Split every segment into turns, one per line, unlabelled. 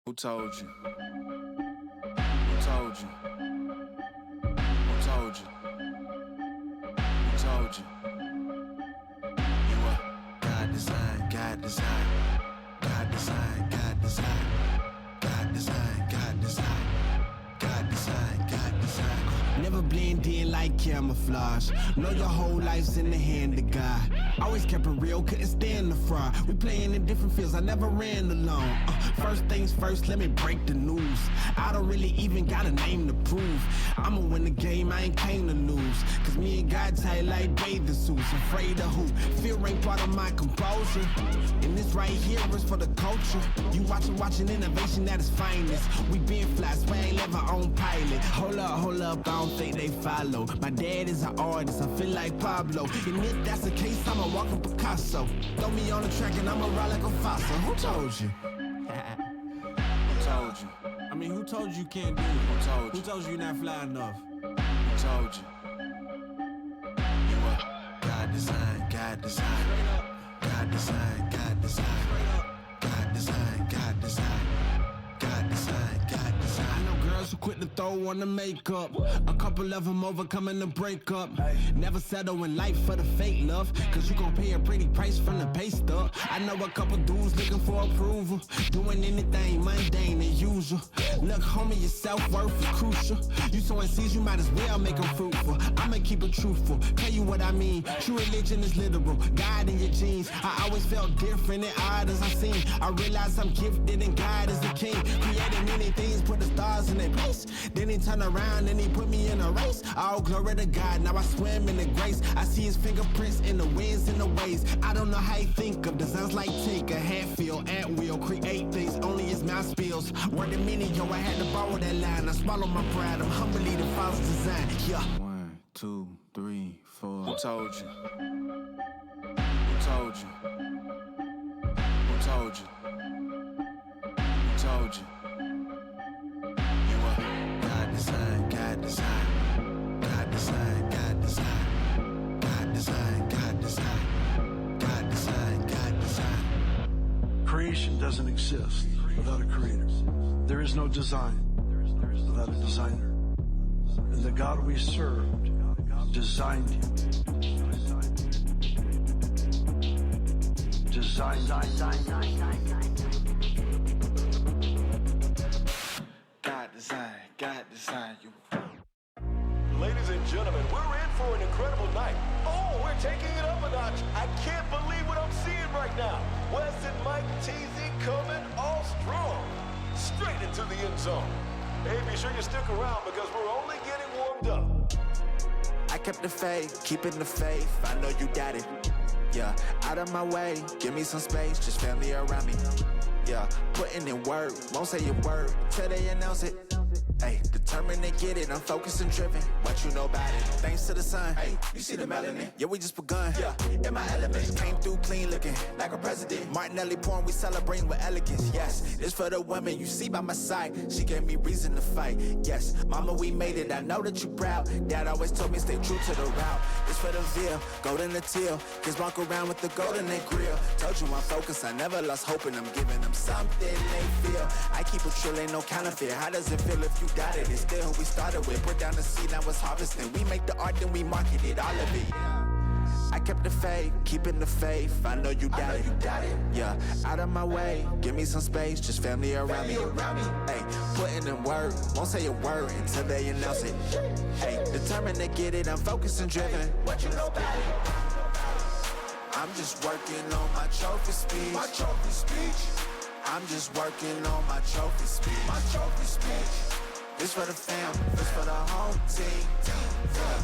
Who told you? Who told you? Who told you? Who told you? You are God design, God design, God design, God design, God design, God design, God design, God design.
Never blend in like camouflage. Know your whole life's in the hand of God. Always kept it real, couldn't stand the fraud. We playing in different fields, I never ran alone. First things first, let me break the news. I don't really even got a name to prove. I'ma win the game, I ain't came to lose. Cause me and God tight like bathing suits. Afraid of who? Fear ain't part of my composure. And this right here is for the culture. You watching innovation at its finest. We been fly, swag, never on pilot. Hold up, I don't think they follow. My dad is an artist, I feel like Pablo. And if that's the case, I'm a walking Picasso. Throw me on the track and I'ma ride like a fossil. Who told you?
Who told you?
I mean, who told you can't do it?
Who told you?
Who told you you're not fly enough?
Who told you? You are God design, God design, God design, God design, God design, God design, God design, God design.
I know girls who quit to throw on the makeup. A couple of them overcoming the breakup. Never settle in life for the fake love. Cause you gon' pay a pretty price from the pay stub. I know a couple dudes looking for approval. Doing anything mundane and usual. Look, homie, your self-worth is crucial. You sowing seeds, you might as well make them fruitful. I'ma keep it truthful, tell you what I mean. True religion is literal, God in your genes. I always felt different and odd as I seen. I realized I'm gifted and God is the king. Created many things, put the stars in their place. Then he turned around and he put me in a race. All glory to God, now I swim in the grace. I see his fingerprints in the winds and the waves. I don't know how he think of designs like Tinker, Hatfield, at will. Create things only his mouth spills. Word to many, yo, I had to borrow that line. I swallow my pride, I'm humbly the false design. Yeah.
1, 2, 3, 4. Who told you? Who told you? Who told you? Who told you? You are God design, God design, God design, God design, God design, God design, God design, God design.
Creation doesn't exist without a creator. There is no design without a designer. And the God we served designed you. Designed.
God design you.
Ladies and gentlemen, we're in for an incredible night. Oh, we're taking it up a notch. I can't believe what I'm seeing right now. Wes and Mike TZ coming all strong. Straight into the end zone. Hey, be sure you stick around because we're only getting warmed up.
I kept the faith, keeping the faith, I know you got it. Yeah, out of my way, give me some space, just family around me. Yeah, putting in work, won't say a word till they announce it. Hey, determined to get it, I'm focused and driven. What you know about it? Thanks to the sun. Hey, you see the melanin? Yeah, we just begun. Yeah, in my element. Came through clean looking, like a president. Martinelli porn, we celebrating with elegance. Yes, it's for the women you see by my side. She gave me reason to fight. Yes, mama, we made it. I know that you proud. Dad always told me stay true to the route. It's for the veal, golden the teal. Kids walk around with the gold in their grill. Told you I'm focused, I never lost hope, and I'm giving them something they feel. I keep it trill, ain't no counterfeit. How does it feel if you got it? It's still who we started with. Put down the seed, now it's harvesting. We make the art, then we market it, all of it. I kept the faith, keeping the faith. I know you got it. Yeah, out of my way, give me some space, just family around me. Hey, putting in work, won't say a word until they announce it. Hey, determined to get it, I'm focused and driven. What you know about it? I'm just working on my trophy speech. My trophy speech. I'm just working on my trophy speech. My trophy speech. This for the fam, this for the home team. Yeah.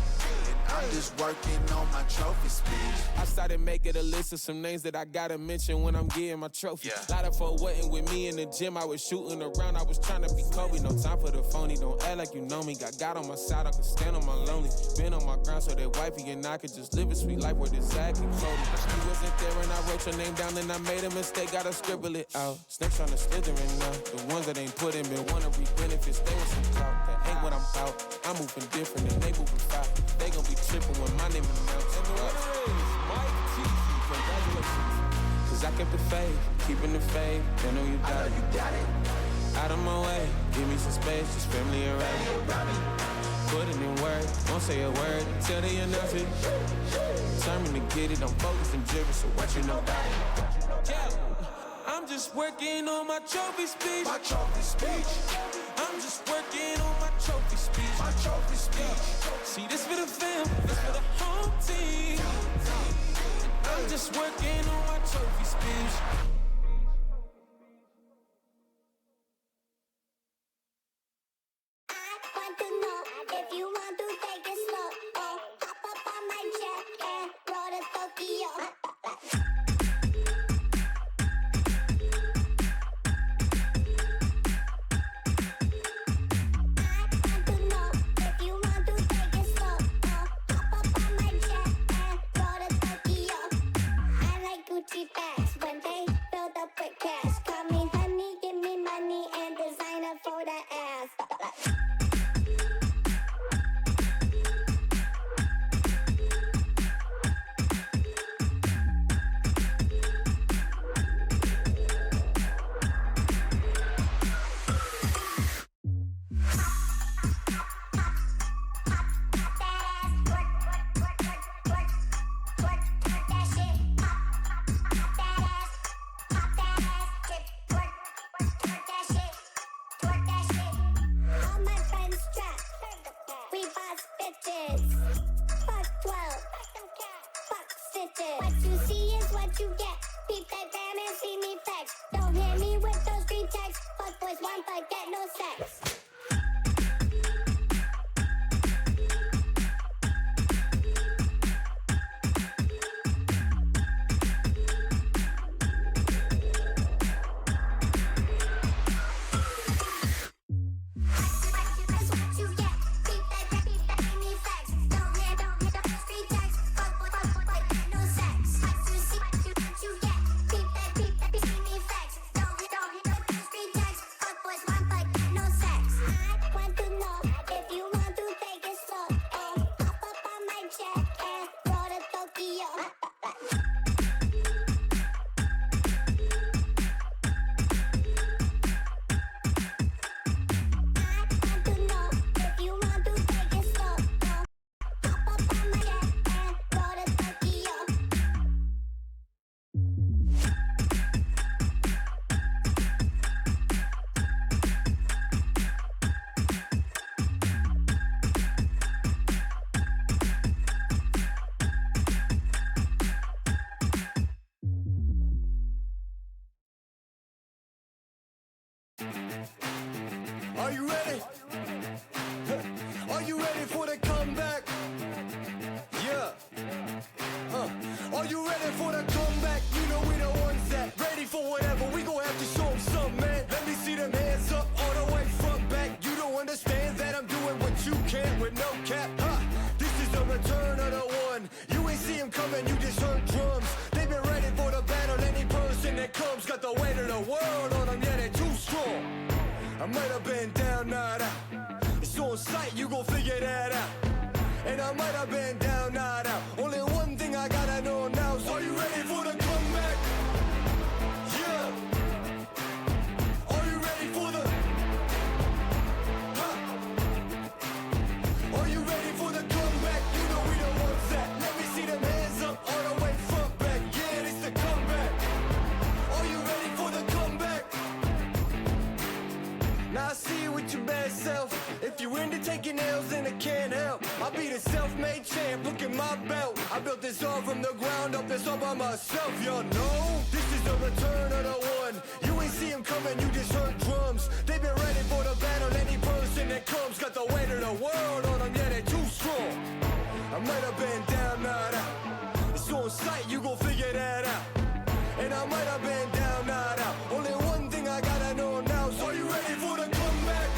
I'm just working on my trophy speech.
I started making a list of some names that I gotta mention when I'm getting my trophy. A lot of folk wasn't with me in the gym. I was shooting around, I was trying to be Kobe. No time for the phony, don't act like you know me. Got God on my side, I can stand on my lonely. Been on my ground so that wifey and I could just live a sweet life where the Zach and Cody. She wasn't there and I wrote your name down and I made a mistake, gotta scribble it out. Snakes on the slithering now. The ones that ain't put in been wanna reap benefits. They want some clout, that ain't what I'm about. I'm moving different and they moving fast. They gon' be tripping when my name announced. And the winner is Mike TZ. Congratulations. Cause I kept the faith, keeping the faith. They know you got it. Out of my way, give me some space, just family around me. Put it in work, won't say a word until they announce it. Determined to get it, I'm focused and driven, so what you know about it? Yeah, I'm just working on my trophy speech.
My trophy speech.
I'm just working on my trophy speech.
My trophy speech.
See, this for the fam, this for the home team. I'm just working on my trophy speech.
Are you ready? Are you ready for the comeback? Yeah. Are you ready for the comeback? You know we the ones that ready for whatever. We gon' have to show them something, man. Let me see them hands up all the way front back. You don't understand that I'm doing what you can't with no cap. This is the return of the one. You ain't see him coming, you just heard drums. They've been ready for the battle. Any person that comes got the weight of the world on them. Yeah, they're too strong. I might have been down, not out. It's on sight, you gon' figure that out. And I might have been down, not out. Only one thing I gotta know now is, are you ready for the comeback? Yeah. Are you ready for the... Are you ready for the comeback? You know we the ones that... Let me see them hands up all the way front back. Yeah, it's the comeback. Are you ready for the comeback? Now I see you with your bad self. If you into taking L's, then I can't help. I'll be the self-made champ, look at my belt. I built this all from the ground up, it's all by myself, y'all know. This is the return of the one. You ain't see him coming, you just heard drums. They've been ready for the battle, any person that comes got the weight of the world on them, yeah, they're too strong. I might have been down, not out. It's on sight, you gon' figure that out. And I might have been down, not out. Only one thing I gotta know now is, are you ready for the comeback?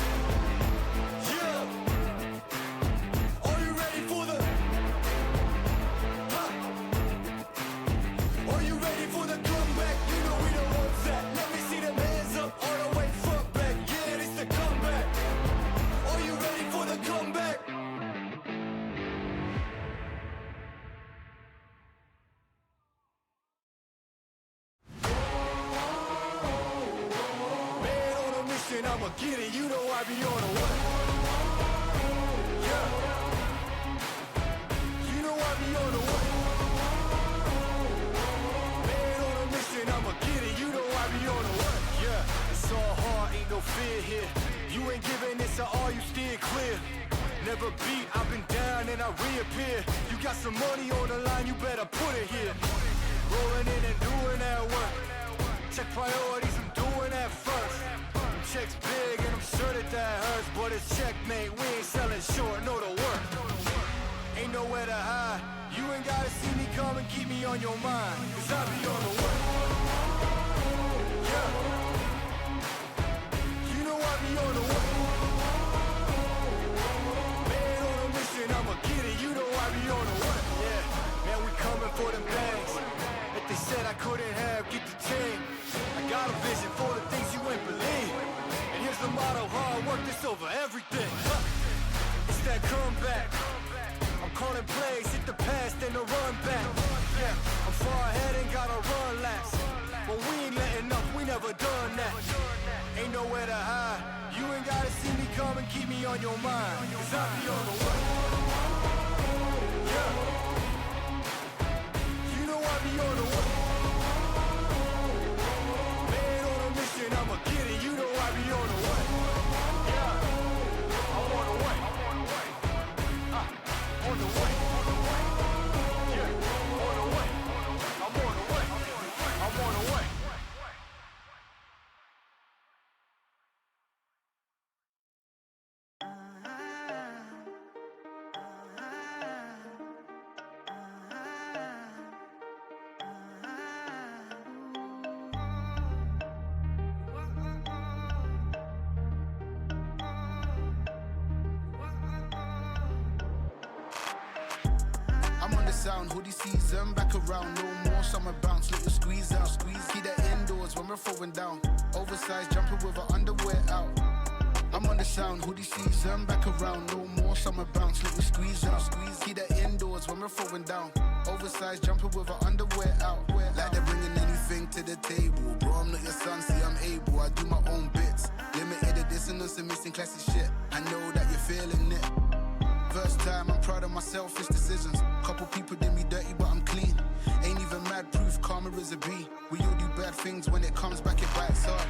Yeah. Are you ready for the... Are you ready for the comeback? You know we the ones that... Let me see them hands up all the way front back. Yeah, this the comeback. Are you ready for the comeback? get it, you know I be on the way. Yeah. You know I be on the way. Man on a mission, I'ma get it, you know I be on the way. Yeah, it's all hard, ain't no fear here. You ain't giving this to all, you steer clear. Never beat, I've been down and I reappear. You got some money on the line, you better put it here. Rolling in and doing that work. Check priorities, I'm doing that first. Checks big and I'm sure that hurts, but it's checkmate, we ain't selling short, know the work. Ain't nowhere to hide, you ain't gotta see me come and keep me on your mind, cause I be on the way. Yeah. You know I be on the way. Man on a mission, I'ma get it, you know I be on the way. Yeah, man we coming for them bags. If they said I couldn't have, get the team. I got a vision for the things you ain't believe. And here's the motto, hard work, this over everything. It's that comeback. I'm calling plays, hit the pass, then the run back. Yeah, I'm far ahead and gotta run laps. But we ain't letting up, we never done that. Ain't nowhere to hide. You ain't gotta see me come and keep me on your mind, cause I be on the way. Yeah. You know I be on the way. Man on a mission, I'ma get it, you know I be on the way. Yeah, I'm on the way. On the way. Yeah, on the way. I'm on the way. I'm on the way.
I'm on the sound, hoodie season, back around, no more summer bounce, let you squeeze out, keep that indoors when we're throwing down, oversized jumper with our underwear out. I'm on the sound, hoodie season, back around, no more summer bounce, let you squeeze out, keep that indoors when we're throwing down, oversized jumper with our underwear out. Like they're bringing anything to the table, bro, I'm not your son, see I'm able, I do my own bits, limited edition and some missing classic shit, I know that you're feeling it. First time, I'm proud of my selfish decisions. Couple people did me dirty, but I'm clean. Ain't even mad proof, karma is a B. We all do bad things, when it comes back, it bites hard.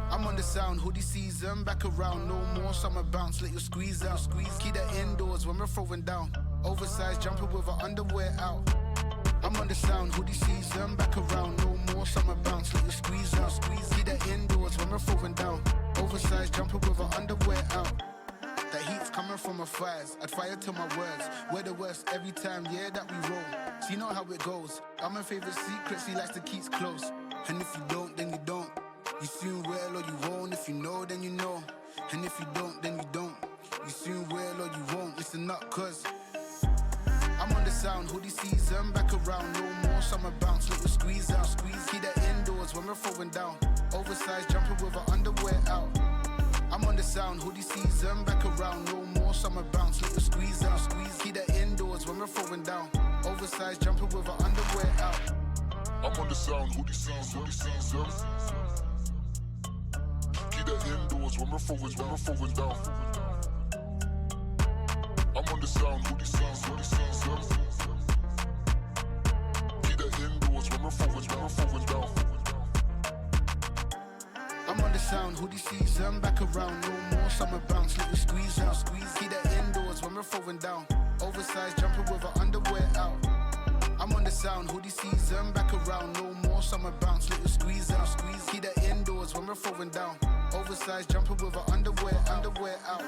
I'm on the sound, hoodie season, back around, no more summer bounce, let you squeeze out, keep that indoors when we're throwing down, oversized jumper with our underwear out. I'm on the sound, hoodie season, back around, no more summer bounce, let you squeeze out, keep that indoors when we're throwing down, oversized jumper with our underwear out. That heat's coming from my thighs, I'd fire to my words. We're the worst every time, yeah, that we roll. See, you know how it goes. I'm my favorite secrets, he likes to keep close. And if you don't, then you don't. You soon will or you won't. If you know, then you know. And if you don't, then you don't. You soon will or you won't. Listen up, cause I'm on the sound, hoodie season, back around, no more summer bounce, let you squeeze out, keep that indoors when we're throwing down, oversized jumper with our underwear out. I'm on the sound, hoodie season, back around, no more summer bounce, let you squeeze out, keep that indoors when we're throwing down, oversized jumper with our underwear out.
I'm on the sound, hoodie season, keep that indoors when we're throwing down. I'm on the sound, hoodie season, keep that indoors when we're throwing down.
I'm on the sound, hoodie season, back around, no more summer bounce, let you squeeze out, keep that indoors when we're throwing down, oversized jumper with our underwear out. I'm on the sound, hoodie season, back around, no more summer bounce, let you squeeze out, keep that indoors when we're throwing down, oversized jumper with our underwear out.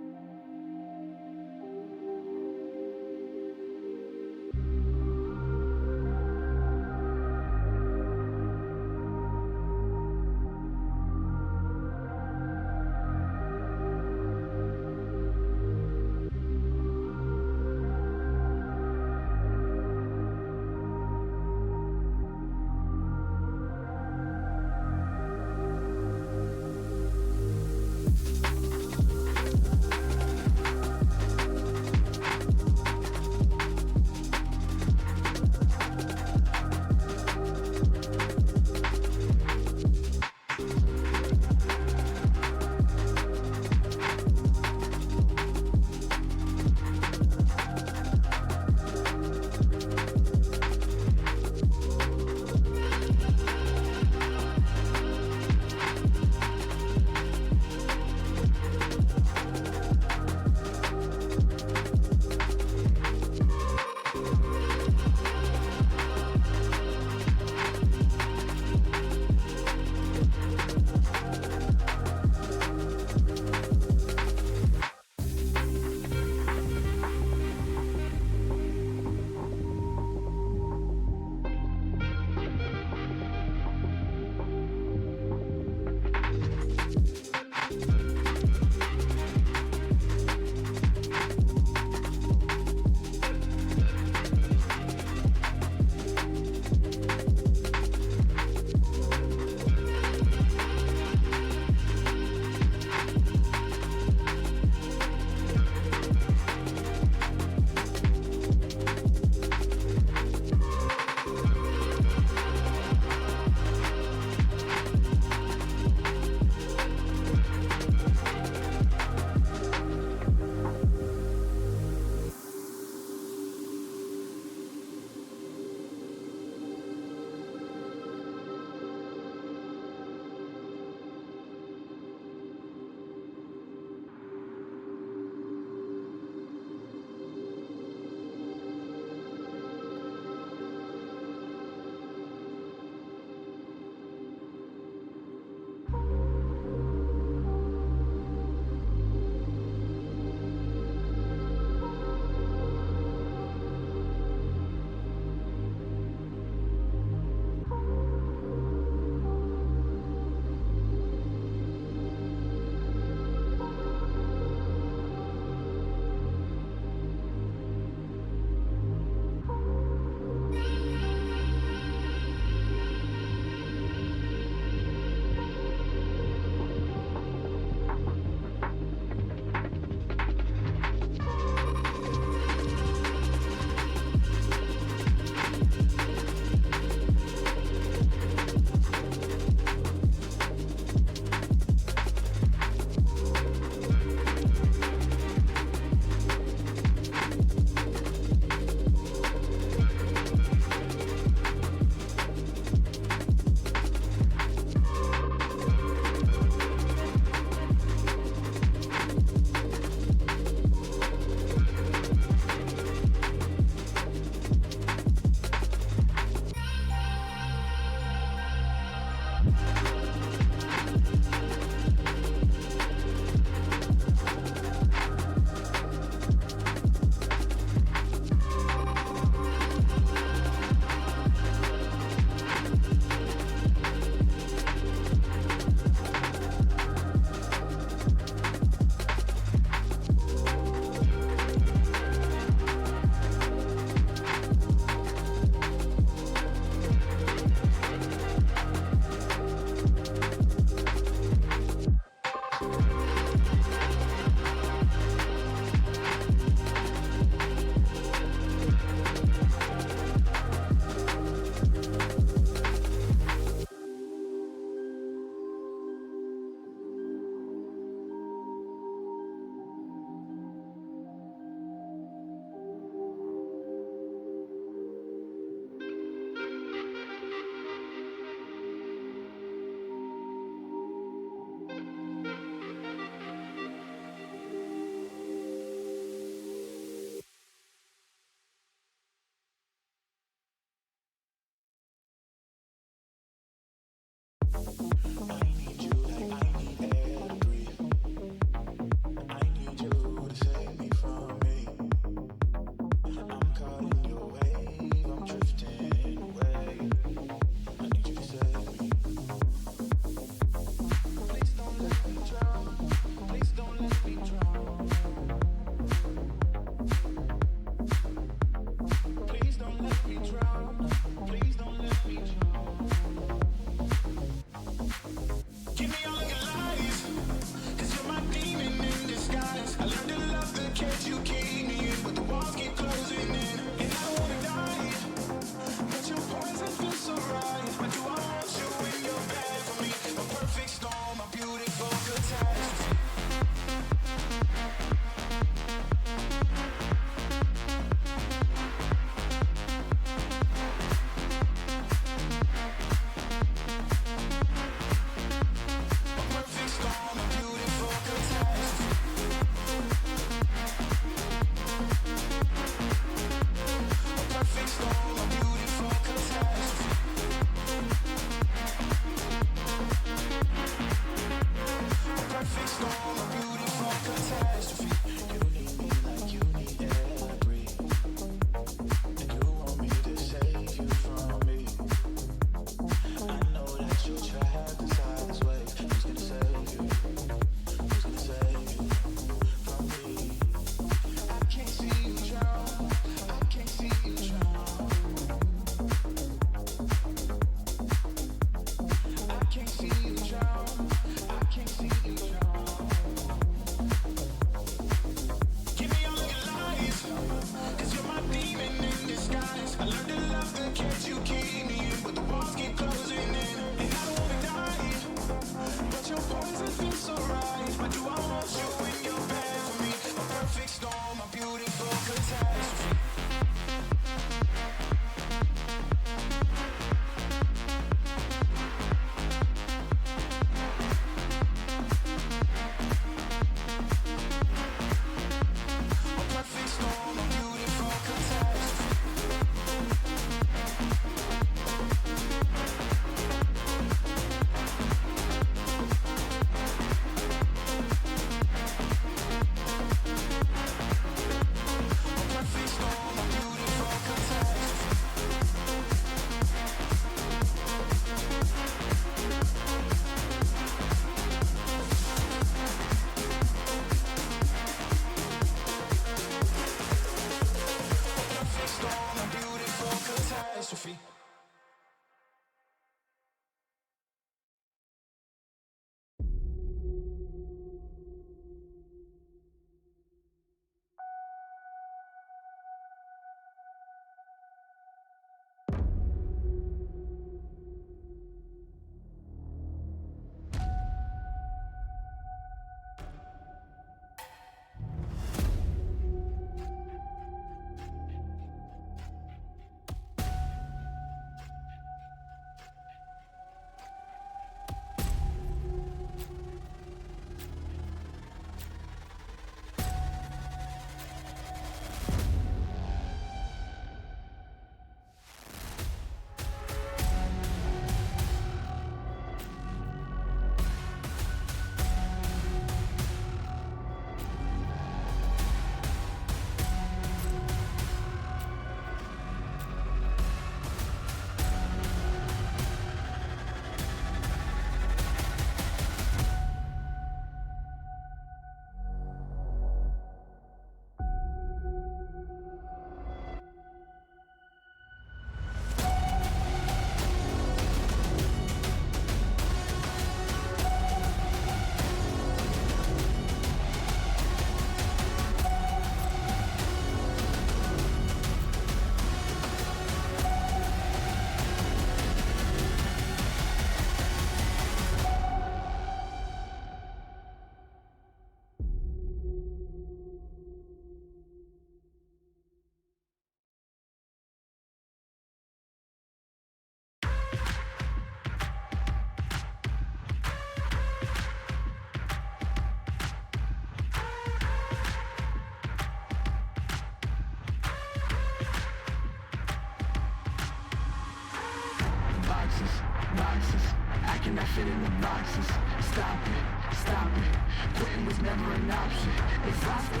boxes, acting that fit in the boxes. Stop it, quitting was never an option. Exhausted.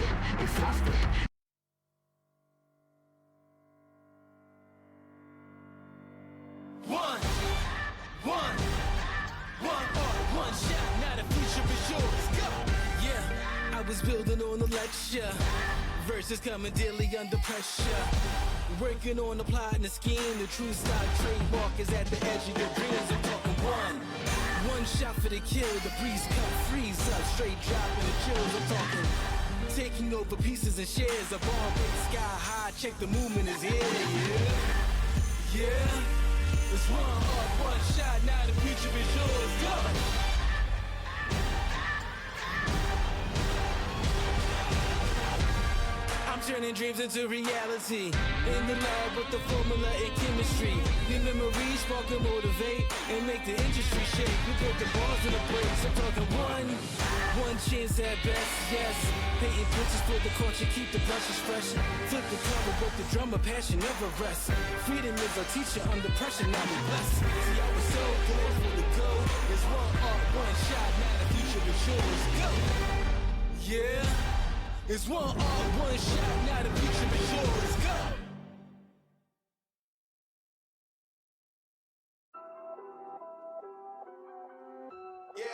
One shot, now the future is yours. Go! Yeah, I was building on a lecture. Verses coming daily under pressure. Working on the plot and the scheme. The true stock trademark is at the edge of your dreams. I'm talking one shot for the kill. The breeze cut, freeze up, straight dropping the chills. I'm talking taking over pieces and shares. A bomb big sky high. Check the movement is here. Yeah. It's one shot. Now the future is yours. Go. Turning dreams into reality. In the lab with the formula and chemistry. The memories spark and motivate and make the industry shake. We put the balls in the brakes. I'm talking one chance at best, yes. Painting pictures for the culture, keep the brushes fresh. Flip the cover with the drummer, passion never rests. Freedom is a teacher under pressure, now we blessed. See, I was so close for the go. There's one shot, now the future is yours. Go! Yeah. It's one shot, now the future is yours. Go!
Yeah.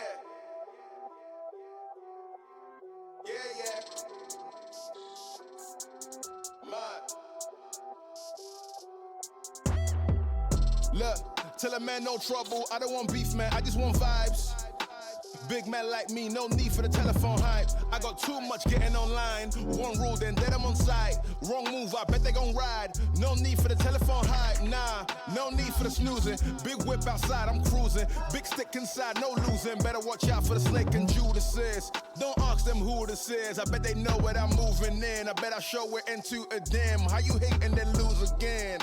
Look, tell a man no trouble. I don't want beef, man. I just want vibes. Big man like me, no need for the telephone hype. I got too much getting online. One rule, then dead I'm on site. Wrong move, I bet they gon' ride. No need for the telephone hype, nah. No need for the snoozing. Big whip outside, I'm cruising. Big stick inside, no losing. Better watch out for the snake and Judas is. Don't ask them who this is. I bet they know what I'm moving in. I bet I show it into a dim. How you hate and then lose again?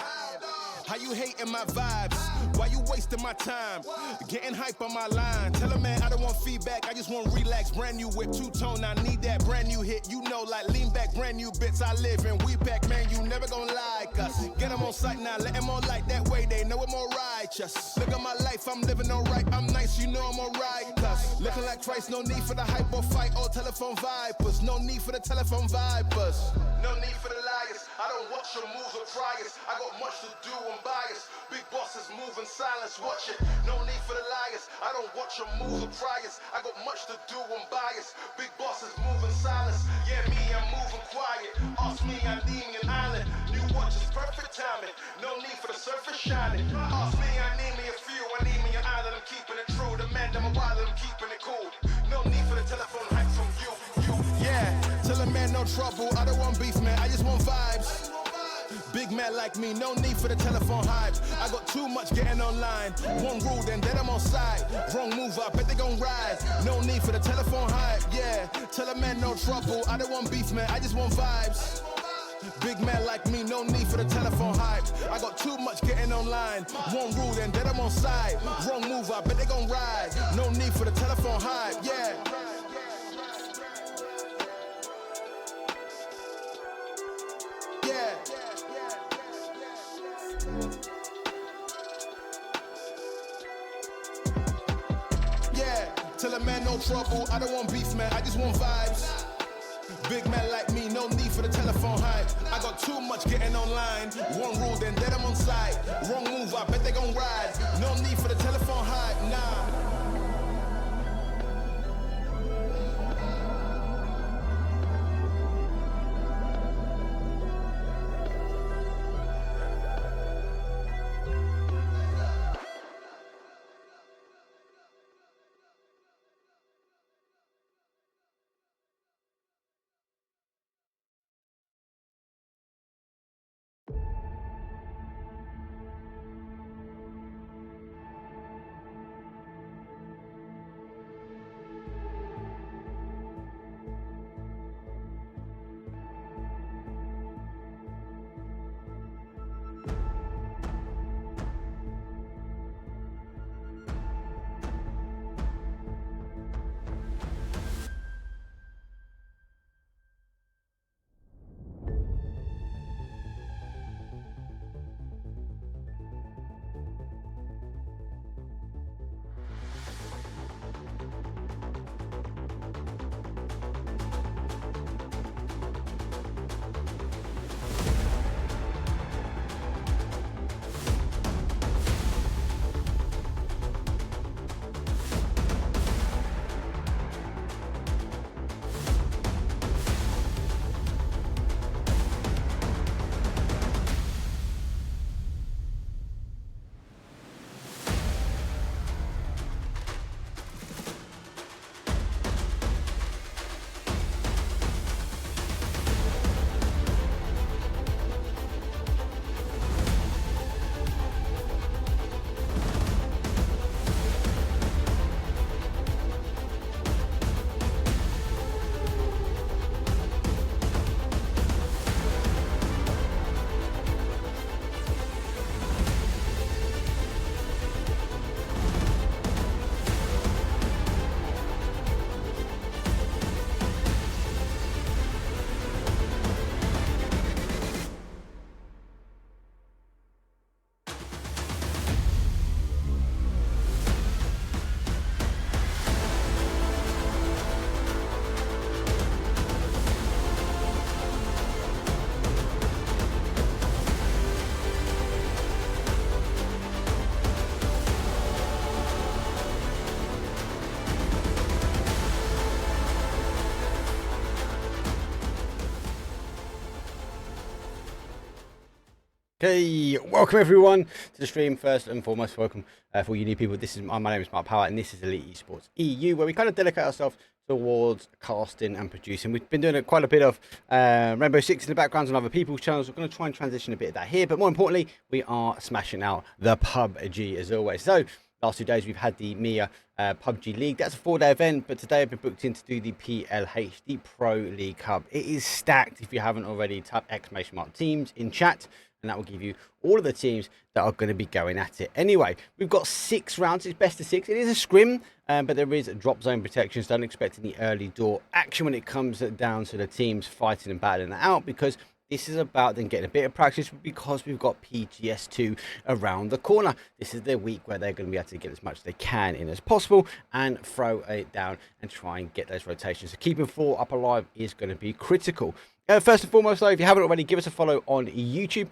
How you hating my vibes? Why you wasting my time? Getting hype on my line. Tell a man I don't want feedback, I just want relax. Brand new whip, two-tone, I need that brand new hit. You know, like lean back, brand new bits I live in. We back, man, you never gon' like us. Get them on sight now, let them on light. That way they know I'm more righteous. Look at my life, I'm living alright. I'm nice, you know I'm alright. Cause looking like Christ, no need for the hype or fight or telephone vipers. No need for the telephone vipers. No need for the liars. I don't watch your moves or priors. I got much to do, I'm biased. Big bosses move in silence, watch it. No need for the liars. I don't watch your moves or priors. I got much to do, I'm biased. Big bosses move in silence. Yeah, me, I'm moving quiet. Ask me, I need me an island. New watches, perfect timing. No need for the surface shining. Ask me, I need me a few. I need me an island, I'm keeping it true. The man, I'm a wild, I'm keeping it cool. No need for the telephone hype from you. Yeah, tell a man no trouble. I don't want beef, man. I just want vibes. Big man like me, no need for the telephone hype. I got too much getting online. One rule, then dead I'm on side. Wrong move, I bet they gon' ride. No need for the telephone hype, yeah. Tell a man no trouble. I don't want beef, man. I just want vibes. Big man like me, no need for the telephone hype. I got too much getting online. One rule, then dead I'm on side. Wrong move, I bet they gon' ride. No need for the telephone hype, yeah. Tell a man no trouble, I don't want beef, man, I just want vibes. Big man like me, no need for the telephone hype. I got too much getting online. One rule, then dead I'm on side. Wrong move, I bet they gon' ride. No need for the telephone hype, nah.
Hey, welcome everyone to the stream. First and foremost, welcome for all you new people. This is my name is Mark Power, and this is Elite Esports EU, where we kind of dedicate ourselves towards casting and producing. We've been doing quite a bit of Rainbow Six in the background on other people's channels. We're going to try and transition a bit of that here, but more importantly, we are smashing out the PUBG as always. So last 2 days we've had the MIA PUBG League. That's a 4-day event, but today I've been booked in to do the PLHD Pro League Cup. It is stacked. If you haven't already, type !teams in chat, and that will give you all of the teams that are going to be going at it. Anyway, we've got 6 rounds. It's best of 6. It is a scrim, but there is drop zone protections. Don't expect any early door action when it comes down to the teams fighting and battling it out, because this is about them getting a bit of practice, because we've got PGS2 around the corner. This is the week where they're going to be able to get as much as they can in as possible and throw it down and try and get those rotations. So keeping 4 up alive is going to be critical. First and foremost, though, if you haven't already, give us a follow on YouTube.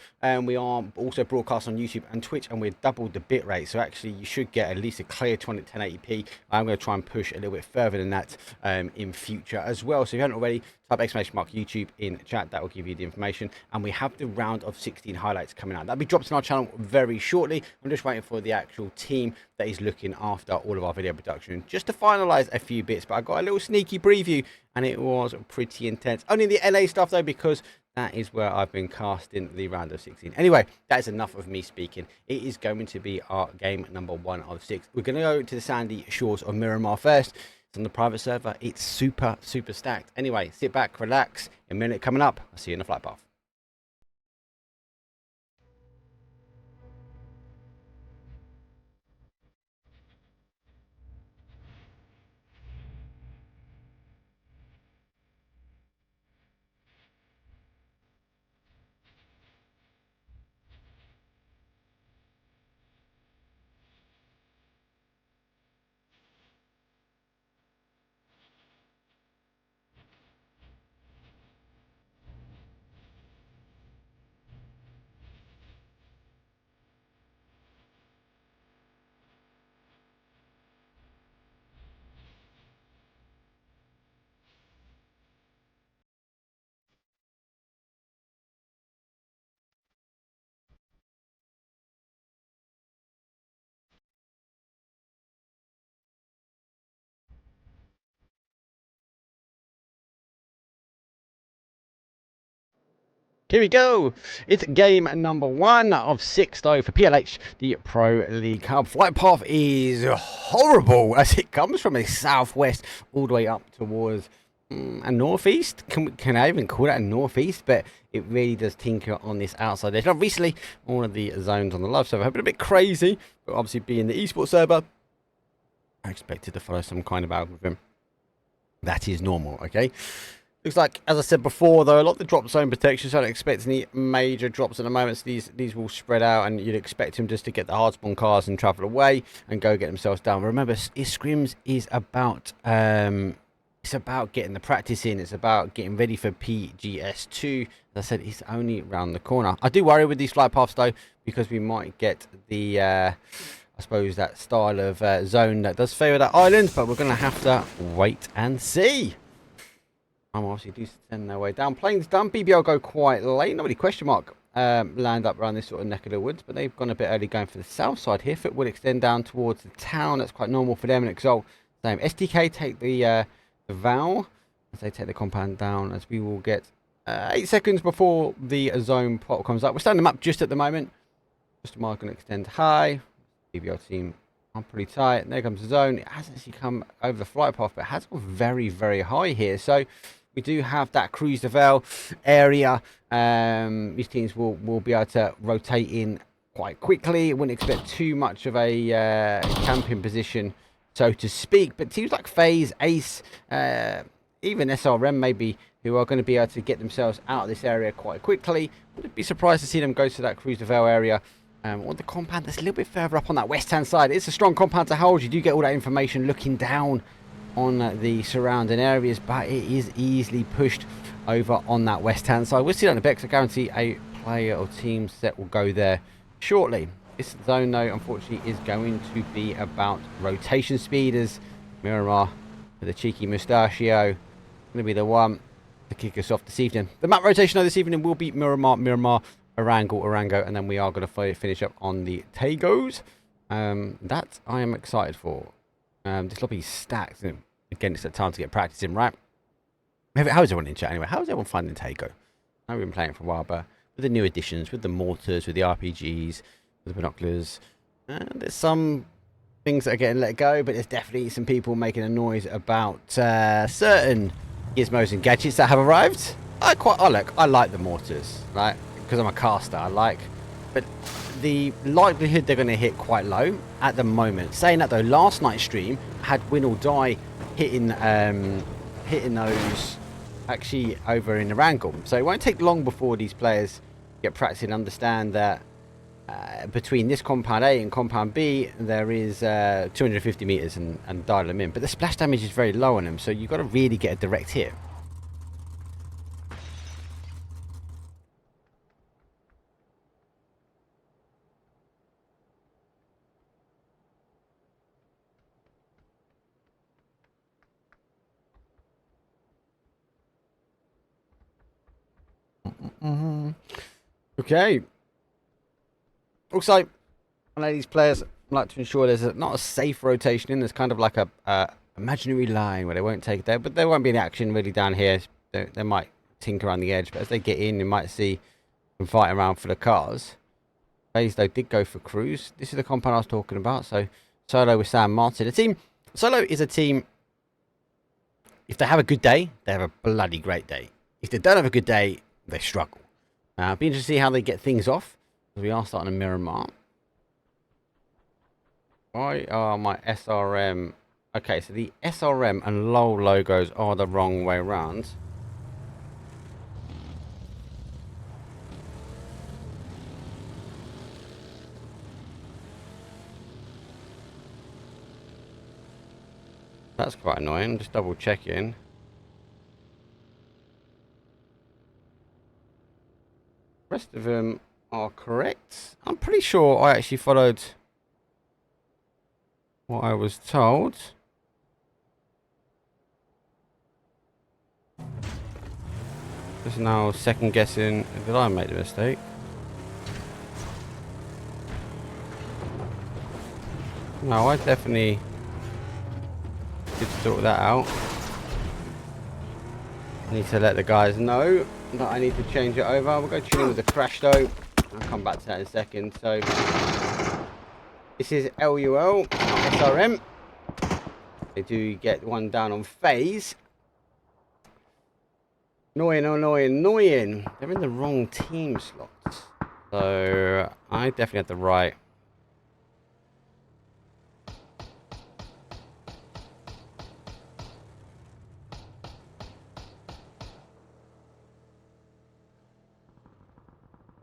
We are also broadcast on YouTube and Twitch, and we've doubled the bit rate. So actually, you should get at least a clear 1080p. I'm going to try and push a little bit further than that in future as well. So if you haven't already, type !YouTube in chat. That will give you the information. And we have the round of 16 highlights coming out. That'll be dropped on our channel very shortly. I'm just waiting for the actual team that is looking after all of our video production just to finalize a few bits. But I got a little sneaky preview, and it was pretty intense. Only the LA stuff though, because that is where I've been casting the round of 16. Anyway, that is enough of me speaking. It is going to be our game number 1 of 6. We're going to go to the sandy shores of Miramar first. It's on the private server. It's super stacked. Anyway, sit back, relax. A minute coming up. I'll see you in the flight path. Here we go. It's game number 1 of 6 though for PLH, the Pro League Cup. Flight path is horrible as it comes from a southwest all the way up towards a northeast. Can I even call that a northeast? But it really does tinker on this outside edge. Now recently, all of the zones on the live server have been a bit crazy, but obviously being the esports server, I expected to follow some kind of algorithm. That is normal, okay? Looks like, as I said before, though, a lot of the drop zone protections, so I don't expect any major drops at the moment. So these will spread out, and you'd expect them just to get the hard spawn cars and travel away and go get themselves down. Remember, Scrims is about it's about getting the practice in. It's about getting ready for PGS2. As I said, it's only around the corner. I do worry with these flight paths though, because we might get the I suppose that style of zone that does favour that island, but we're going to have to wait and see. I'm obviously do send their way down. Plane's done. BBL go quite late. Nobody question mark land up around this sort of neck of the woods, but they've gone a bit early going for the south side here. Foot will extend down towards the town. That's quite normal for them. And Exalt, same. STK take the Val as they take the compound down, as we will get 8 seconds before the zone pop comes up. We're standing them up just at the moment. Just a mark and extend high. BBL team on pretty tight. And there comes the zone. It hasn't actually come over the flight path, but it has gone very, very high here. So we do have that Cruz de Val area. These teams will be able to rotate in quite quickly. Wouldn't expect too much of a camping position, so to speak. But teams like FaZe, Ace, even SRM maybe, who are going to be able to get themselves out of this area quite quickly. Wouldn't be surprised to see them go to that Cruz de Val area. Or the compound that's a little bit further up on that west-hand side. It's a strong compound to hold. You do get all that information looking down on the surrounding areas, but it is easily pushed over on that west-hand side. We'll see that in a bit, because I guarantee a player or team set will go there shortly. This zone, though, unfortunately, is going to be about rotation speed, as Miramar, with a cheeky mustachio, going to be the one to kick us off this evening. The map rotation, though, this evening will be Miramar Orango, and then we are going to finish up on the Tagos. That I am excited for. This will be stacked. Again, it's the time to get practice in, right? How's everyone in chat anyway? How's everyone finding Tago? I know we've been playing it for a while, but with the new additions, with the mortars, with the RPGs, with the binoculars, there's some things that are getting let go, but there's definitely some people making a noise about certain gizmos and gadgets that have arrived. I like the mortars, right? Because I'm a caster, but the likelihood they're going to hit quite low at the moment. Saying that though, last night's stream had Win or Die hitting those actually over in the Wrangle, so it won't take long before these players get practice and understand that between this compound A and compound B there is 250 meters and dial them in, but the splash damage is very low on them, so you've got to really get a direct hit. Okay. Also, ladies players, I'd like to ensure there's not a safe rotation in. There's kind of like a imaginary line where they won't take it there, but there won't be any action really down here. They might tinker around the edge, but as they get in, you might see them fighting around for the cars. FaZe though did go for Cruise. This is the compound I was talking about. So Solo with Sam Martin. Solo is a team. If they have a good day, they have a bloody great day. If they don't have a good day, they struggle. It'll be interesting to see how they get things off. We are starting a Miramar. Why are my SRM... Okay, so the SRM and LULW logos are the wrong way around. That's quite annoying. Just double checking. The rest of them are correct. I'm pretty sure I actually followed what I was told. Just now second guessing, did I make the mistake? No, I definitely did sort that out. I need to let the guys know that I need to change it over. We'll go tune in with the crash though. I'll come back to that in a second. So this is LUL, SRM. They do get one down on FaZe. Annoying. They're in the wrong team slots. So I definitely had the right.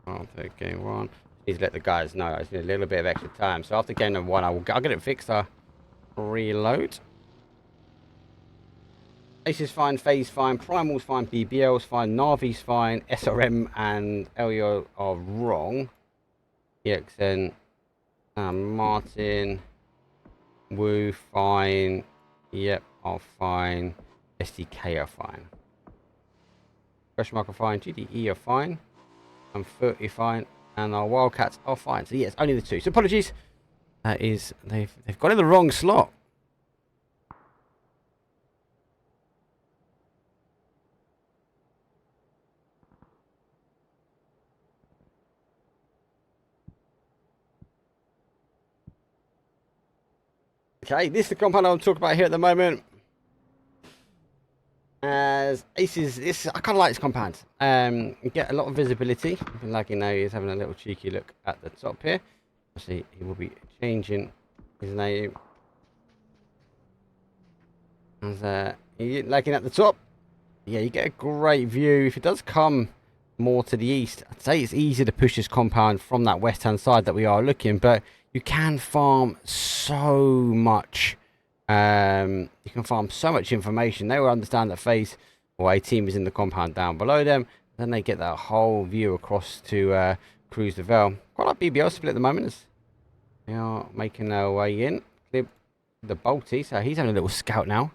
I'll take game one. Need to let the guys know. I just need a little bit of extra time. So after game number one, I'll get it fixed. I'll reload. Ace is fine, FaZe fine, Primal's fine, BBL's fine, Navi's fine, SRM and LEO are wrong. EXN, Martin, Woo fine, Yep are fine, SDK are fine. Question mark are fine, GDE are fine, and 30 fine, and our Wildcats are fine. So yes, only the two. So apologies. That is, they've got in the wrong slot. Okay, this is the compound I'm talking about here at the moment. As Aces, I kind of like this compound. You get a lot of visibility. Like you know, he's having a little cheeky look at the top here. Obviously, he will be changing his name. As looking at the top, yeah, you get a great view. If it does come more to the east, I'd say it's easier to push this compound from that west-hand side that we are looking, but you can farm so much. You can farm so much information. They will understand that FaZe or a team is in the compound down below them. Then they get that whole view across to Cruz de Vel. Quite like BBL split at the moment as they are making their way in. Clear the Bolty, so he's having a little scout now.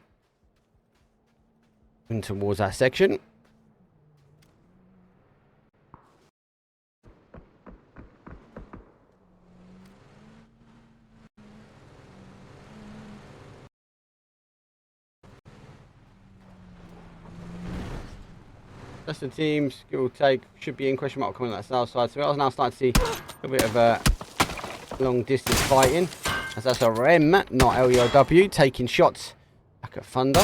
In towards that section. That's the team. Skill take should be in, question mark coming on that south side. So I was now starting to see a bit of long distance fighting. As that's RM, not LULW, taking shots back at Thunder.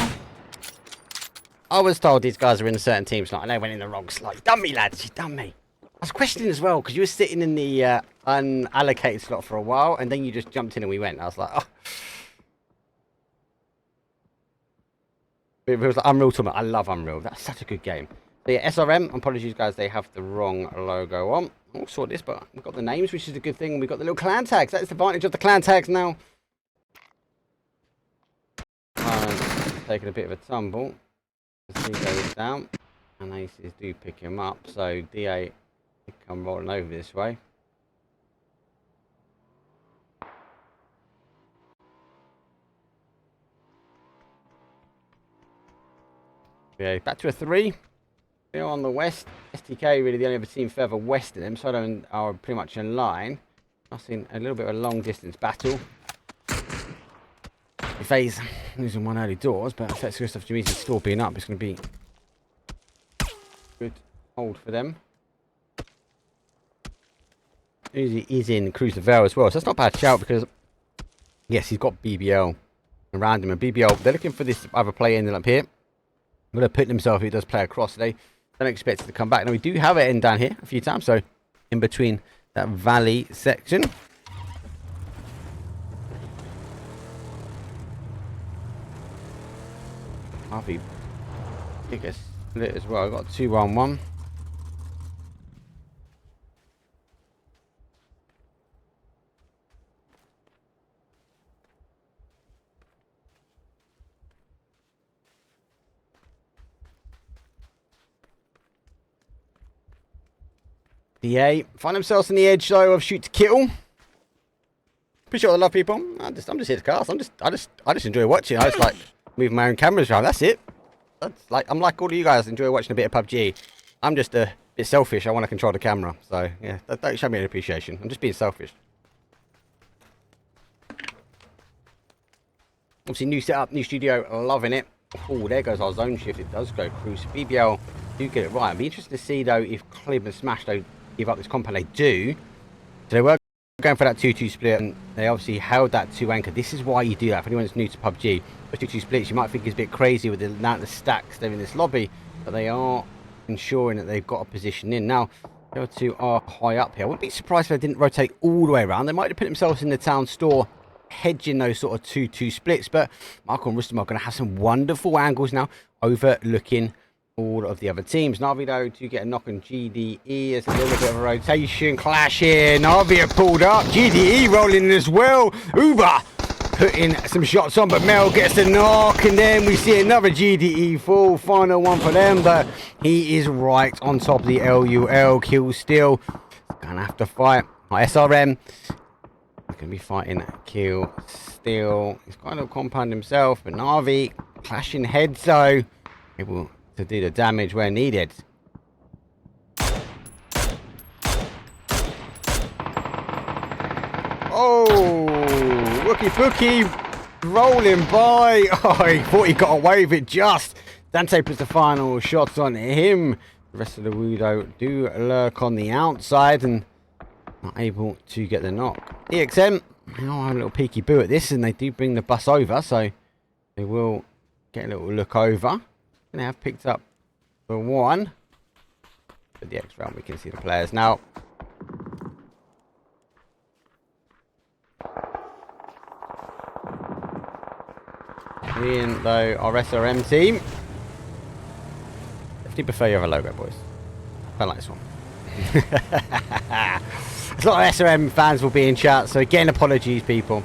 I was told these guys are in certain teams tonight, and they went in the wrong slot. You done me, lads. You done me. I was questioning as well, because you were sitting in the unallocated slot for a while, and then you just jumped in and we went. I was like, oh. It was like Unreal Tournament. I love Unreal. That's such a good game. So yeah, SRM, apologies guys, they have the wrong logo on. We'll sort this, but we've got the names, which is a good thing. We've got the little clan tags. That's the advantage of the clan tags now. Taking a bit of a tumble. As he goes down. And Aces do pick him up. So DA come rolling over this way. Yeah, back to a 3. They're on the west. STK really the only other team further west of them, so they are pretty much in line. I've seen a little bit of a long distance battle. FaZe losing one early doors, but affects Gustav Jamisi still being up. It's going to be good hold for them. Uzi is in Cruise the Veil as well, so that's not a bad shout because yes, he's got BBL around him, and BBL they're looking for this other player ending up here. I'm going to put himself if he does play across today. Don't expect it to come back. Now we do have it in down here a few times, so in between that valley section. Harvey pick a split as well. I've got 2-1-1. DA find themselves on the edge though of shoot to kill. Appreciate all the love, people. I'm just here to cast. I just enjoy watching. I just like moving my own cameras around. That's it. I'm like all of you guys enjoy watching a bit of PUBG. I'm just a bit selfish. I want to control the camera. So yeah, don't show me any appreciation. I'm just being selfish. Obviously new setup, new studio, loving it. Oh, there goes our zone shift. It does go through. So BBL do get it right. I'd be interested to see though if Clib and Smash don't give up this compound. They do. So they were going for that 2-2 split, and they obviously held that 2 anchor. This is why you do that. For anyone that's new to PUBG, those 2-2 splits you might think is a bit crazy with the amount of stacks they're in this lobby, but they are ensuring that they've got a position in. Now, the other two are high up here. I wouldn't be surprised if they didn't rotate all the way around. They might have put themselves in the town store, hedging those sort of 2-2 splits, but Marco and Rustam are going to have some wonderful angles now, overlooking all of the other teams. Navi though to get a knock on GDE. There's a little bit of a rotation clash here. Navi are pulled up. GDE rolling in as well. Uber putting some shots on, but Mel gets the knock, and then we see another GDE fall. Final one for them, but he is right on top of the LUL kill steal. Gonna have to fight. SRM gonna be fighting kill steal. He's got a little compound himself, but Navi clashing heads though, able to do the damage where needed. Oh, Wookie Bookie rolling by. Oh, he thought he got away with it just. Dante puts the final shots on him. The rest of the Wudo do lurk on the outside and not able to get the knock. EXM, now have a little peeky boo at this, and they do bring the bus over, so they will get a little look over. And they have picked up the 1. For the X round, we can see the players now. In though our SRM team. Definitely prefer you have a logo, boys. I like this one. A lot of SRM fans will be in chat, so again, apologies, people.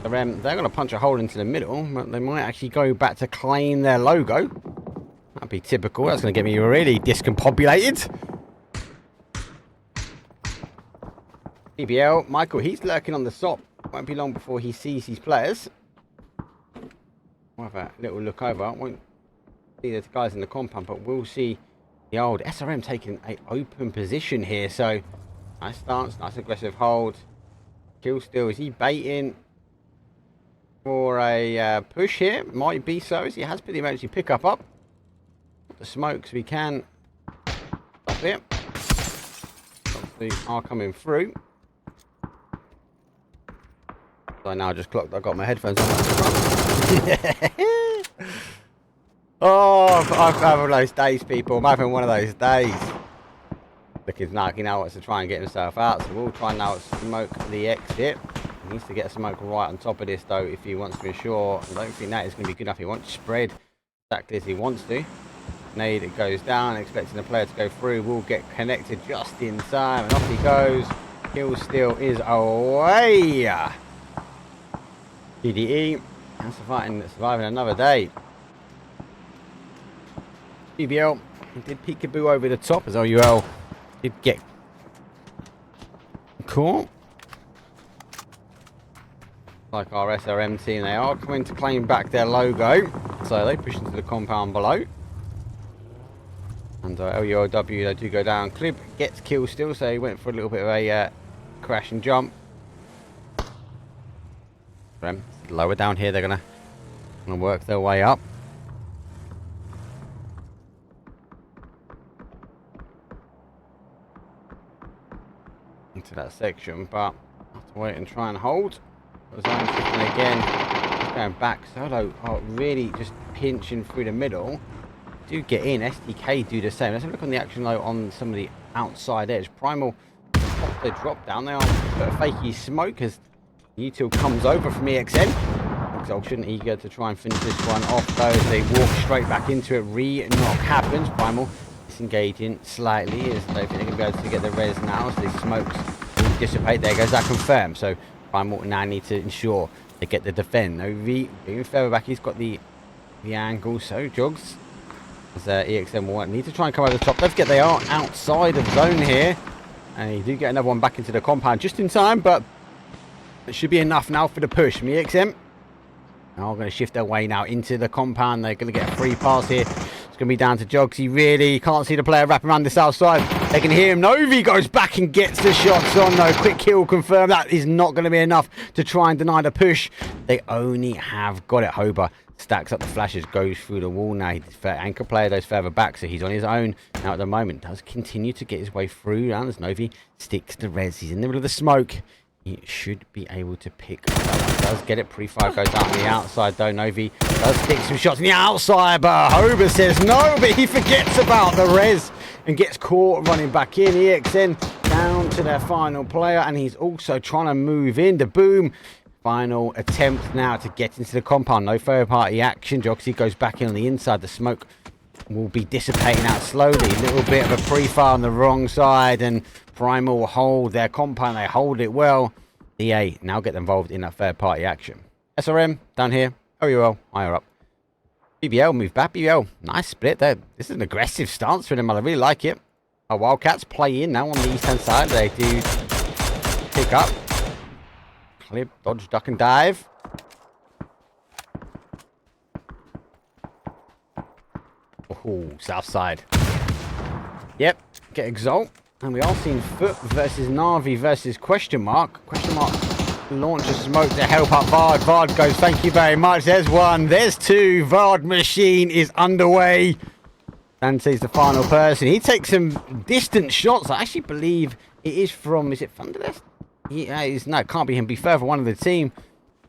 They're going to punch a hole into the middle, but they might actually go back to claim their logo. That'd be typical. That's going to get me really discombobulated. BBL, Michael, he's lurking on the top. Won't be long before he sees his players. We'll have a little look over. Won't see the guys in the compound, but we'll see the old SRM taking an open position here. So, nice stance, nice aggressive hold. Kill steal, is he baiting? for a push here. Might be so, as he has put the emergency pickup up. The smokes we can stop it. They are coming through. So I now just clocked. I got my headphones on. Oh, I'm having one of those days, people. I'm having one of those days. The kid's knocking out to try and get himself out, so we'll try now to smoke the exit. He needs to get a smoke right on top of this, though, if he wants to ensure. I don't think that is going to be good enough. He wants to spread exactly as he wants to. Nade, it goes down, expecting the player to go through. Will get connected just in time, and off he goes. Kill steal is away. DDE, and surviving another day. BBL, he did peekaboo over the top as LUL did get caught. Like our SRM team, they are coming to claim back their logo, so they push into the compound below. And LULW, they do go down. Clib gets killed still, so he went for a little bit of a crash and jump. Lower down here, they're gonna work their way up. Into that section, but have to wait and try and hold. Zone shifting again, just going back. Solo are really just pinching through the middle. Do get in. SDK do the same. Let's have a look on the action though on some of the outside edge. Primal off the drop down. They are put a fakey smoke as Util comes over from EXN. Exalt eager to try and finish this one off though as they walk straight back into it. Re-knock happens. Primal disengaging slightly as they think they're going to be able to get the res now. So the smokes will dissipate. There goes that confirmed. So Primal now need to ensure they get the defend. Novi being further back. He's got the angle. So Jogs as EXN will need to try and come over the top. Don't forget they are outside of zone here. And you do get another one back into the compound just in time. But it should be enough now for the push from EXM. Now going to shift their way now into the compound. They're going to get a free pass here. It's going to be down to Jogs. He really can't see the player wrapping around this outside. They can hear him. Novi goes back and gets the shots on though. Quick kill confirmed. That is not going to be enough to try and deny the push. They only have got it. Hober stacks up the flashes, goes through the wall now. He's anchor player goes further back, so he's on his own now at the moment. Does continue to get his way through. And as Novi sticks the res, he's in the middle of the smoke. He should be able to pick up that one. Does get it. Pre-fire goes down the outside though. Novi does stick some shots on the outside, but Hober says no, but he forgets about the res and gets caught running back in. EXN down to their final player, and he's also trying to move in. The boom. Final attempt now to get into the compound. No third party action. Joxy goes back in on the inside. The smoke will be dissipating out slowly. A little bit of a pre-fire on the wrong side, and Primal will hold their compound. They hold it well. EA now get involved in that third party action. SRM down here. LUL higher up. BBL move back. BBL nice split there. This is an aggressive stance for them. I really like it. Our Wildcats play in now on the east hand side. They do pick up. Clip, dodge, duck and dive. Oh, south side. Yep, get Exalt. And we are seeing Foot versus Navi versus Question Mark. Question Mark launch a smoke to help up Vard. Vard goes, thank you very much. There's one, there's two. Vard machine is underway. Dante's the final person. He takes some distant shots. I actually believe it is from, is it Thunderless? Yeah, no, it can't be him. Be further one of the team.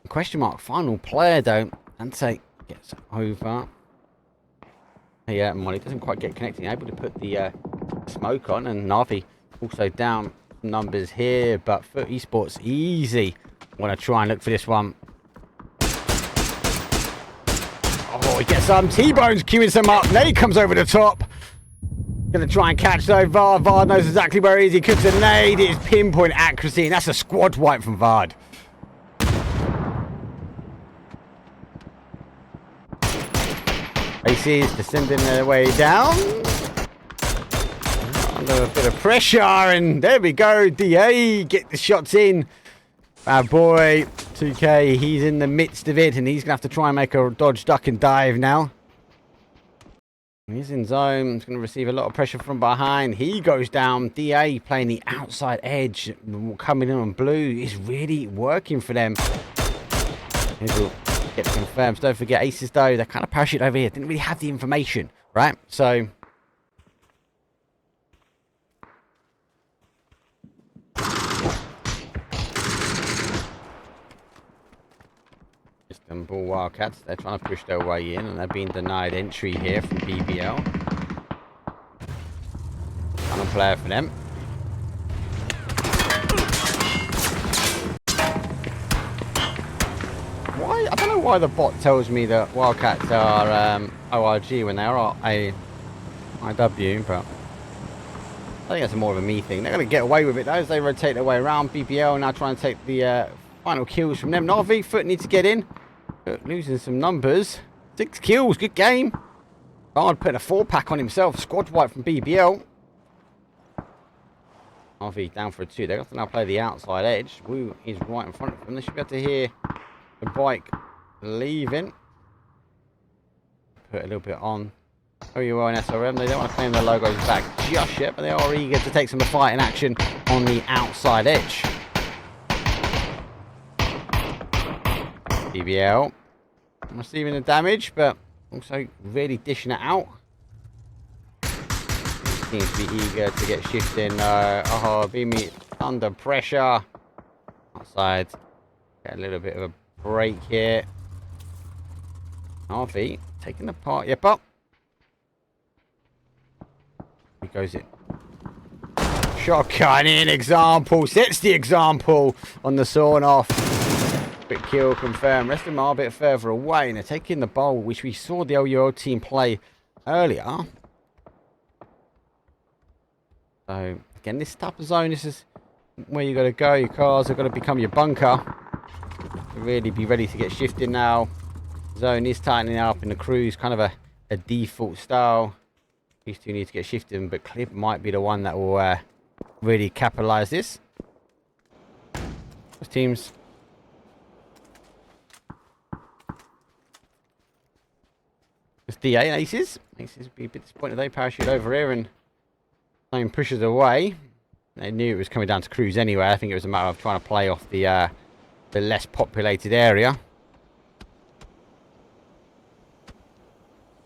Question Mark final player though. Dante gets over. Yeah, Molly doesn't quite get connected. Able to put the smoke on, and Navi also down numbers here, but for esports easy. Want to try and look for this one. Oh, he gets some T-Bones queuing some up. Nade comes over the top. Gonna try and catch though. Vard knows exactly where he is. He cooks a nade. It is pinpoint accuracy, and that's a squad wipe from Vard. Aces descending their way down. Under a bit of pressure, and there we go. DA get the shots in. Bad boy, 2K, he's in the midst of it, and he's gonna have to try and make a dodge, duck, and dive now. He's in zone. He's going to receive a lot of pressure from behind. He goes down. DA playing the outside edge. Coming in on blue is really working for them. He'll get confirmed. Don't forget, Aces, though, they're kind of parachuted over here. Didn't really have the information, right? So... Istanbul Wildcats, they're trying to push their way in, and they're being denied entry here from BBL. Kind of player for them. Why? I don't know why the bot tells me that Wildcats are ORG when they are IW, but I think that's more of a me thing. They're going to get away with it though as they rotate their way around. BBL now trying to take the final kills from them. Navi Foot needs to get in. Losing some numbers. 6 kills, good game. Bard putting a 4-pack on himself. Squad wipe from BBL. RV down for a 2. They have to now play the outside edge. Woo is right in front of them. They should be able to hear the bike leaving. Put a little bit on. OUL and SRM. They don't want to claim their logos back just yet, but they are eager to take some of the fighting action on the outside edge. BBL receiving the damage, but also really dishing it out. Seems to be eager to get shifting. Oh, Beamy under pressure. Outside. Get a little bit of a break here. RV taking the part. Yeppa. He goes in. Shotgun in. Example. Sets the example on the sawn off. Quick kill confirmed. Rest of them are a bit further away, and they're taking the bowl, which we saw the LULW team play earlier. So, again, this type of zone, this is where you got to go. Your cars are going to become your bunker. Really be ready to get shifted now. Zone is tightening up in the cruise, kind of a default style. These two need to get shifted, but Clip might be the one that will really capitalize this. Those teams. It's DA and Aces. Aces would be a bit disappointed they parachute over here and Zone pushes away. They knew it was coming down to cruise anyway. I think it was a matter of trying to play off the less populated area.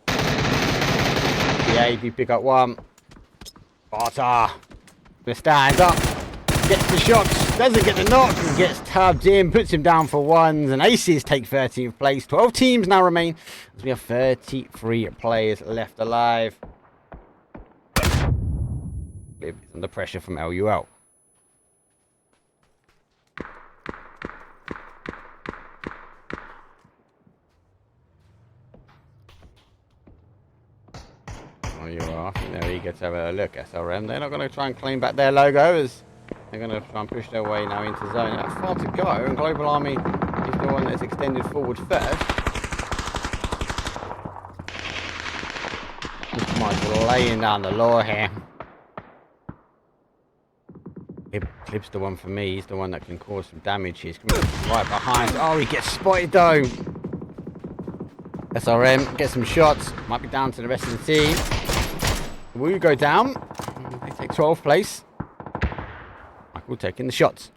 DA do pick up one. Barter stands up, gets the shots, doesn't get the knock, and gets tabbed in, puts him down for ones, and Aces take 13th place. 12 teams now remain, as we have 33 players left alive. It's under pressure from LUL. I think they're eager to have a look. SRM, they're not going to try and claim back their logo, as they're going to try and push their way now into zone. That's far to go, and Global Army is the one that's extended forward first. Michael laying down the law here. Clip's the one for me. He's the one that can cause some damage. He's coming right behind. Oh, he gets spotted though. SRM gets some shots. Might be down to the rest of the team. Woo go down. They take 12th place. Michael taking the shots.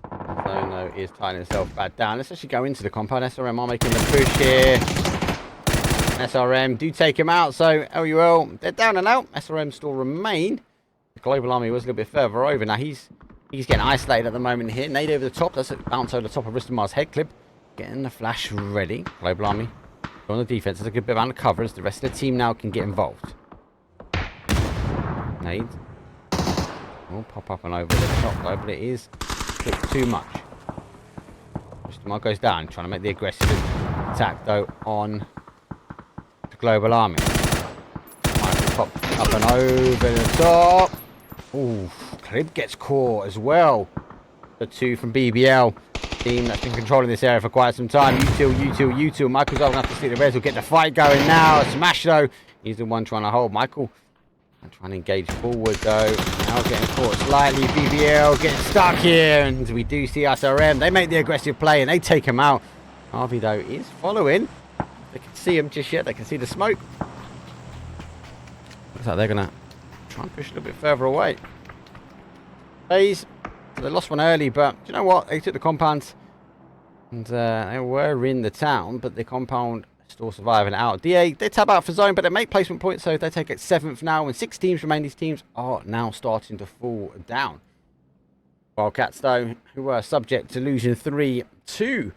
Zono is tying himself back down. Let's actually go into the compound. SRM are making the push here. SRM do take him out. So LUL, they're down and out. SRM still remain. The Global Army was a little bit further over. Now he's getting isolated at the moment here. Nade over the top. That's a bounce over the top of Ristomar's head clip. Getting the flash ready. Global Army on the defense. That's a good bit of undercover as the rest of the team now can get involved. Nade. Will pop up and over the top though, but it is too much. Ristomar goes down, trying to make the aggressive attack though on the Global Army. Might pop up and over the top. Ooh, Clip gets caught as well. The 2 from BBL. Team that's been controlling this area for quite some time. U2. Michael's old enough to see the res will get the fight going now. A smash though. He's the one trying to hold. Michael trying to engage forward though. Now getting caught slightly. BBL getting stuck here. And we do see SRM. They make the aggressive play and they take him out. Harvey though is following. They can see him just yet. They can see the smoke. Looks like they're going to try and push a little bit further away. FaZe So they lost one early, but do you know what? They took the compound. And they were in the town, but the compound still surviving out. DA, they tab out for zone, but they make placement points, so they take it 7th now. And 6 teams remain. These teams are now starting to fall down. Wildcats, though, who were subject to losing 3-2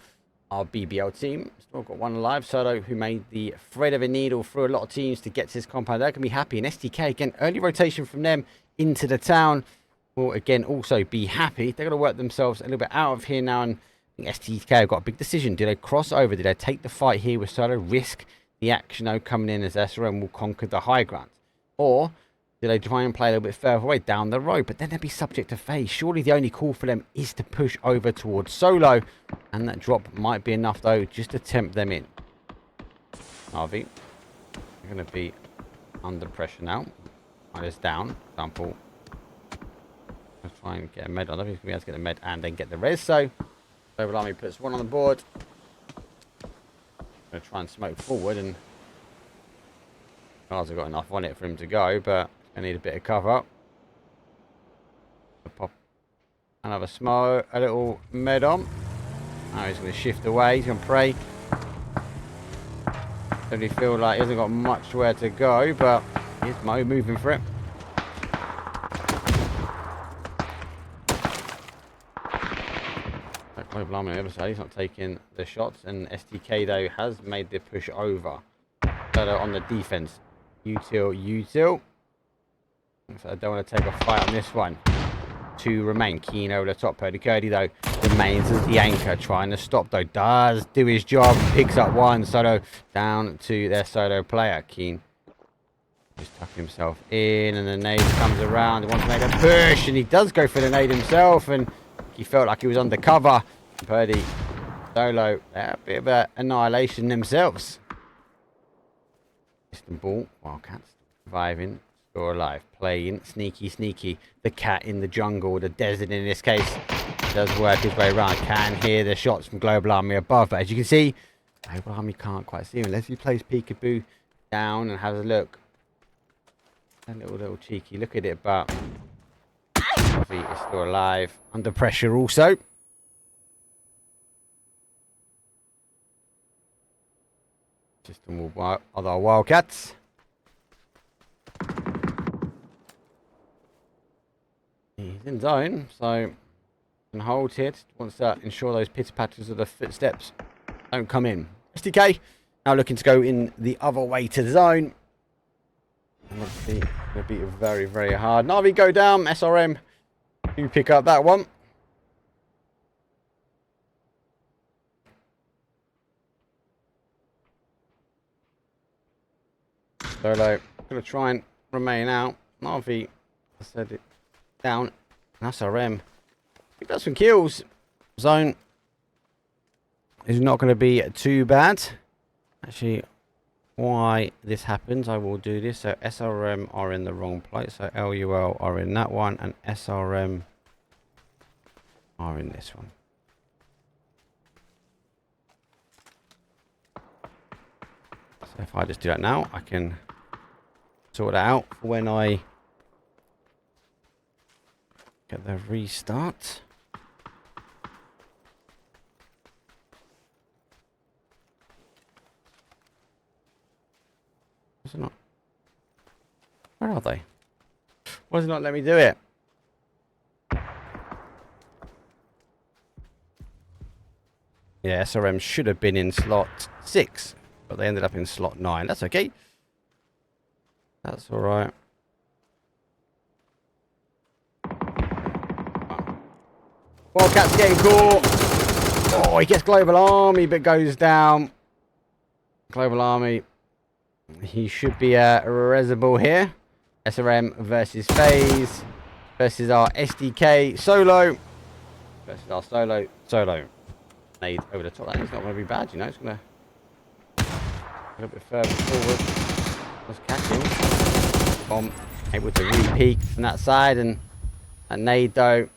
our BBL team. Still got one alive. Solo, who made the thread of a needle through a lot of teams to get to his compound. They're going to be happy. And STK, again, early rotation from them into the town will, again, also be happy. They're going to work themselves a little bit out of here now. And I think STK have got a big decision. Do they cross over? Do they take the fight here with Solo? Risk the action coming in as SRM will conquer the high ground? Or do they try and play a little bit further away down the road? But then they'd be subject to FaZe. Surely the only call for them is to push over towards Solo. And that drop might be enough, though, just to tempt them in. Harvey, they're going to be under pressure now. Minus down. Example. Let's try and get a med. I don't think he's going to be able to get the med and then get the res. So, Global Army puts one on the board. Going to try and smoke forward. And guys have got enough on it for him to go, but I need a bit of cover. Pop another smoke, a little med on. Now he's going to shift away. He's going to pray. Don't really feel like he hasn't got much where to go, but he's moving for it. Global Army on the other side, he's not taking the shots, and STK though has made the push over. So on the defense, util. So I don't want to take a fight on this one. To remain keen over the top. Purdy Curdy though remains as the anchor, trying to stop though. Does do his job, picks up one. Solo down to their Solo player. Keen just tucking himself in, and the nade comes around. He wants to make a push, and he does go for the nade himself, and he felt like he was undercover. Purdy, Solo, a bit of an annihilation themselves. Istanbul, Wildcats surviving, score alive, playing sneaky. The cat in the jungle, the desert in this case, does work his way around. Can hear the shots from Global Army above, but as you can see, Global Army can't quite see him unless he plays peekaboo down and has a look. A little cheeky look at it, but Harvey is still alive, under pressure also. System will other Wildcats. He's in zone, so can hold here. Wants to ensure those pitter patters of the footsteps don't come in. STK now looking to go in the other way to the zone. Going to be very, very hard. Navi go down. SRM do pick up that one. Solo going to try and remain out. Navi, I said it down. And SRM, he does some kills. Zone is not going to be too bad. Actually, why this happens, I will do this. So SRM are in the wrong place. So LUL are in that one, and SRM are in this one. So if I just do that now, I can sort that out for when I get the restart. Is it not? Where are they? Why does it not let me do it? Yeah, SRM should have been in slot 6, but they ended up in slot 9. That's okay. That's alright. Wildcats getting caught. Oh, he gets Global Army, but goes down. Global Army. He should be reservable here. SRM versus FaZe versus our SDK Solo versus our Solo. Nade over the top. That is not going to be bad, you know. It's going to a little bit further forward. Let's catch him. Bomb able to re-peek from that side, and a nade though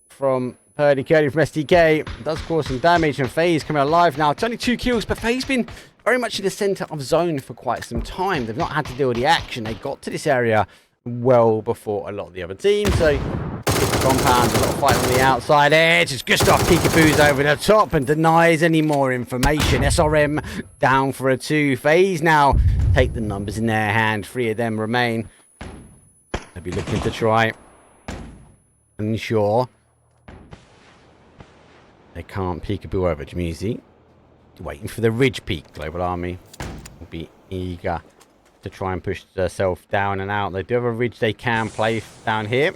from Purdy Curdy from SDK does cause some damage, and FaZe coming alive now. It's only 2 kills, but FaZe been very much in the centre of zone for quite some time. They've not had to deal with the action. They got to this area well before a lot of the other teams, so compound. A lot of fight on the outside edge. It's Gustav peekaboos over the top and denies any more information. SRM down for a 2. FaZe now take the numbers in their hand. 3 of them remain. They'll be looking to try and ensure they can't peekaboo over Jamizi. Waiting for the ridge peak. Global Army will be eager to try and push themselves down and out. They do have a ridge they can play down here.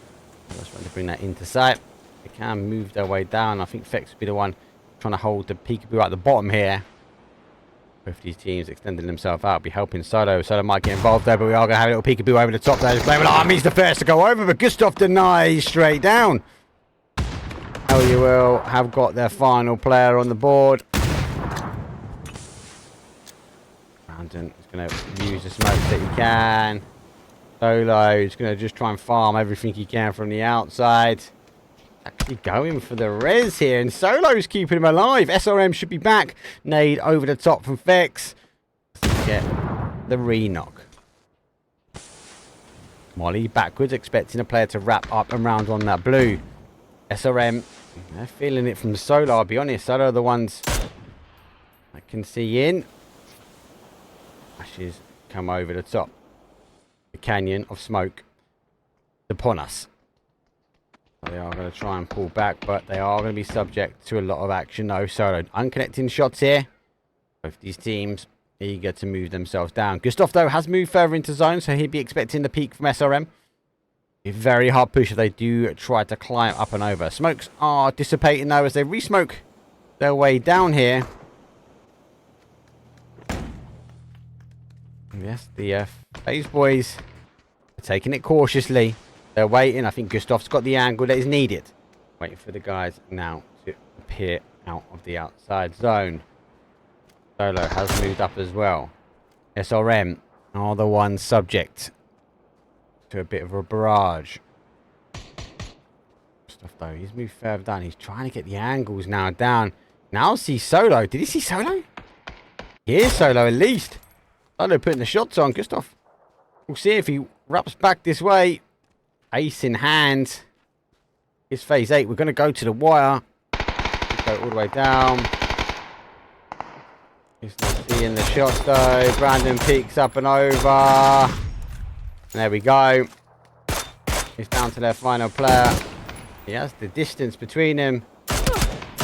Just trying to bring that into sight. They can move their way down. I think Fex will be the one trying to hold the peekaboo at the bottom here. Both these teams extending themselves out. Be helping Solo. Solo might get involved there, but we are going to have a little peekaboo over the top there. Global Army's the first to go over, but Gustav denies straight down. LULW have got their final player on the board. Brandon is going to use the smoke that he can. Solo is going to just try and farm everything he can from the outside. Actually going for the res here, and Solo's keeping him alive. SRM should be back. Nade over the top from Fex. Get the re-knock. Molly backwards, expecting a player to wrap up and round on that blue. SRM, they're feeling it from Solo, I'll be honest. Solo are the ones I can see in. Ashes come over the top. The canyon of smoke upon us. They are going to try and pull back, but they are going to be subject to a lot of action though. Solo unconnecting shots here. Both these teams eager to move themselves down. Gustav though has moved further into zone, so he'd be expecting the peak from SRM. A very hard push if they do try to climb up and over. Smokes are dissipating though as they re-smoke their way down here. Yes, the FaZe boys are taking it cautiously. They're waiting. I think Gustav's got the angle that is needed. Waiting for the guys now to appear out of the outside zone. Solo has moved up as well. SRM are the ones subject to a bit of a barrage. Stuff though, he's moved further down. He's trying to get the angles now down. Now see Solo. Did he see Solo? Here's Solo at least. Solo putting the shots on. Gustav, we'll see if he wraps back this way. Ace in hand. It's phase 8. We're going to go to the wire. Go all the way down. He's not seeing the shots though. Brandon peeks up and over. There we go. It's down to their final player. He has the distance between them.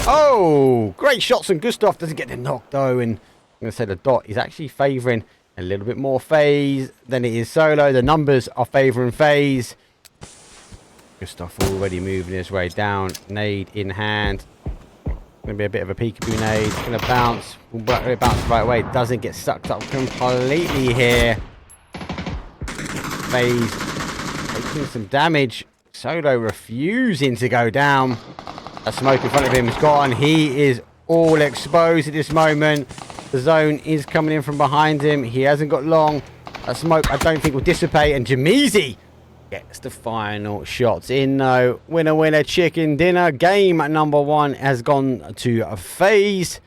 Oh, great shots, and Gustav doesn't get the knock though. And I'm going to say the dot is actually favouring a little bit more FaZe than it is Solo. The numbers are favouring FaZe. Gustav already moving his way down. Nade in hand. Going to be a bit of a peekaboo nade. It's going to bounce. Will bounce the right way. Doesn't get sucked up completely here. FaZe taking some damage. Solo refusing to go down. A smoke in front of him is gone. He is all exposed at this moment. The zone is coming in from behind him. He hasn't got long. A smoke I don't think will dissipate. And Jamizi gets the final shots in though. Winner, winner, chicken dinner. Game number 1 has gone to FaZe.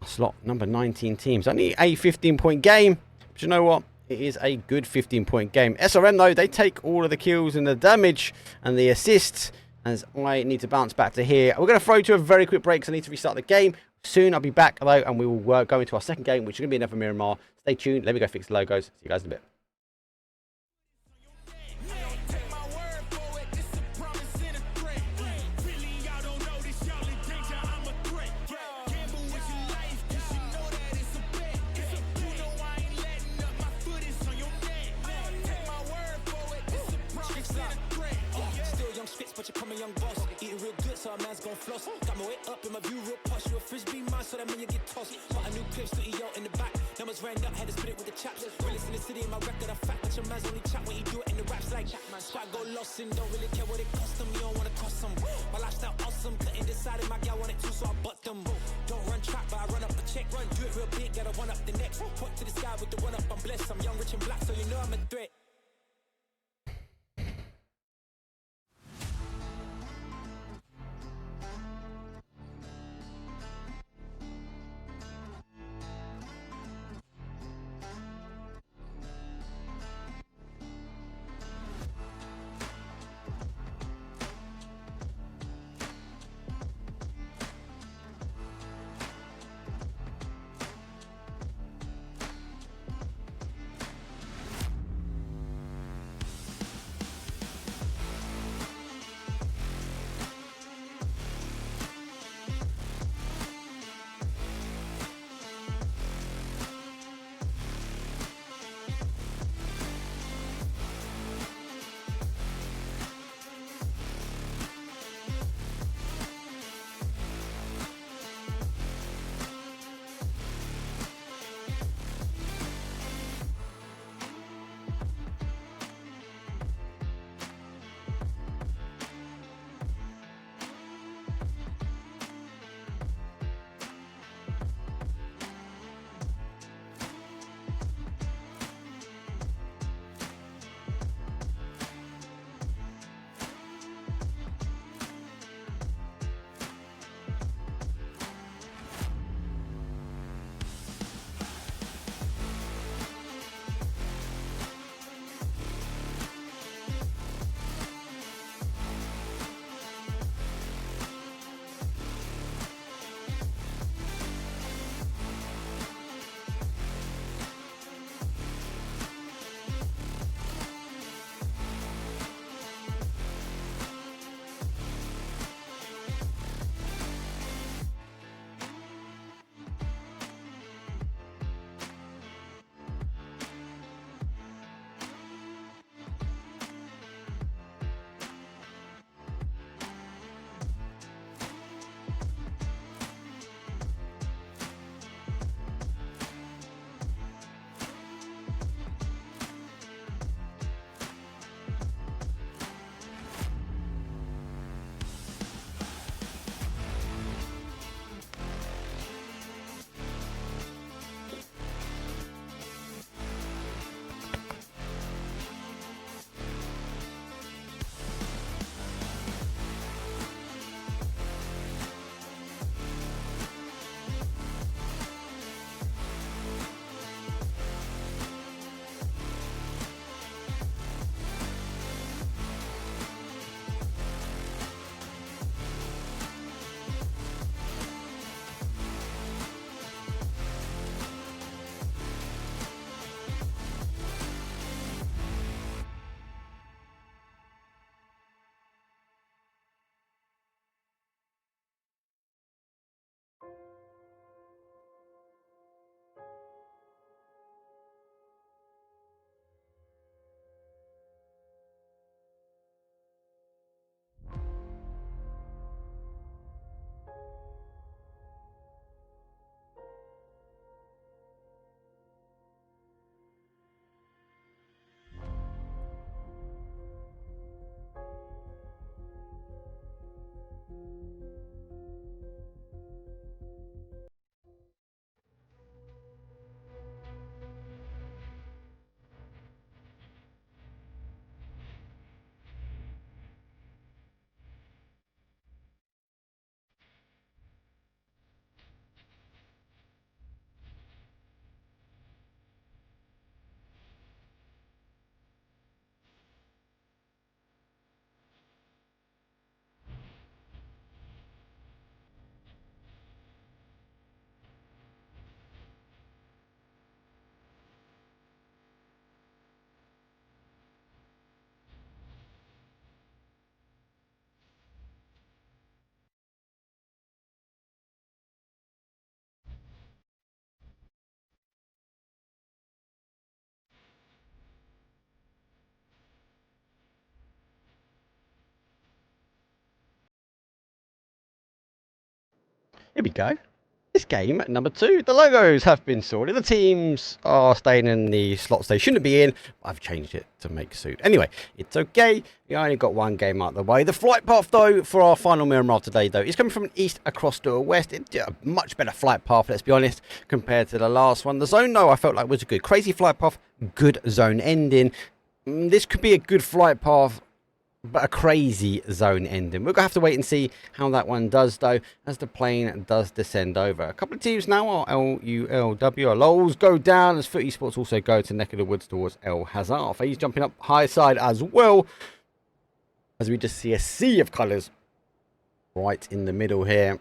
Slot number 19 teams. Only a 15-point game. But you know what? It is a good 15-point game. SRM though, they take all of the kills and the damage and the assists. As I need to bounce back to here. We're going to throw to a very quick break because I need to restart the game. Soon I'll be back though, and we will go into our second game, which is going to be another Miramar. Stay tuned. Let me go fix the logos. See you guys in a bit.
But you come a young boss, eating real good, so a man's gon' floss. Got my way up in my view real posh. You a frisbee man, so that mean you get tossed. Bought a new clip, studio in the back. Numbers ran up, had to spit it with the chaps. Realest in the city, in my record, I fact. But your man's only chat when he do it in the raps like that. Man, swag go lost and don't really care what it cost them. You don't wanna cost them. My lifestyle awesome, couldn't decide if my gal want it too, so I butt them. Don't run track, but I run up a check. Run, do it real big, gotta one up the next. Point to the sky with the one up, I'm blessed. I'm young, rich and black, so you know I'm a threat.
Here we go. This game, number 2, the logos have been sorted. The teams are staying in the slots they shouldn't be in. I've changed it to make suit. Anyway, it's okay. We only got one game out of the way. The flight path, though, for our final mirror today, though, is coming from an east across to a west. It's a much better flight path, let's be honest, compared to the last one. The zone, though, I felt like was a good crazy flight path, good zone ending. This could be a good flight path, but a crazy zone ending. We're going to have to wait and see how that one does, though, as the plane does descend over. A couple of teams now are LULW. Our LOLs go down as FaZe Esports also go to neck of the woods towards El Hazard. FaZe jumping up high side as well, as we just see a sea of colours right in the middle here,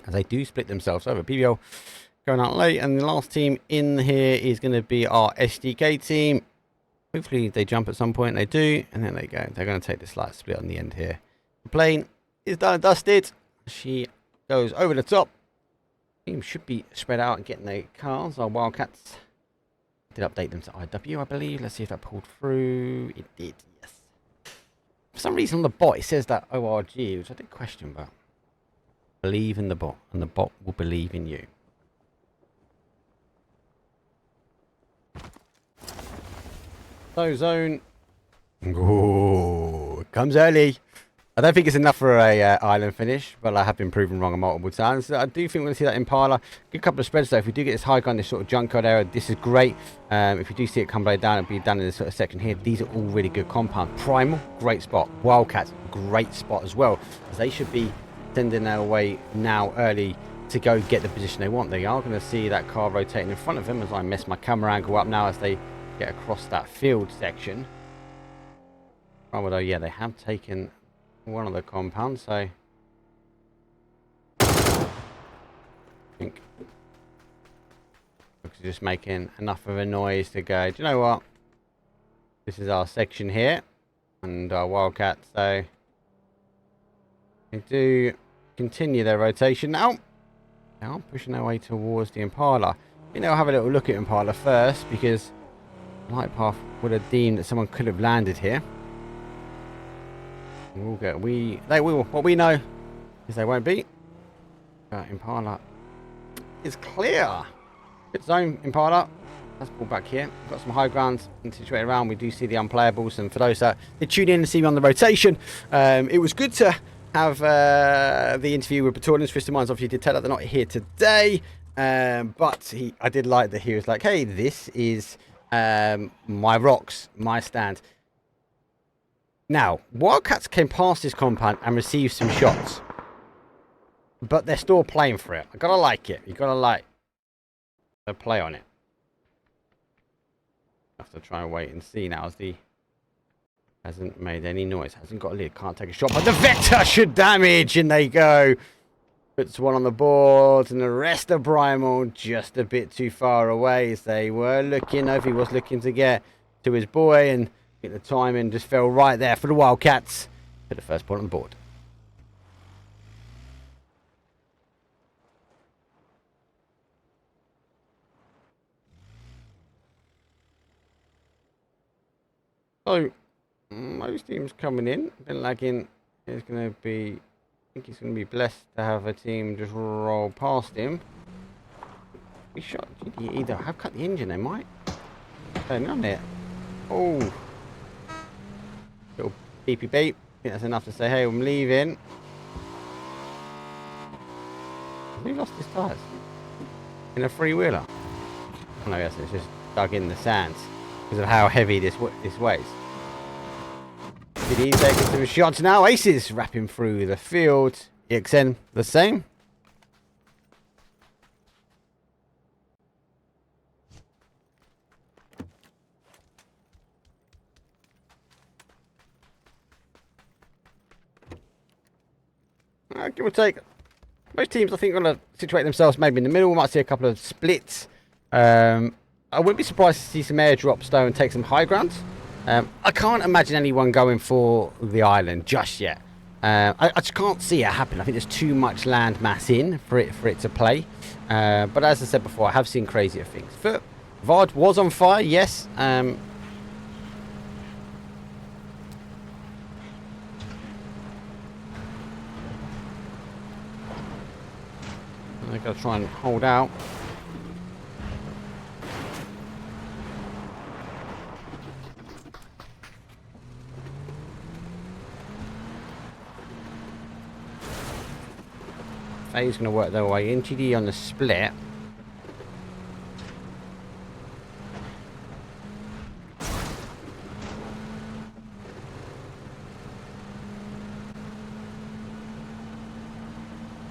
as they do split themselves over. PBL going out late, and the last team in here is going to be our SDK team. Hopefully they jump at some point. They do, and then they go. They're going to take the slight split on the end here. The plane is done and dusted. She goes over the top. Team should be spread out and getting their cars. Our Wildcats did update them to IW, I believe. Let's see if that pulled through. It did, yes. For some reason on the bot it says that ORG, which I did question, but believe in the bot, and the bot will believe in you. So zone, oh, it comes early. I don't think it's enough for a island finish, but I have been proven wrong multiple times. I do think we're going to see that Impala. Good couple of spreads though. If we do get this high gun, this sort of junkyard area, this is great. If we do see it come right down, it'll be down in this sort of section here. These are all really good compound. Primal, great spot. Wildcats, great spot as well, as they should be sending their way now early to go get the position they want. They are going to see that car rotating in front of them, as I mess my camera angle up now as they get across that field section. Although, yeah, they have taken one of the compounds, so I think it's just making enough of a noise to go, do you know what? This is our section here, and our Wildcats, so they do continue their rotation now. They are pushing their way towards the Impala. You know, I'll have a little look at Impala first, because Light Path would have deemed that someone could have landed here. We'll get, they will. What we know is they won't be. Impala is clear. Good zone, Impala. Let's pull back here. We've got some high grounds situated around. We do see the unplayables, and for those that did tune in and see me on the rotation, it was good to have the interview with Batorans. Twisted Minds obviously did tell that they're not here today, but I did like that he was like, hey, this is my rocks, my stand. Now, Wildcats came past this compound and received some shots, but they're still playing for it. I gotta like it. You gotta like the play on it. Have to try and wait and see now, as the hasn't made any noise, hasn't got a lid, can't take a shot, but the Vector should damage, and they go. Puts one on the board, and the rest of Primal just a bit too far away, as they were looking. If he was looking to get to his boy, and I think the timing just fell right there for the Wildcats. Put the first point on the board. So most teams coming in, been lagging. Is going to be. I think he's going to be blessed to have a team just roll past him. We shot GD either. Have cut the engine, they might. Turn on it. Oh. Little beepy beep. I think that's enough to say, hey, I'm leaving. He lost his tyres. In a three-wheeler. Oh no, yes, it's just dug in the sands because of how heavy this weighs. Did he take some shots now? Aces wrapping through the field. EXN the same. Give or take. Most teams, I think, are going to situate themselves maybe in the middle. We might see a couple of splits. I wouldn't be surprised to see some airdrops though and take some high grounds. I can't imagine anyone going for the island just yet. I just can't see it happen. I think there's too much land mass in for it to play. But as I said before, I have seen crazier things. Vard was on fire, yes. Gotta try and hold out. FaZe gonna work their way in. GD on the split. Here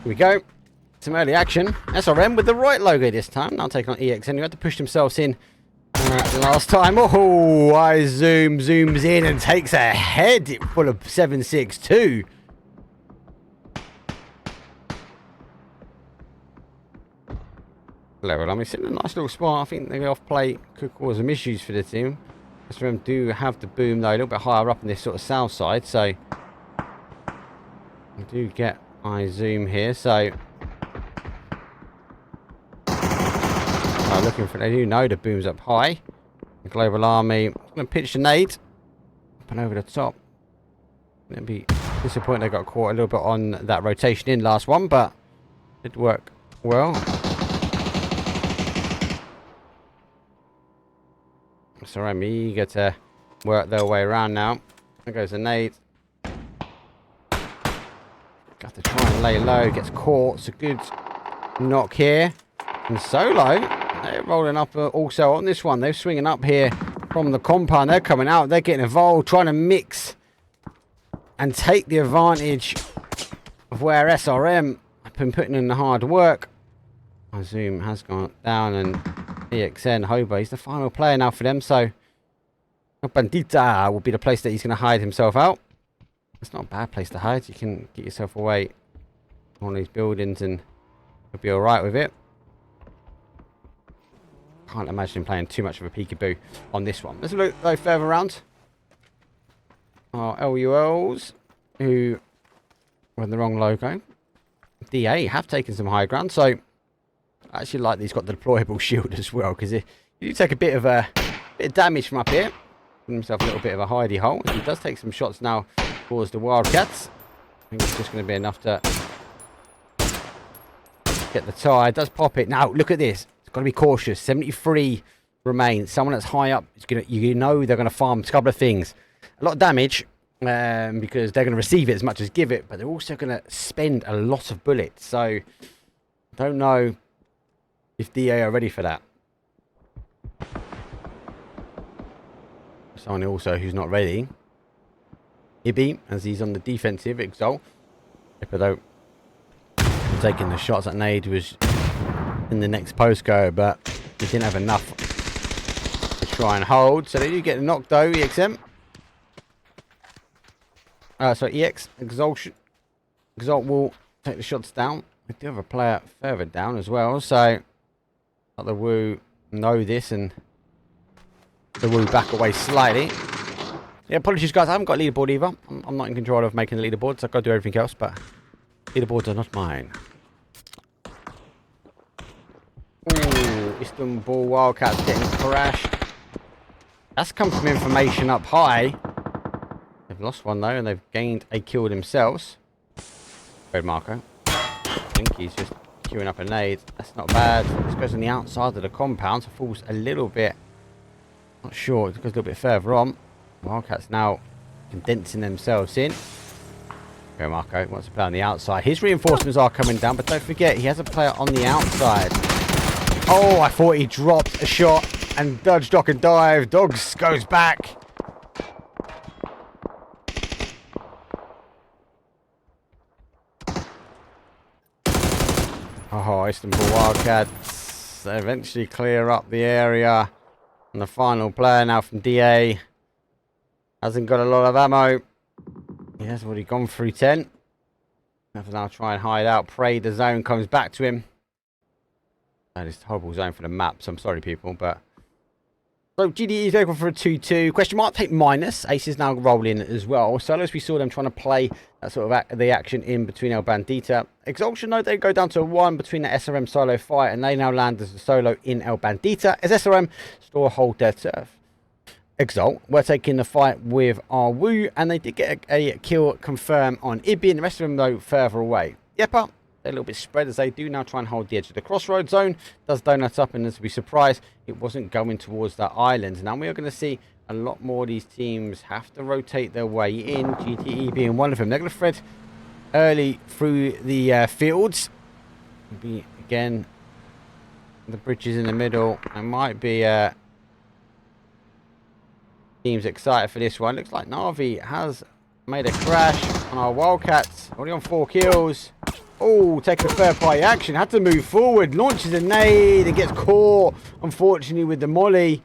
we go. Some early action. SRM with the right logo this time. Now taking on EX anyway. Had to push themselves in last time. Oh, zooms in and takes a head full of 7.62. Level. I mean, it's in a nice little spot. I think the off play could cause some issues for the team. SRM do have the boom though, a little bit higher up on this sort of south side, so we do get zoom here, so looking for, they do know the boom's up high. The Global Army going to pitch the nade up and over the top. It'd be disappointing they got caught a little bit on that rotation in last one, but it worked well. So I'm eager to work their way around now. There goes the nade. Got to try and lay low. Gets caught. It's a good knock here. And Solo, they're rolling up also on this one. They're swinging up here from the compound. They're coming out. They're getting involved, trying to mix and take the advantage of where SRM have been putting in the hard work. My zoom has gone down, and EXN Hobo, he's the final player now for them. So Bandita will be the place that he's going to hide himself out. It's not a bad place to hide. You can get yourself away from one of these buildings and you'll be alright with it. Can't imagine him playing too much of a peekaboo on this one. Let's look though further around. Our LULs, who were the wrong logo. DA have taken some high ground, so I actually like that he's got the deployable shield as well, because if you take a bit of damage from up here, give himself a little bit of a hidey hole. He does take some shots now towards the Wildcats. I think it's just going to be enough to get the tie. It does pop it. Now, look at this. It's got to be cautious. 73 remain. Someone that's high up, is gonna, you know they're going to farm a couple of things. A lot of damage, because they're going to receive it as much as give it, but they're also going to spend a lot of bullets. So, I don't know if DA are ready for that. Someone also who's not ready. Ibby, as he's on the defensive, Exalt. Yeppa though, taking the shots at Nade was in the next postcode, but he didn't have enough to try and hold. So they do get knocked though, EXM. So Exalt will take the shots down. We do have a player further down as well, so the Woo know this, and the Woo back away slightly. Yeah, apologies guys, I haven't got a leaderboard either. I'm not in control of making the leaderboards. I've got to do everything else, but leaderboards are not mine. Ooh, Istanbul Wildcats getting crashed. That's come from information up high. They've lost one though, and they've gained a kill themselves. Red Marco. I think he's just queuing up a nade. That's not bad. This goes on the outside of the compound, so falls a little bit. Not sure, it goes a little bit further on. Wildcats now condensing themselves in. Go Marco wants to play on the outside. His reinforcements are coming down, but don't forget he has a player on the outside. Oh, I thought he dropped a shot and dodge, dock and dive. Dogs goes back. Oh, Istanbul Wildcats eventually clear up the area. And the final player now from DA hasn't got a lot of ammo. He has already gone through 10. Have to now try and hide out. Pray the zone comes back to him. That is a horrible zone for the map, so I'm sorry people, but so GDE is going for a 2-2. Question mark, take minus. Ace is now rolling as well. So as we saw them trying to play that sort of the action in between El Bandita. Exalt, no, they go down to a 1 between the SRM solo fight, and they now land as a solo in El Bandita as SRM still hold their turf. Exalt, we're taking the fight with our Woo, and they did get a kill confirmed on Ibby, and the rest of them though further away. Yeppa, They're a little bit spread as they do now try and hold the edge of the crossroad zone. Does donut up, and as we surprised, it wasn't going towards that island. Now we are going to see a lot more of these teams have to rotate their way in, GTE being one of them. They're going to thread early through the fields. Be again the bridges in the middle. There might be teams excited for this one. Looks like Navi has made a crash on our Wildcats. Already on 4 kills. Oh, taking a third party action. Had to move forward. Launches a nade and gets caught, unfortunately, with the molly.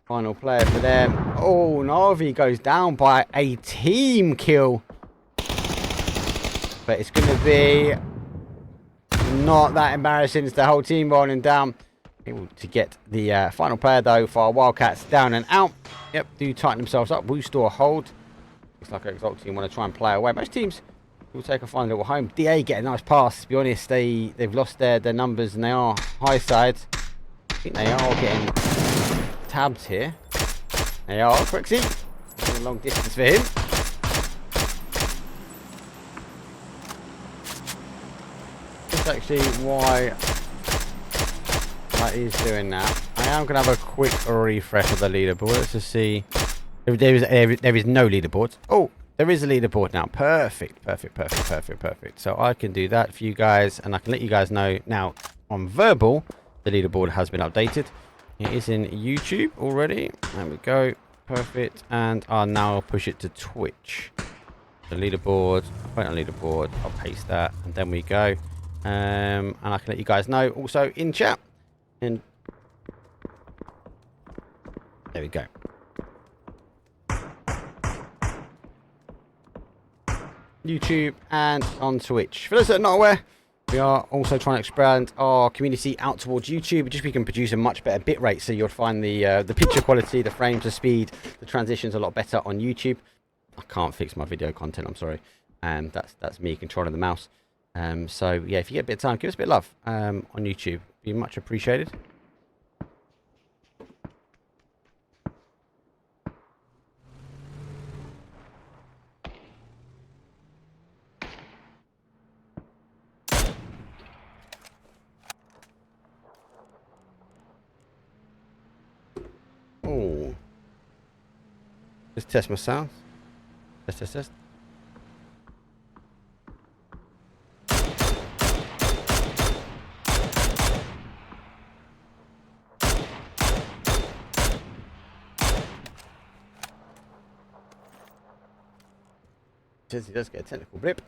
Final player for them. Oh, Navi goes down by a team kill. But it's going to be not that embarrassing. It's the whole team rolling down. Able to get the final player, though, for our Wildcats down and out. Yep, do tighten themselves up. Will store a hold. Looks like Exalt team want to try and play away. Most teams will take a fine little home. DA get a nice pass. To be honest, they've lost their numbers and they are high sides. I think they are getting tabs here. They are. Quixie. A long distance for him. That's actually why that is doing that. I am going to have a quick refresh of the leaderboard. Let's just see. There is no leaderboard. Oh, there is a leaderboard now. Perfect. So I can do that for you guys, and I can let you guys know now on verbal the leaderboard has been updated. It is in YouTube already. There we go. Perfect. And I'll now push it to Twitch. The leaderboard. Point on leaderboard. I'll paste that, and then we go. And I can let you guys know also in chat. And there we go. YouTube and on Twitch. For those that are not aware, we are also trying to expand our community out towards YouTube. Just we can produce a much better bitrate, so you'll find the picture quality, the frames, the speed, the transitions a lot better on YouTube. I can't fix my video content. I'm sorry. That's me controlling the mouse. So yeah, if you get a bit of time, give us a bit of love on YouTube. Be much appreciated. Oh, just test my sound. Test. He does get a technical blip.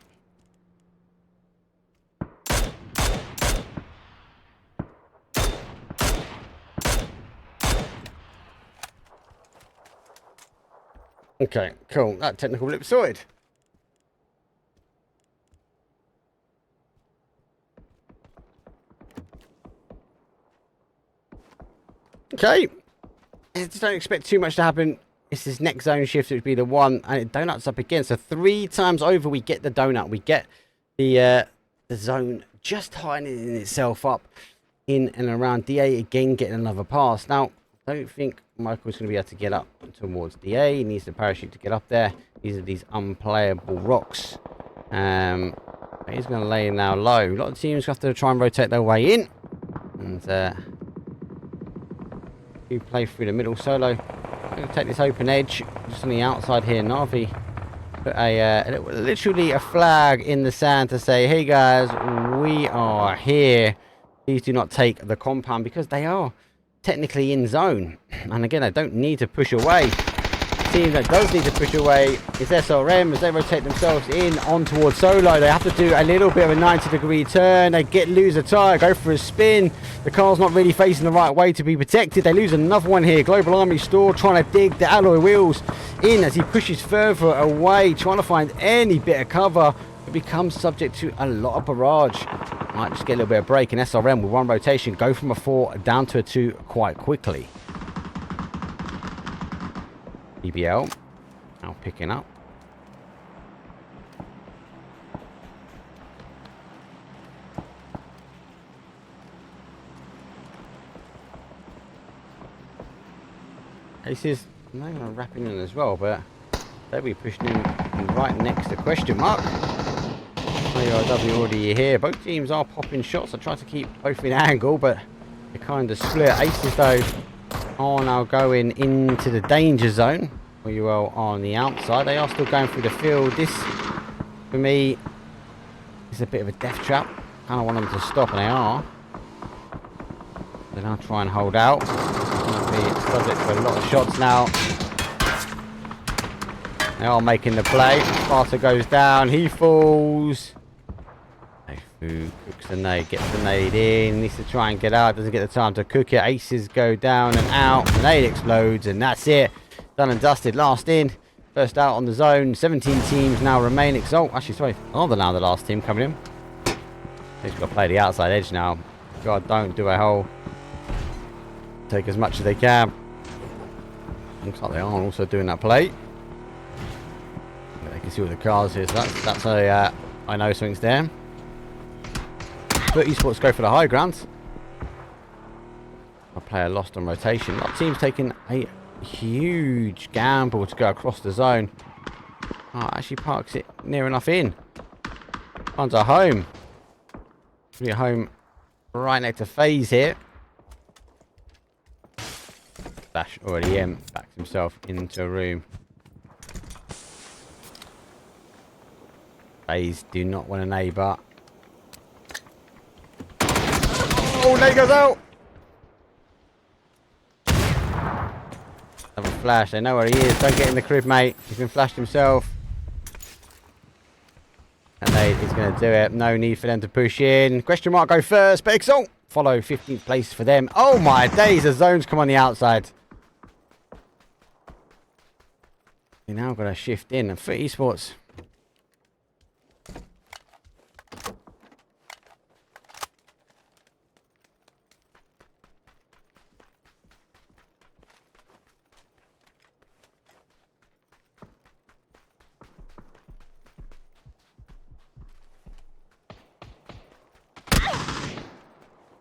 Okay, cool. That technical blip sorted. Okay. I just don't expect too much to happen. It's this next zone shift, which would be the one, and it donuts up again. So 3 times over, we get the donut. We get the zone just tightening itself up in and around DA again, getting another pass. Now, I don't think Michael's going to be able to get up towards DA. He needs the parachute to get up there. These are these unplayable rocks. He's going to lay now low. A lot of teams have to try and rotate their way in, and you play through the middle solo. I'm going to take this open edge just on the outside here. Navi put literally a flag in the sand to say, hey guys, we are here. Please do not take the compound, because they are technically in zone. And again, they don't need to push away. The team that does need to push away is SRM as they rotate themselves in on towards solo. They have to do a little bit of a 90-degree turn. They lose a tire, go for a spin. The car's not really facing the right way to be protected. They lose another one here. Global Army Store trying to dig the alloy wheels in as he pushes further away, trying to find any bit of cover. It becomes subject to a lot of barrage. Might just get a little bit of break, and SRM with one rotation go from a 4 down to a 2 quite quickly. BBL now picking up. Aces now going to wrap in as well, but they'll be pushing him right next to question mark. Oh LULW already here. Both teams are popping shots. I try to keep both in angle, but they're kind of split. Aces, though, are now going into the danger zone. Well, on the outside. They are still going through the field. This, for me, is a bit of a death trap. Kind of want them to stop, and they are. They're now trying to hold out. It's subject to a lot of shots now. They are making the play. Sparta goes down. He falls. Who cooks the nade, gets the nade in. Needs to try and get out. Doesn't get the time to cook it. Aces go down and out. The nade explodes, and that's it. Done and dusted. Last in. First out on the zone. 17 teams now remain. Exalt. Actually, sorry. Oh, they're now the last team coming in. They've got to play the outside edge now. God, don't do a hole. Take as much as they can. Looks like they are also doing that play. You can see all the cars here, so that's a I know something's there. But esports go for the high ground. A player lost on rotation. A lot of teams taking a huge gamble to go across the zone. Oh, actually parks it near enough in. Finds a home. Be a home right next to FaZe here. Dash already in. Backs himself into a room. FaZe do not want a neighbour. Oh, there goes out! Have a flash. They know where he is. Don't get in the crib, mate. He's been flashed himself. And he's going to do it. No need for them to push in. Question mark go first. But Exalt follow 15th place for them. Oh my days. The zones come on the outside. You're now going to shift in. And for esports.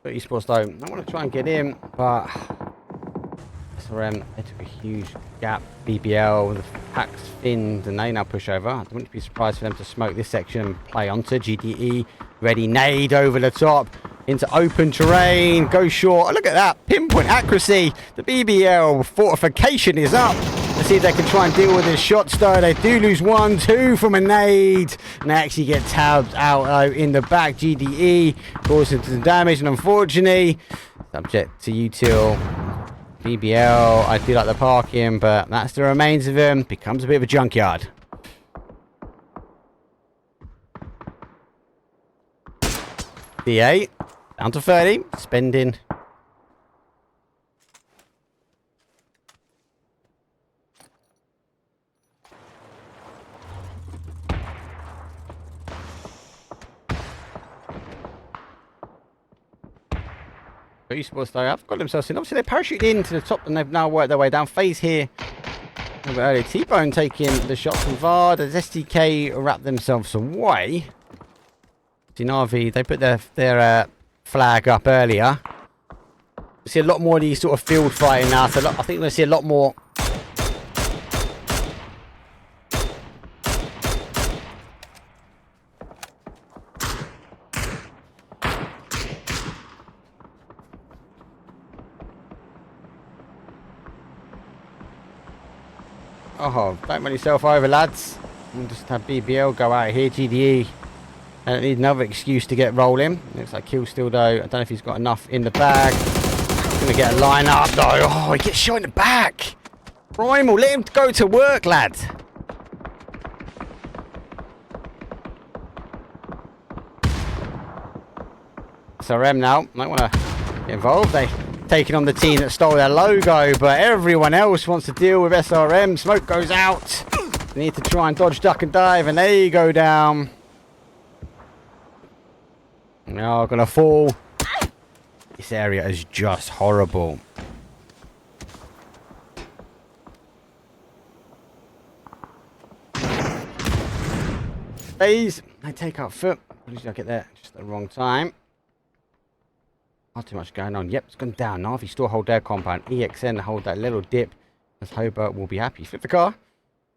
Esports though, I want to try and get in, but SRM, they took a huge gap. BBL, the packs thinned, and they now push over. I wouldn't be surprised for them to smoke this section and play onto GDE. Ready, nade over the top into open terrain. Go short. Look at that pinpoint accuracy. The BBL fortification is up. Let's see if they can try and deal with this shot though. They do lose 1-2 from a nade. And they actually get tabbed out in the back. GDE causing some damage. And unfortunately, subject to util. BBL, I do like the parking, but that's the remains of him. Becomes a bit of a junkyard. D8, down to 30. Spending. Esports though have got themselves in. Obviously they parachuted into the top and they've now worked their way down. FaZe here a little bit early. T-Bone taking the shot from VAR. As STK wrap themselves away. Dinavi, they put their flag up earlier. We see a lot more of these sort of field fighting now. So I think we're going to see a lot more. Oh, don't run yourself over, lads. We'll just have BBL go out here. GDE. I don't need another excuse to get rolling. Looks like kill still though. I don't know if he's got enough in the bag. He's going to get a line up though. Oh, he gets shot in the back. Primal, let him go to work, lads. SRM now. Might want to get involved. They taking on the team that stole their logo, but everyone else wants to deal with SRM. Smoke goes out. They need to try and dodge, duck and dive, and they go down. Now gonna fall. This area is just horrible. FaZe, they take up foot. At least I get there just at the wrong time. Not too much going on. Yep, it's gone down. Navi still hold their compound. EXN hold that little dip. As Hobart will be happy. Flip the car.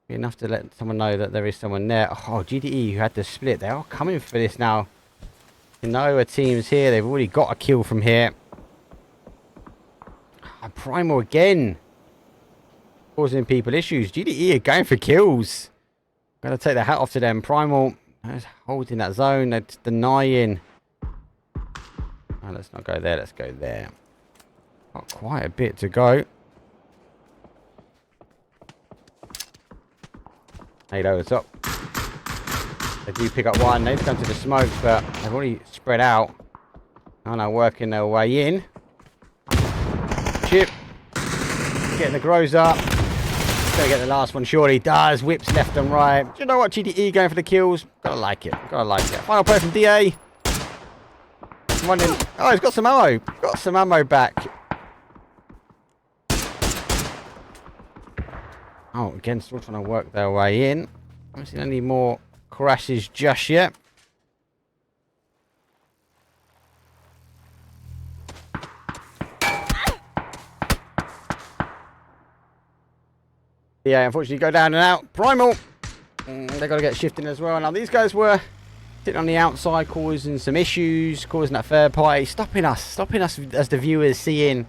Enough to let someone know that there is someone there. Oh, GDE who had the split. They are coming for this now. You know, a team's here. They've already got a kill from here. Primal again. Causing people issues. GDE are going for kills. Gotta take the hat off to them. Primal is holding that zone. They're denying. Oh, let's not go there. Let's go there. Got quite a bit to go. NATO is up. They do pick up one. They've come to the smoke, but they've already spread out. Oh no, working their way in. Chip. Getting the grows up. Gonna get the last one, surely does. Whips left and right. Do you know what? GDE going for the kills. Gotta like it. Gotta like it. Final play from DA. Running. Oh, he's got some ammo. Got some ammo back. Oh, again, still trying to work their way in. I haven't seen any more crashes just yet. Yeah, unfortunately, go down and out. Primal. They've got to get shifting as well. Now, these guys were sitting on the outside, causing some issues, causing that third party, stopping us as the viewers seeing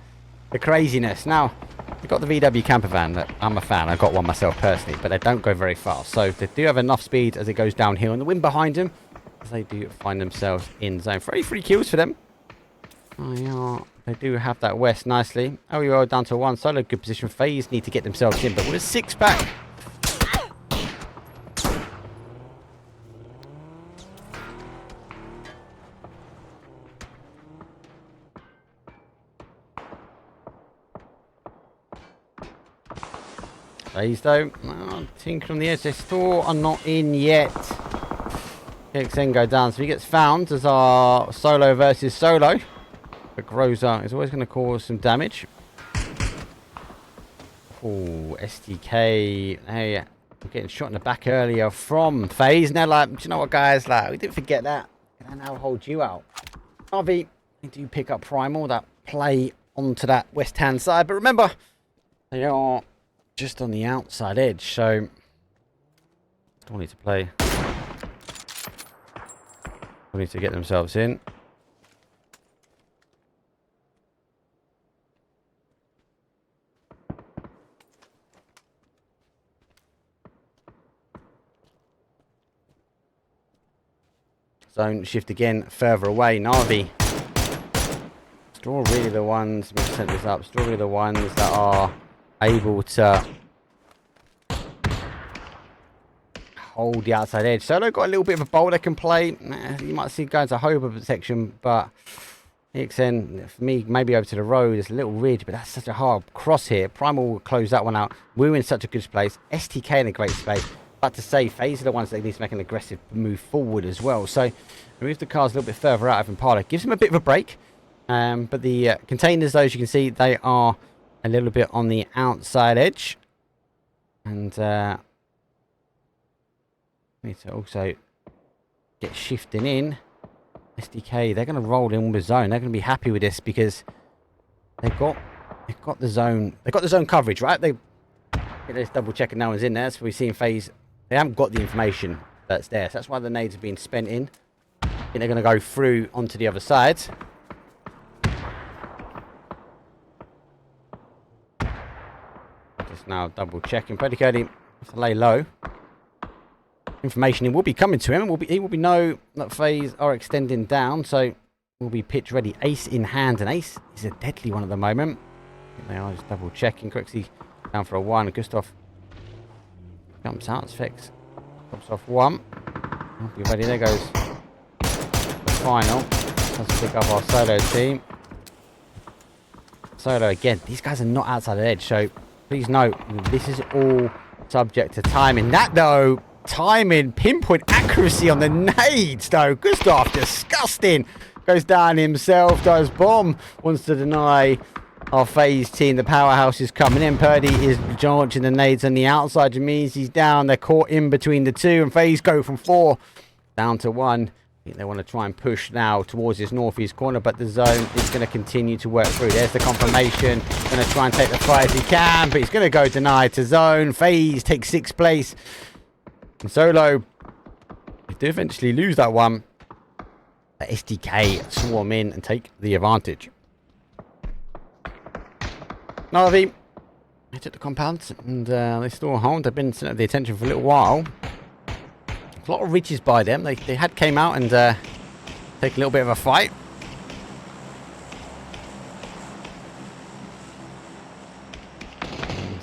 the craziness. Now, they've got the VW camper van that I'm a fan. I got one myself personally, but they don't go very fast. So they do have enough speed as it goes downhill, and the wind behind them, as they do find themselves in zone. 33 kills for them. Oh, yeah. They do have that west nicely. LULW down to 1. Solo good position. FaZe need to get themselves in, but with a 6-pack. FaZe though, tinker on the edge. They still are not in yet. EXhalatioN go down, so he gets found as our solo versus solo. But Groza is always going to cause some damage. Oh, STK. Hey, I'm getting shot in the back earlier from FaZe. Now, like, do you know what, guys? Like, we didn't forget that. And I now hold you out. RV, they do pick up Primal, that play onto that west-hand side. But remember, they are just on the outside edge, so still need to play. Still need to get themselves in. Zone shift again further away. Navi. Still really the ones, let me set this up, still really the ones that are able to hold the outside edge. Solo got a little bit of a bowl they can play. You might see going to Hober protection, but EXhalatioN, for me, maybe over to the road. There's a little ridge, but that's such a hard cross here. Primal will close that one out. We're in such a good place. STK in a great space. But to say, FaZe are the ones that need to make an aggressive move forward as well. So, move the cars a little bit further out of Impala. Gives them a bit of a break. But the containers, though, as you can see, they are a little bit on the outside edge. And need to also get shifting in. SDK, they're going to roll in with zone. They're going to be happy with this because they've got the zone. They've got the zone coverage, right? Let's double check if no one's in there. So we've seen FaZe. They haven't got the information that's there. So that's why the nades have been spent in. I think they're going to go through onto the other side. Just now double checking. Pretty Curdy has to lay low. Information will be coming to him. He will be know that FaZe are extending down. So we'll be pitch ready. Ace in hand. And Ace is a deadly one at the moment. I think they are just double checking. Quickly down for a 1. Gustav jumps out. Fix. Drops off 1. I'll be ready. There goes the final. Let's pick up our solo team. Solo again. These guys are not outside the edge. So please note, this is all subject to timing. That though, timing, pinpoint accuracy on the nades though. Gustav, disgusting. Goes down himself. Does bomb. Wants to deny our FaZe team. The powerhouse is coming in. Purdy is launching the nades on the outside. Which means he's down. They're caught in between the two. And FaZe go from 4 down to 1. I think they want to try and push now towards this northeast corner, but the zone is going to continue to work through. There's the confirmation. Going to try and take the fight as he can, but he's going to go denied to zone. FaZe takes 6th place. And Solo, they do eventually lose that one. But SDK swarm in and take the advantage. Navi, they took the compound and they still hold. They've been sitting at the attention for a little while. A lot of ridges by them. They had came out and take a little bit of a fight.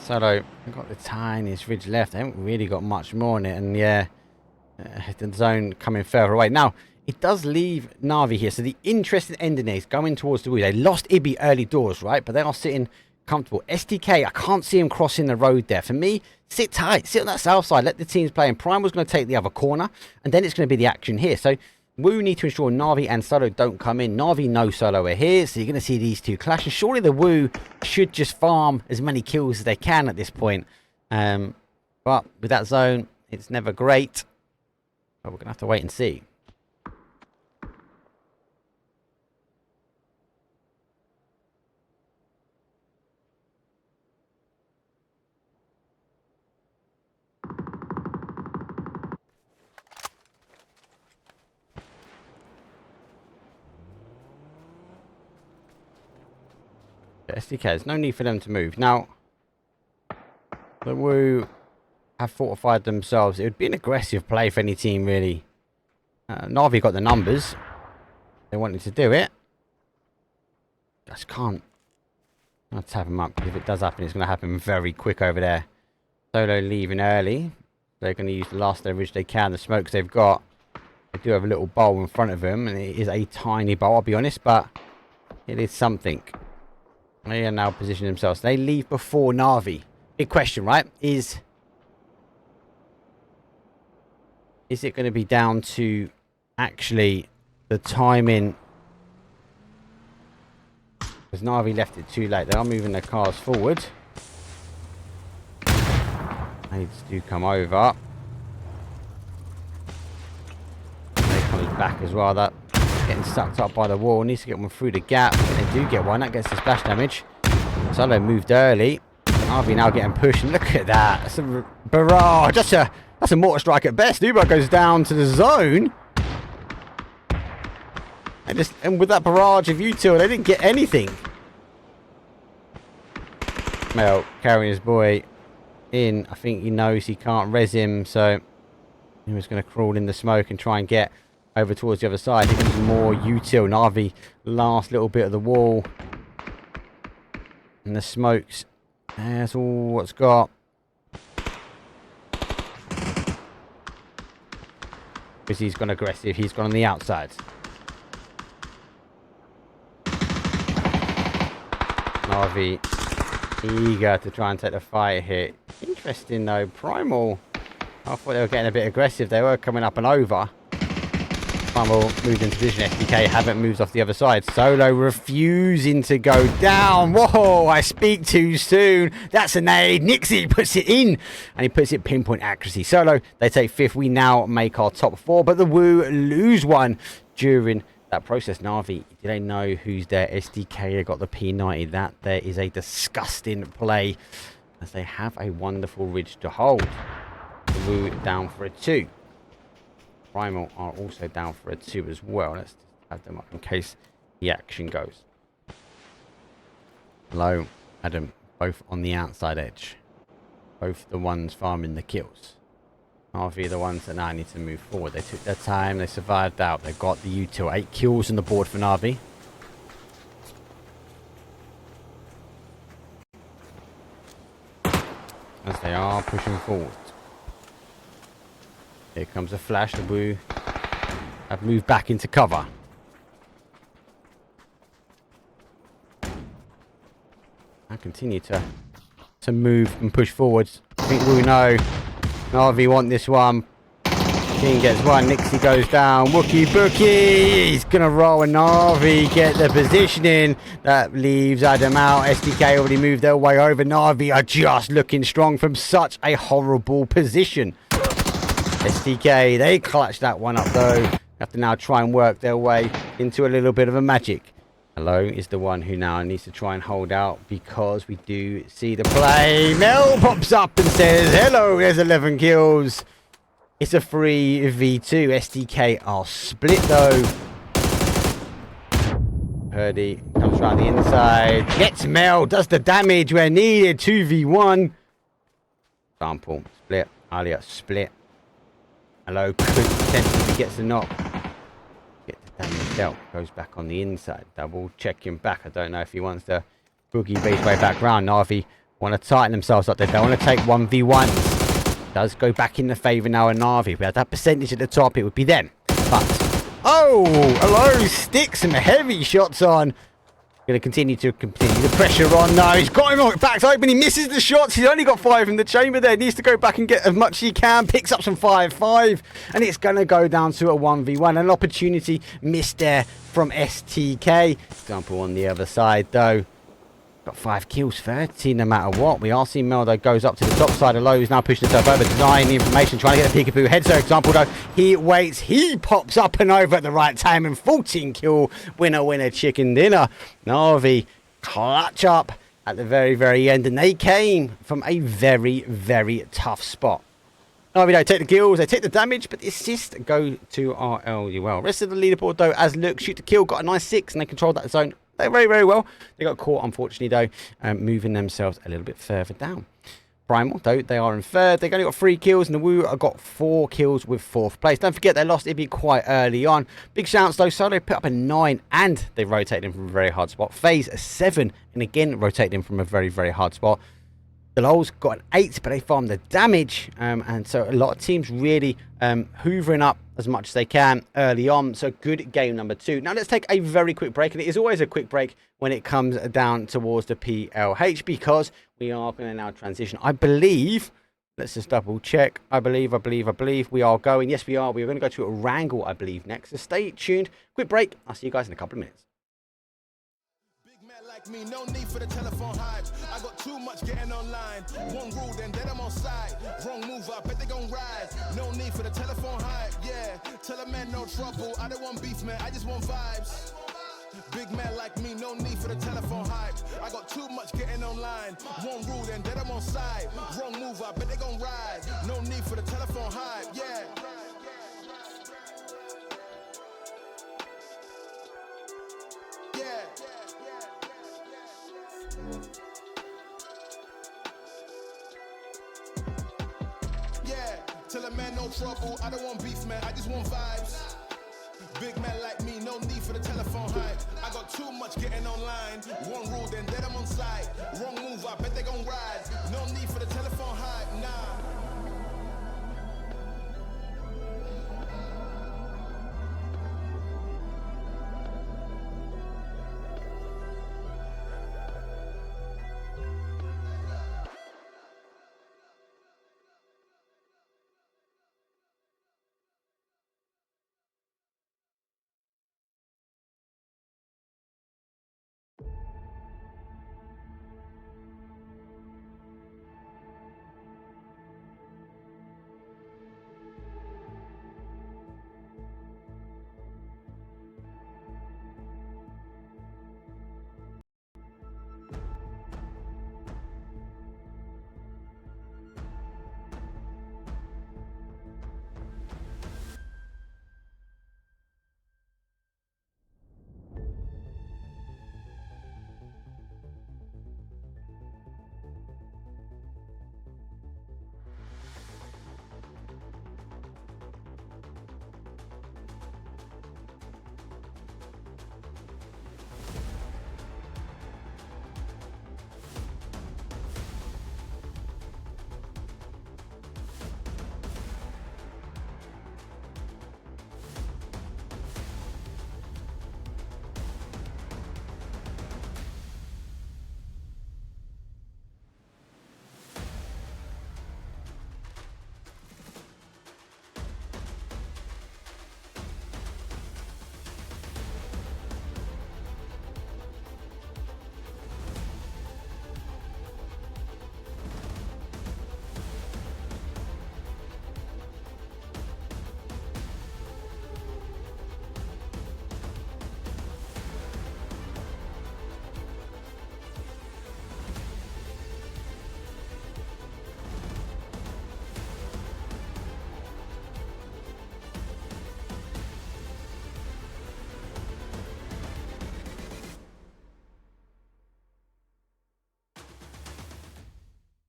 Solo, they've got the tiniest ridge left. They haven't really got much more on it. And yeah, the zone coming further away. Now, it does leave Navi here. So the interesting ending is going towards the woo. They lost Ibby early doors, right? But they are sitting comfortable. SDK, I can't see him crossing the road there. For me, sit tight, sit on that south side, let the teams play, and Primal's going to take the other corner, and then it's going to be the action here. So Woo need to ensure Navi and Solo don't come in. Navi know Solo are here, so you're going to see these two clash, and surely the Woo should just farm as many kills as they can at this point. But with that zone, it's never great. But we're going to have to wait and see. SDK, there's no need for them to move. Now, the Woo have fortified themselves. It would be an aggressive play for any team, really. Navi got the numbers. They wanted to do it. Just can't. I'll tap them up, because if it does happen, it's going to happen very quick over there. Solo leaving early. They're going to use the last leverage they can. The smokes they've got. They do have a little bowl in front of them, and it is a tiny bowl, I'll be honest, but it is something. They are now positioning themselves. They leave before Navi. Big question, right? Is it going to be down to actually the timing? Because Navi left it too late. They are moving their cars forward. Nades do come over. They comes back as well. That getting sucked up by the wall. Needs to get one through the gap. They do get one. That gets the splash damage. Solo moved early. Navi now getting pushed. And look at that. That's a barrage. That's a mortar strike at best. Uber goes down to the zone. And with that barrage of util, they didn't get anything. Mel carrying his boy in. I think he knows he can't res him. So he was going to crawl in the smoke and try and get over towards the other side. He needs more util. Navi, last little bit of the wall. And the smokes. That's all what's got. Because he's gone aggressive. He's gone on the outside. Navi eager to try and take the fight here. Interesting though. Primal. I thought they were getting a bit aggressive. They were coming up and over. Primal moved into position. SDK haven't moved off the other side. Solo refusing to go down. Whoa, I speak too soon. That's a nade. Nixie puts it in. And he puts it pinpoint accuracy. Solo, they take 5th. We now make our top 4. But the Woo lose one during that process. Navi, do they know who's there? SDK got the P90. That there is a disgusting play. As they have a wonderful ridge to hold. The Woo down for a 2. Primal are also down for a 2 as well. Let's just add them up in case the action goes. Low, Adam, both on the outside edge. Both the ones farming the kills. Navi are the ones that now need to move forward. They took their time, they survived out, they got the util. 8 kills on the board for Navi. As they are pushing forward. Here comes a flash. The Woo have moved back into cover. I continue to move and push forwards. I think Woo know. Navi want this one. King gets one. Nixie goes down. Wookie Bookie. He's going to roll and Navi get the positioning. That leaves Adam out. SDK already moved their way over. Navi are just looking strong from such a horrible position. SDK, they clutched that one up though. have to now try and work their way into a little bit of a magic. Hello is the one who now needs to try and hold out because we do see the play. Mel pops up and says, hello, there's 11 kills. It's a 3v2. SDK are split though. Purdy comes around the inside. Gets Mel, does the damage where needed. 2v1. Example, split. Alia, split. Hello, could potentially gets the knock. Get the damage dealt. Goes back on the inside. Double checking back. I don't know if he wants to boogie base way back round. Navi want to tighten themselves up. They don't want to take 1v1s. Does go back in the favour now of Navi. If we had that percentage at the top, it would be them. But, oh, hello, sticks some heavy shots on. Going to continue the pressure on. No, he's got him on back open. He misses the shots. He's only got 5 in the chamber there. Needs to go back and get as much as he can. Picks up some 5-5. And it's going to go down to a 1v1. An opportunity missed there from STK. Example on the other side, though. Got 5 kills, 13 no matter what. We are seeing Mel, though, goes up to the top side of low. He's now pushing himself over, denying the information, trying to get a peekaboo. Heads, for example, though. He waits. He pops up and over at the right time. And 14 kill. Winner, chicken dinner. Navi clutch up at the very, very end. And they came from a very, very tough spot. Navi don't take the kills, they take the damage, but the assists go to our LULW. Rest of the leaderboard, though, as Luke shoot the kill, got a nice 6, and they controlled that zone. They're very, very well. They got caught, unfortunately, though, moving themselves a little bit further down. Primal, though, they are in third. They've only got 3 kills, and the Woo have got 4 kills with 4th place. Don't forget, they lost Ibby quite early on. Big shouts, though. Solo put up a 9, and they rotated him from a very hard spot. FaZe, a 7, and again, rotated him from a very, very hard spot. The LULW's got an 8, but they farmed the damage, and so a lot of teams really hoovering up as much as they can early on. So good game number 2. Now let's take a very quick break, and it is always a quick break when it comes down towards the PLH, because we are going to now transition. I believe, let's just double check. I believe we are going. Yes, we are. We are going to go to a Wrangle, I believe, next. So stay tuned. Quick break. I'll see you guys in a couple of minutes.
Me, no need for the telephone hype. I got too much getting online. One rule, then I'm on side. Wrong move, I bet they gon' rise. No need for the telephone hype, yeah. Tell a man no trouble. I don't want beef, man. I just want vibes. Big man like me, no need for the telephone hype. I got too much getting online. One rule, then I'm on side. Wrong move, I bet they gon' rise. No need for the telephone hype, yeah. Yeah, tell a man no trouble. I don't want beef, man. I just want vibes. Big man like me, no need for the telephone hype. I got too much getting online. One rule, then I'm on side. Wrong move, I bet they gon' rise. No need for the telephone hype, nah.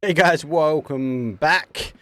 Hey guys, welcome back.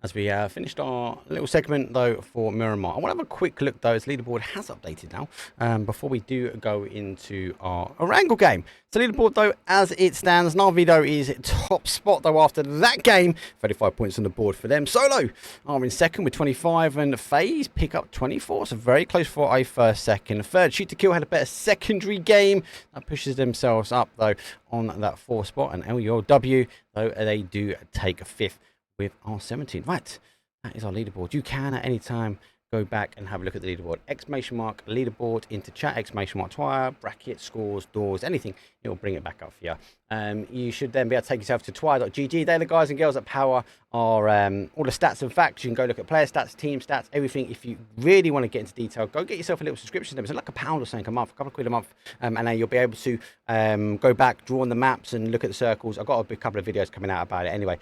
As we finished our little segment though for Miramar, I want to have a quick look though as leaderboard has updated now. Before we do go into our Orangle game. So leaderboard though as it stands, Navi though is top spot though after that game. 35 points on the board for them. Solo are in second with 25 and FaZe pick up 24. So very close for a first, second, third. Shoot to Kill had a better secondary game. That pushes themselves up though on that fourth spot. And LULW though they do take a fifth with R17. Right, that is our leaderboard. You can at any time go back and have a look at the leaderboard. Exclamation mark leaderboard into chat, exclamation mark twire, bracket, scores, doors, anything. It will bring it back up for you. You should then be able to take yourself to twire.gg. They're the guys and girls that power our all the stats and facts. You can go look at player stats, team stats, everything. If you really want to get into detail, go get yourself a little subscription to them. It's like £1 or something a month, a couple of quid a month. And then you'll be able to go back, draw on the maps and look at the circles. I've got a couple of videos coming out about it anyway.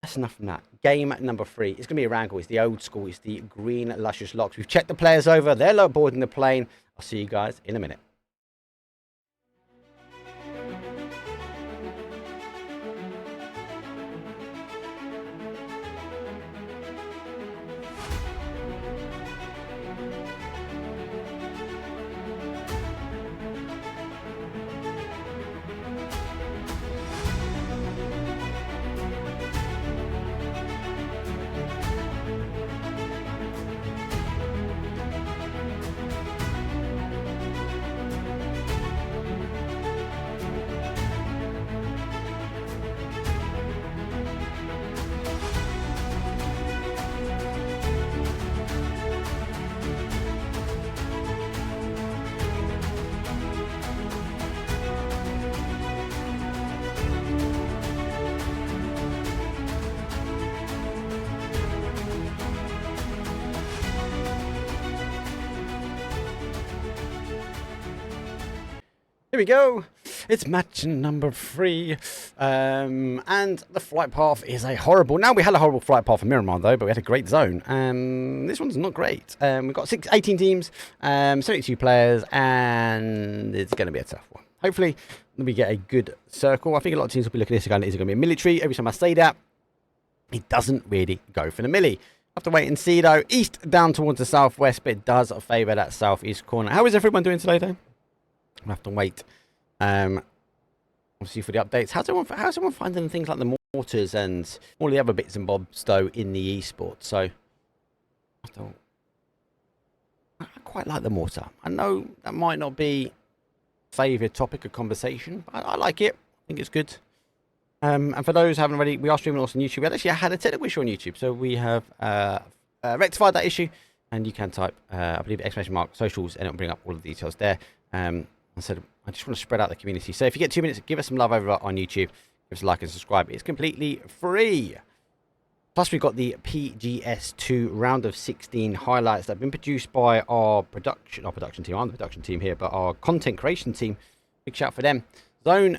That's enough from that. Game number 3. It's going to be a wrangle. It's the old school. It's the green luscious locks. We've checked the players over. They're low boarding the plane. I'll see you guys in a minute. Here we go. It's match number 3. And the flight path is a horrible... Now, we had a horrible flight path for Miramar, though, but we had a great zone. This one's not great. We've got 18 teams, 72 players, and it's going to be a tough one. Hopefully, we get a good circle. I think a lot of teams will be looking at this again. Is it going to be a military? Every time I say that, it doesn't really go for the millie. Have to wait and see, though. East down towards the southwest, but it does favour that southeast corner. How is everyone doing today, though? We'll have to wait, obviously, for the updates. How's everyone finding things like the mortars and all the other bits and bobs, though, in the esports? So, I quite like the mortar. I know that might not be favourite topic of conversation, but I like it. I think it's good. And for those who haven't already, we are streaming also on YouTube. We actually had a technical issue on YouTube, so we have rectified that issue. And you can type, I believe, exclamation mark socials, and it'll bring up all the details there. I said, I just want to spread out the community. So if you get 2 minutes, give us some love over on YouTube. Give us a like and subscribe. It's completely free. Plus, we've got the PGS2 round of 16 highlights that have been produced by our production team. I'm the production team here, but our content creation team. Big shout for them. Zone,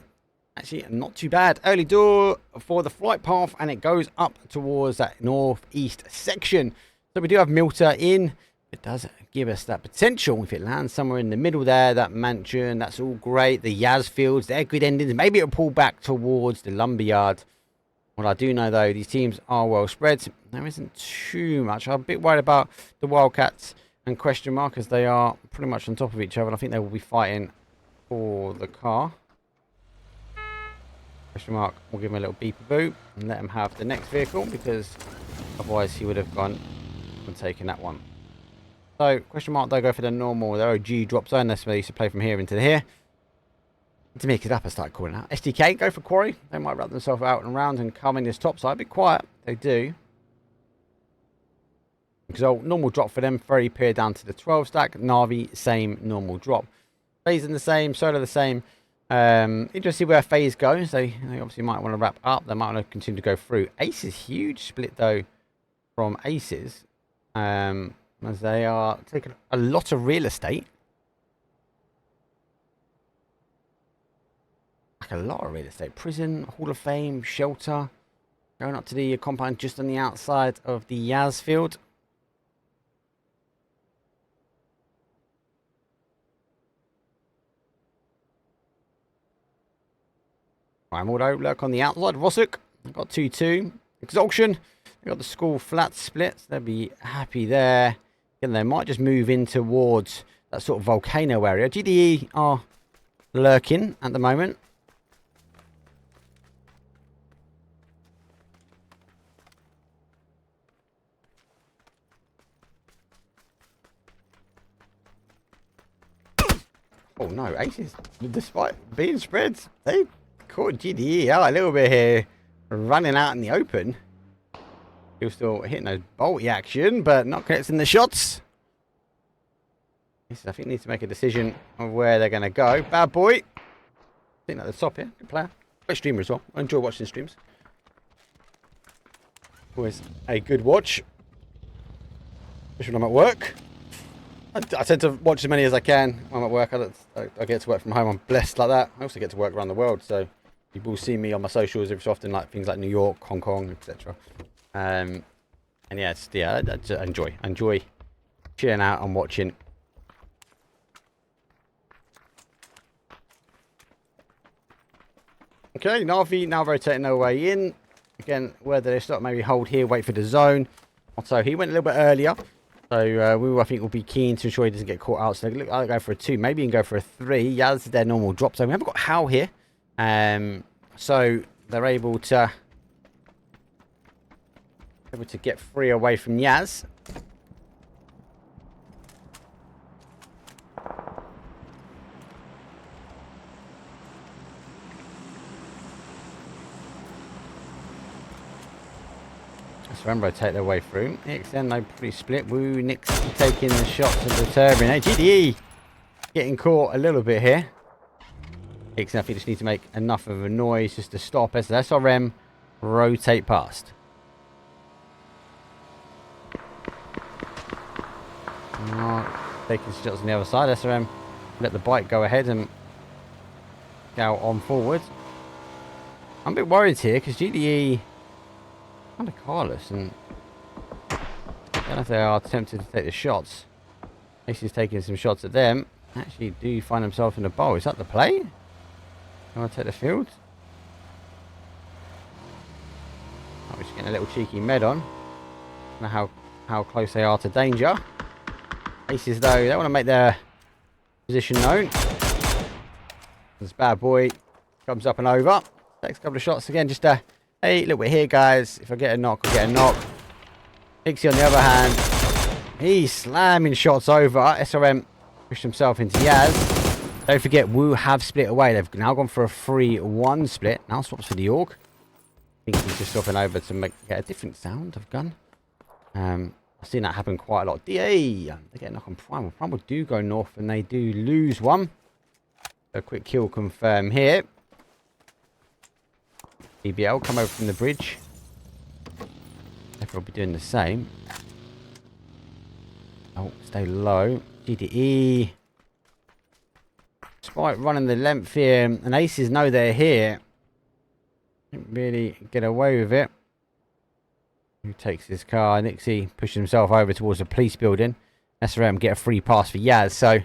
actually, not too bad. Early door for the flight path, and it goes up towards that northeast section. So we do have Milter in. It does give us that potential. If it lands somewhere in the middle there, that mansion, that's all great. The Yaz fields, they're good endings. Maybe it'll pull back towards the lumberyard. What I do know, though, these teams are well spread. There isn't too much. I'm a bit worried about the Wildcats and question mark, as they are pretty much on top of each other. And I think they will be fighting for the car. Question mark, we'll give him a little beep-a-boo and let him have the next vehicle, because otherwise he would have gone and taken that one. So, question mark, they go for the normal, the OG drop zone. That's where they used to play from here into here. To make it up, I start calling out. SDK, go for quarry. They might wrap themselves out and around and come in this top side. Be quiet. They do. Exalt, normal drop for them. Very peer down to the 12 stack. Navi, same normal drop. FaZe in the same. Solo the same. Interesting to see where FaZe goes. They obviously might want to wrap up. They might want to continue to go through. Ace is huge split, though, from Aces. As they are taking a lot of real estate. Like a lot of real estate. Prison, Hall of Fame, shelter. Going up to the compound just on the outside of the Yaz field. Primal, though, lurk on the outside. Rosuk I've got 2-2. EXhalatioN. They've got the school flat splits. They'll be happy there. And they might just move in towards that sort of volcano area. GDE are lurking at the moment. Oh no, Aces, despite being spreads, they caught GDE out a little bit here, running out in the open. He was still hitting those bolty action, but not connecting the shots. Aces, I think, needs to make a decision on where they're going to go. Bad boy. I think at the top here. Good player. Great streamer as well. I enjoy watching streams. Always a good watch. Especially when I'm at work. I tend to watch as many as I can when I'm at work. I get to work from home. I'm blessed like that. I also get to work around the world. So people see me on my socials every so often, like things like New York, Hong Kong, etc. And yeah, I enjoy chilling out and watching. Okay, Navi now rotating their way in. Again, whether they start, maybe hold here, wait for the zone. So he went a little bit earlier. So I think will be keen to ensure he doesn't get caught out. So they look like go for a 2, maybe even go for a 3. Yeah, this is their normal drop zone. We haven't got Hal here. So they're able to get free away from Yaz. Sarvem take their way through. EXN, no pretty split. Woo, Nick's taking the shots of the turbine. Hey, GDE getting caught a little bit here. EXN, I think, just need to make enough of a noise just to stop as the SRM rotate past. Taking shots on the other side. SRM let the bike go ahead and go on forward. I'm a bit worried here because GDE kind of carless, and I don't know if they are tempted to take the shots. Ace is taking some shots at them. Actually do find themselves in a bowl. Is that the play? I want to take the field. Oh, we're just getting a little cheeky med on. I don't know how close they are to danger. Aces though, they want to make their position known. This bad boy comes up and over. Takes a couple of shots again, just hey, look, we're here, guys. If I get a knock, I'll get a knock. Pixie, on the other hand, he's slamming shots over. SRM pushed himself into Yaz. Don't forget, Woo have split away. They've now gone for a 3-1 split. Now swaps for the Org. I think he's just swapping over to get a different sound of gun. I've seen that happen quite a lot. DA, they get a knock on Primal. Primal do go north, and they do lose one. A quick kill confirm here. EBL come over from the bridge. They'll probably be doing the same. Oh, stay low. GDE. Despite running the length here, and Aces know they're here. Can't really get away with it. Who takes his car? Nixie pushes himself over towards the police building. SRM get a free pass for Yaz. So, you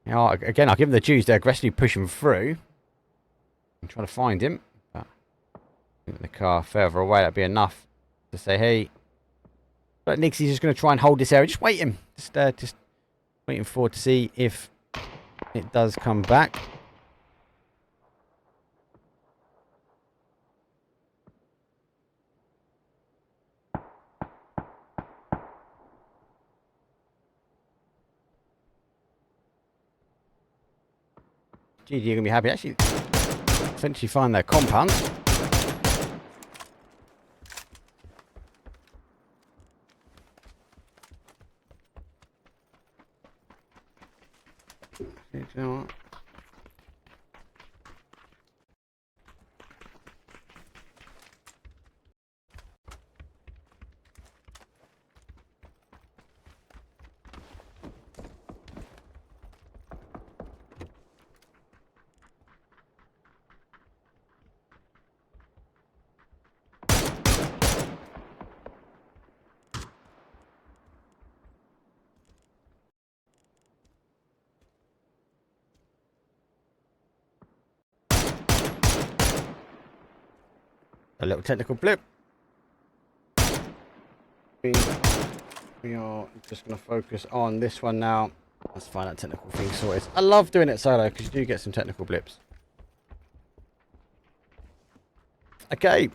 know, again, I'll give them the juice. They're aggressively pushing through. I'm trying to find him. The car further away, that'd be enough to say, hey. But Nixie's just going to try and hold this area. Just wait him. Just waiting forward to see if it does come back. GG, you're going to be happy. Actually, eventually find their compound. You know what? A little technical blip. We are just going to focus on this one now. Let's find that technical thing sorted. I love doing it solo because you do get some technical blips. Okay.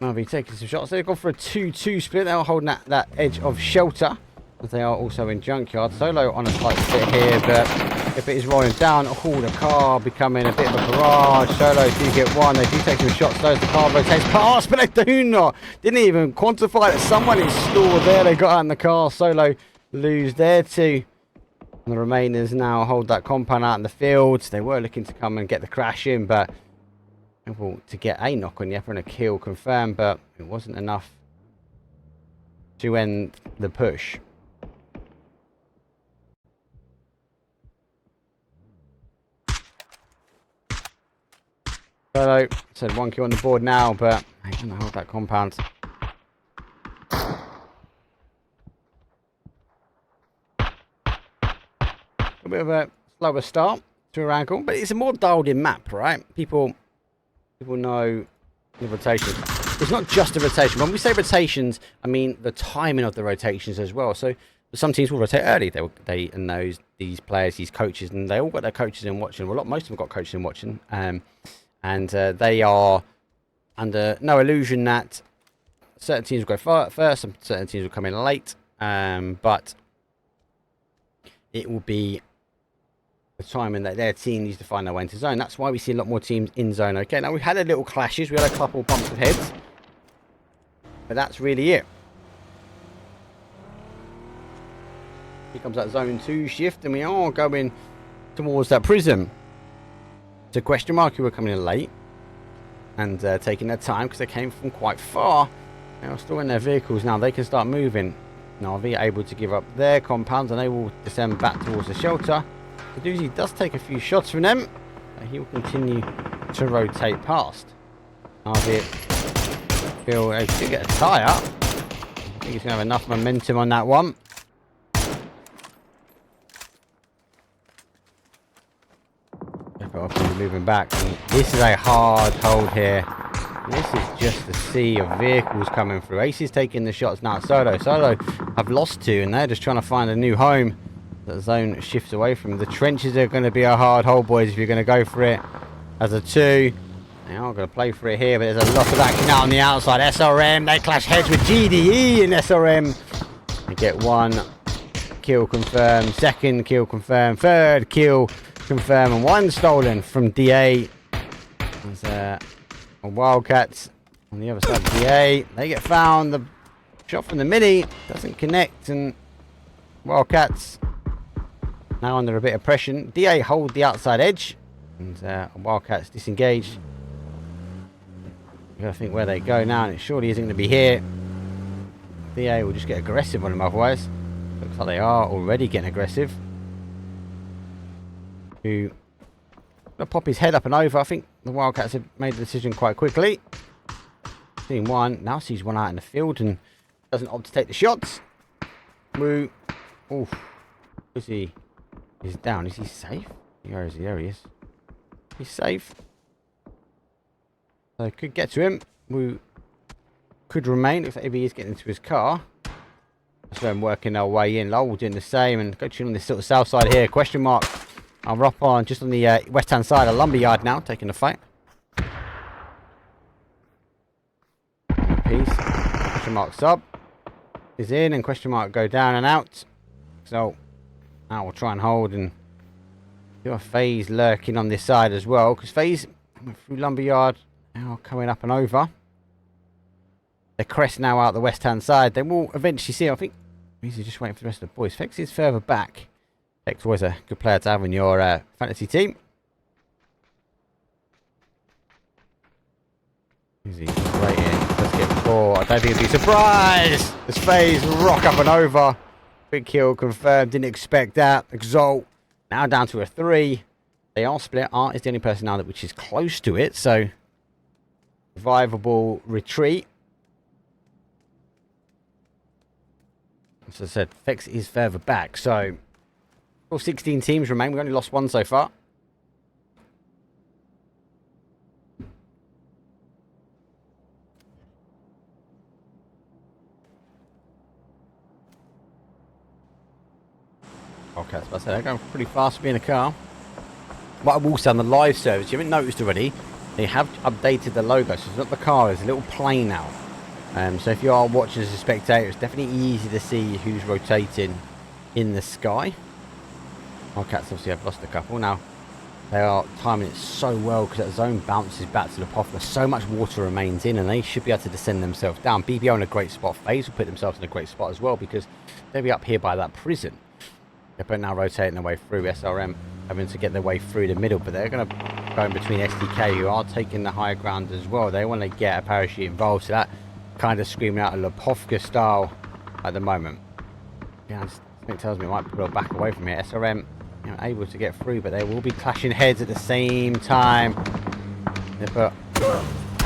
Now be taking some shots. They've gone for a 2-2 split. They are holding that edge of shelter. As they are also in junkyard. Solo on a slight split here, but if it is rolling down, oh, the car becoming a bit of a barrage. Solo do get one. They do take some shots. Though the car rotates past, but they do not. Didn't even quantify that someone is stored there. They got out in the car. Solo lose there too. And the remainers now hold that compound out in the field. They were looking to come and get the crash in, but able to get a knock on Yeppa and a kill confirmed, but it wasn't enough to end the push. Solo said 1 kill on the board now, but I don't know hold that compound. A bit of a slower start to Oracle, but it's a more dialed in map, right? People know the rotations. It's not just a rotation. When we say rotations, I mean the timing of the rotations as well. So some teams will rotate early. They and these players, these coaches, and they all got their coaches in watching. Well, most of them got coaches in watching, and they are under no illusion that certain teams will go first, and certain teams will come in late. But it will be the timing that their team needs to find their way into zone. That's why we see a lot more teams in zone. Okay, now we've had a little clashes. We had a couple bumps of heads. But that's really it. Here comes that zone 2 shift, and we are going towards that prism. So question mark, who were coming in late and taking their time because they came from quite far. They are still in their vehicles now. They can start moving. Now they are able to give up their compounds, and they will descend back towards the shelter. The Doozy does take a few shots from them, but he will continue to rotate past. Albeit, he'll get a tyre. I think he's going to have enough momentum on that one. Moving back. And this is a hard hold here. This is just a sea of vehicles coming through. Ace is taking the shots now. Solo have lost 2, and they're just trying to find a new home. The zone shifts away from them. The trenches are going to be a hard hold, boys, if you're going to go for it as a 2. They are going to play for it here, but there's a lot of action out on the outside. SRM, they clash heads with GDE, and SRM they get 1 kill confirmed, 2nd kill confirmed, 3rd kill confirmed, and 1 stolen from DA. There's Wildcats on the other side of DA. They get found. The shot from the mini doesn't connect, and Wildcats now under a bit of pressure. DA hold the outside edge, and Wildcats disengaged. You gotta think where they go now, and it surely isn't going to be here. DA will just get aggressive on them otherwise. Looks like they are already getting aggressive. Who gonna pop his head up and over. I think the Wildcats have made the decision quite quickly. Seeing 1, now sees 1 out in the field and doesn't opt to take the shots. Woo. Oof. Is he? He's down. Is he safe? Where is he? There he is. He's safe. So could get to him. Woo could remain if he is getting into his car. That's them working their way in. LULW doing the same, and coaching on this sort of south side here. Question mark. I'm up on just on the west hand side of Lumberyard now, taking the fight. Piece. Question mark sub is in, and question mark go down and out. So now we'll try and hold, and do a FaZe lurking on this side as well, because FaZe went through Lumberyard, now coming up and over. The crest now out the west hand side. They will eventually see. I think he's just waiting for the rest of the boys. Fex is further back. Fex always a good player to have in your fantasy team. Is he just waiting? Let's get 4. I don't think he'd be surprised. This FaZe rock up and over. Big kill confirmed. Didn't expect that. Exalt now down to a 3. They are split. Art is the only person now which is close to it. So survivable retreat. As I said, Fex is further back. So 16 teams remain. We only lost 1 so far. Wildcats, but I say they're going pretty fast to be in a car. What I will say on the live service, you haven't noticed already, they have updated the logo, so it's not the car, it's a little plane now. So if you are watching as a spectator, it's definitely easy to see who's rotating in the sky. Wildcats obviously have lost a couple. Now, they are timing it so well because that zone bounces back to the POF where so much water remains in, and they should be able to descend themselves down. BBO in a great spot. FaZe will put themselves in a great spot as well because they'll be up here by that prison. They're now rotating their way through. SRM having to get their way through the middle, but they're going to go in between STK, who are taking the higher ground as well. They want to get a parachute involved, so that kind of screaming out a Lepovka style at the moment. Yeah, it tells me it might pull back away from here. SRM, you know, able to get through, but they will be clashing heads at the same time. But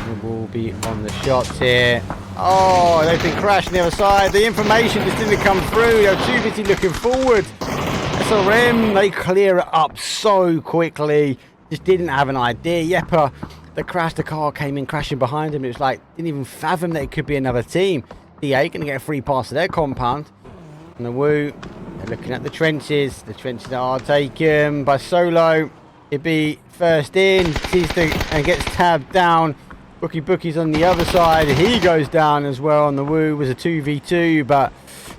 we will be on the shots here. Oh, they've been crashing the other side. The information just didn't come through. They're too busy looking forward. SRM, they clear it up so quickly. Just didn't have an idea. Yeppa, the car came in crashing behind him. It was like, didn't even fathom that it could be another team. DA going to get a free pass to their compound. And the Woo, they're looking at the trenches. The trenches are taken by Solo. It'd be first in, sees and gets tabbed down. Bookie's on the other side. He goes down as well. And the Woo was a 2v2, but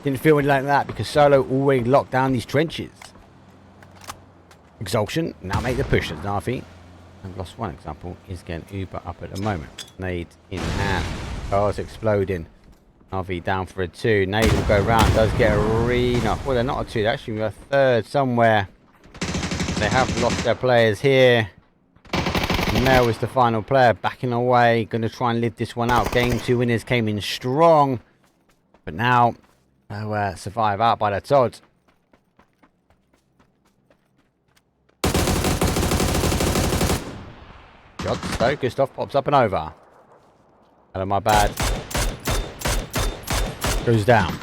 didn't feel like that because Solo already locked down these trenches. EXhalatioN now make the push as Navi. I've lost one example. He's getting Uber up at the moment. Nade in hand. Cars exploding. Navi down for a 2. Nade will go round. Does get a re-knock. Well, they're not a 2. They're actually a 3rd somewhere. They have lost their players here. Mel is the final player. Backing away. Going to try and live this one out. Game 2 winners came in strong. But now they'll survive out by the Todd. Shots though. Gustav pops up and over. Out of my bad. Goes down.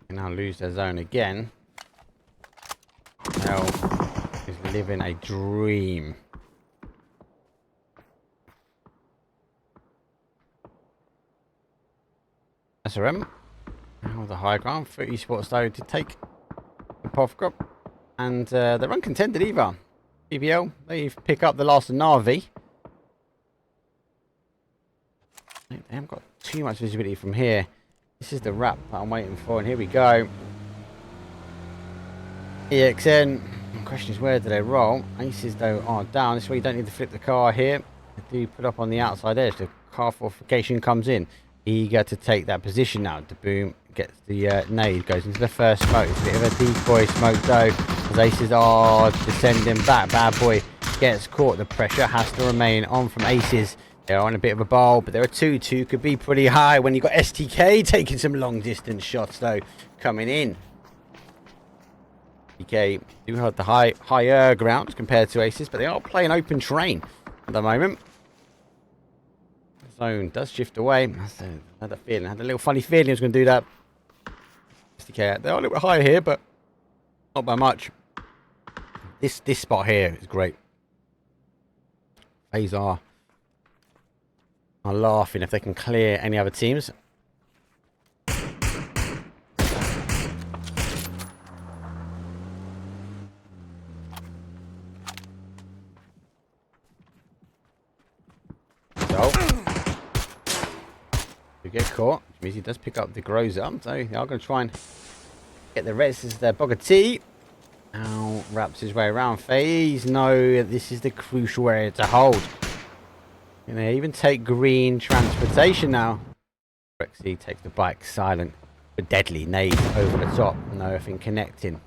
And now lose their zone again. Hell is living a dream. SRM. Now the high ground. FaZe Esports though to take the POF group. And they're uncontended either. BBL, they pick up the last Navi. They haven't got too much visibility from here. This is the wrap that I'm waiting for, and here we go. EXN. The question is, where do they roll? Aces though are down. This way you don't need to flip the car here. They do put up on the outside edge. The car fortification comes in. Eager to take that position now. The boom gets the nade, goes into the first smoke. It's a bit of a decoy smoke though, as Aces are descending back. Bad boy gets caught. The pressure has to remain on from Aces. They're on a bit of a bowl, but they're a 2-2. Could be pretty high when you've got STK taking some long distance shots though coming in. STK do have the higher ground compared to Aces, but they are playing open terrain at the moment. Zone does shift away. I had a feeling. I had a little funny feeling he was going to do that. STK, they're a little bit higher here, but not by much. This spot here is great. FaZe are laughing if they can clear any other teams. So we get caught, which means he does pick up the Groza. So they are going to try and get the res as their Bogati. Now wraps his way around. FaZe know that this is the crucial area to hold. And they even take green transportation now. Rexy takes the bike, silent but deadly. Nade over the top. Nothing connecting.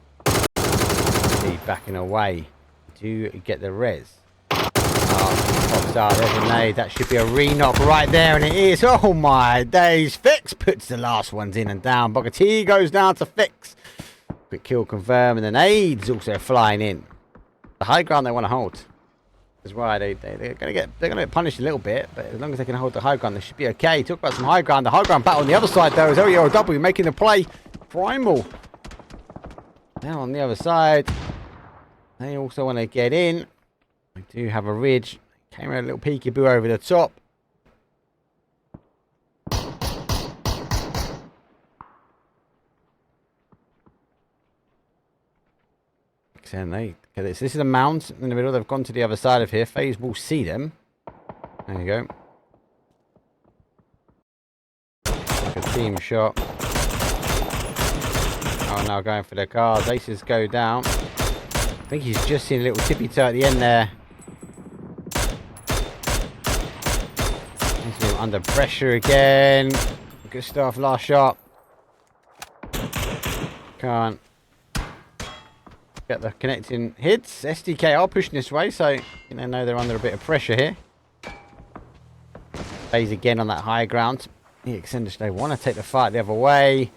Backing away. Do get the res. Pops out. There's a nade. That should be a re-knock right there, and it is. Oh my days. Fix puts the last ones in and down. Bogati goes down to Fix. Quick kill confirmed, and the nade's also flying in. The high ground they want to hold. That's why they're gonna get punished a little bit, but as long as they can hold the high ground, they should be okay. Talk about some high ground. The high ground battle on the other side though is LULW making the play. Primal now on the other side. They also want to get in. They do have a ridge. Came a little peekaboo over the top. This is a mount in the middle. They've gone to the other side of here. FaZe will see them. There you go. Like a team shot. Oh, now going for the cars. Aces go down. I think he's just seen a little tippy toe at the end there. He's been under pressure again. Good stuff. Last shot. Can't get the connecting hits. SDK are pushing this way, so they know they're under a bit of pressure here. FaZe again on that high ground. The Extenders, they want to take the fight the other way.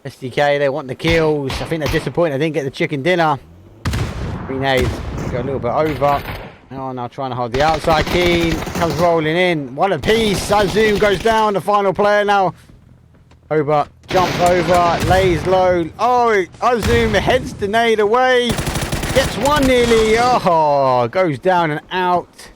SDK, they want the kills. I think they're disappointed they didn't get the chicken dinner. Grenades go a little bit over. Oh, now trying to hold the outside. Keen comes rolling in. One apiece. Zoom goes down. The final player now. Over, jumps over, lays low. Oh, Zoom heads the nade away. Gets one nearly. Oh, goes down and out.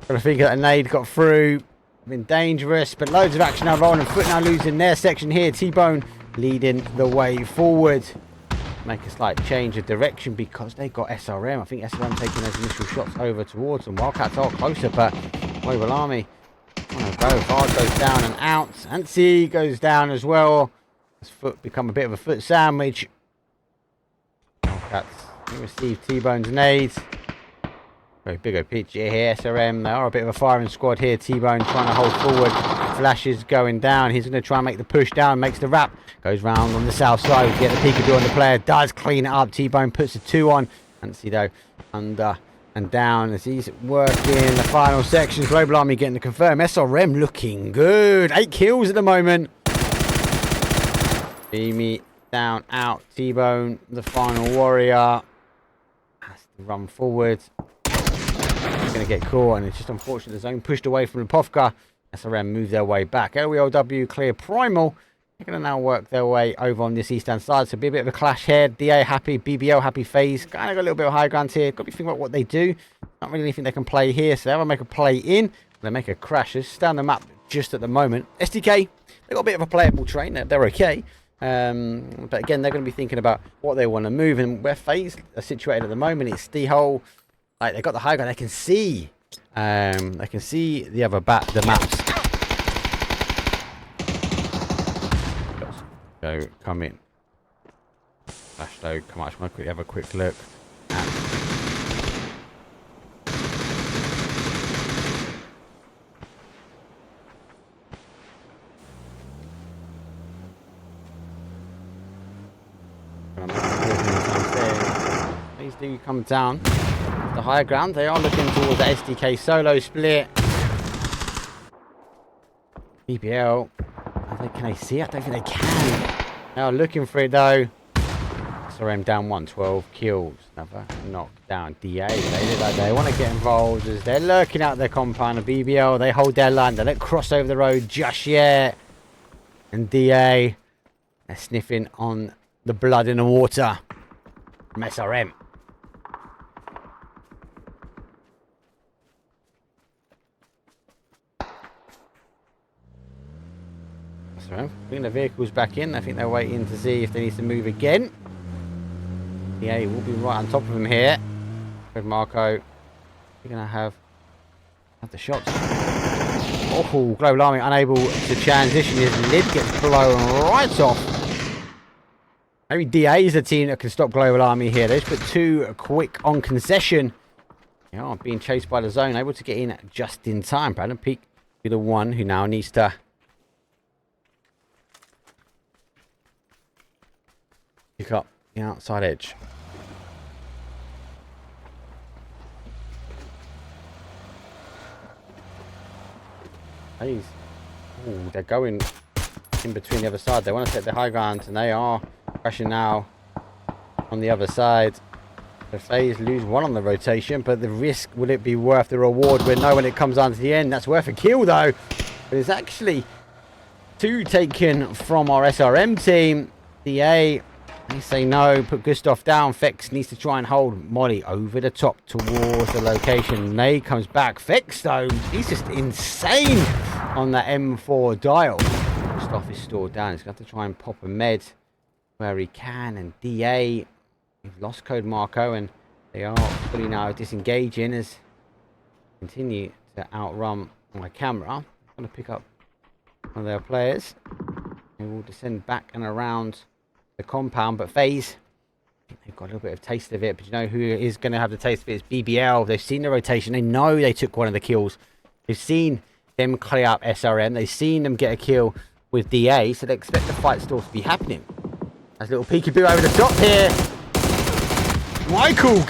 Got to figure that a nade got through. Been dangerous, but loads of action now rolling. Foot now losing their section here. T-Bone leading the way forward. Make a slight change of direction because they got SRM. I think SRM taking those initial shots over towards them. Wildcats are closer, but Mobile Army want to go. Vard goes down and out. Antsy goes down as well. His foot become a bit of a foot sandwich. Wildcats receive T-Bone's nades. Very big a pitch here. SRM, they are a bit of a firing squad here. T-Bone trying to hold forward. Flashes going down. He's going to try and make the push down. Makes the wrap. Goes round on the south side. Get the peekaboo on the player. Does clean it up. T-Bone puts a 2 on. Antsy though under and down as he's working the final sections. Global Army getting to confirm. SRM looking good. 8 kills at the moment. Beamy down, out. T-Bone, the final warrior. Has to run forward. He's going to get caught, and it's just unfortunate the zone pushed away from Lipovka. SRM move their way back. LULW clear Primal. They're going to now work their way over on this eastern side. So be a bit of a clash here. DA happy, BBL happy, FaZe. Kind of got a little bit of high ground here. Got to be thinking about what they do. Not really anything they can play here. So they'll make a play in. They make a crash. It's down the map just at the moment. SDK, they got a bit of a playable train. They're okay. But again, they're going to be thinking about what they want to move. And where FaZe are situated at the moment, it's D-hole. Like, they got the high ground. They can see. They can see the other the maps. So come in. Flash though. Come on, I just want to quickly have a quick look. Please do come down. The higher ground. They are looking towards the SDK solo split. BBL. Can they see it? I don't think they can. They are looking for it though. SRM down 112 kills. Another knockdown. DA. They look like they want to get involved as they're lurking out their compound of BBL. They hold their line. They don't cross over the road just yet. And DA. They're sniffing on the blood in the water from SRM. Bring the vehicles back in. I think they're waiting to see if they need to move again. Yeah, we'll be right on top of them here. With Marco. We're going to have the shots. Oh, Global Army unable to transition. His lid gets blown right off. Maybe DA is the team that can stop Global Army here. They just put 2 quick on concession. Yeah, being chased by the zone. Able to get in just in time. Brandon Peak be the one who now needs to pick up the outside edge. Please. Ooh, they're going in between the other side. They want to take the high ground, and they are crashing now on the other side. The FaZe lose 1 on the rotation, but the risk, will it be worth the reward? We know when it comes down to the end. That's worth a kill, though. But it's actually 2 taken from our SRM team. DA They say no, put Gustav down. Fex needs to try and hold Molly over the top towards the location. Nade comes back. Fex, though, he's just insane on that M4 dial. Gustav is stored down. He's going to have to try and pop a med where he can. And DA, he's lost code Marco, and they are fully now disengaging as continue to outrun my camera. I'm going to pick up one of their players. They will descend back and around the compound, but FaZe, I think they've got a little bit of taste of it. But you know who is going to have the taste of it? It's BBL. They've seen the rotation. They know they took one of the kills. They've seen them clear up SRM. They've seen them get a kill with DA, so they expect the fight still to be happening. As a little peekaboo over the top here. Michael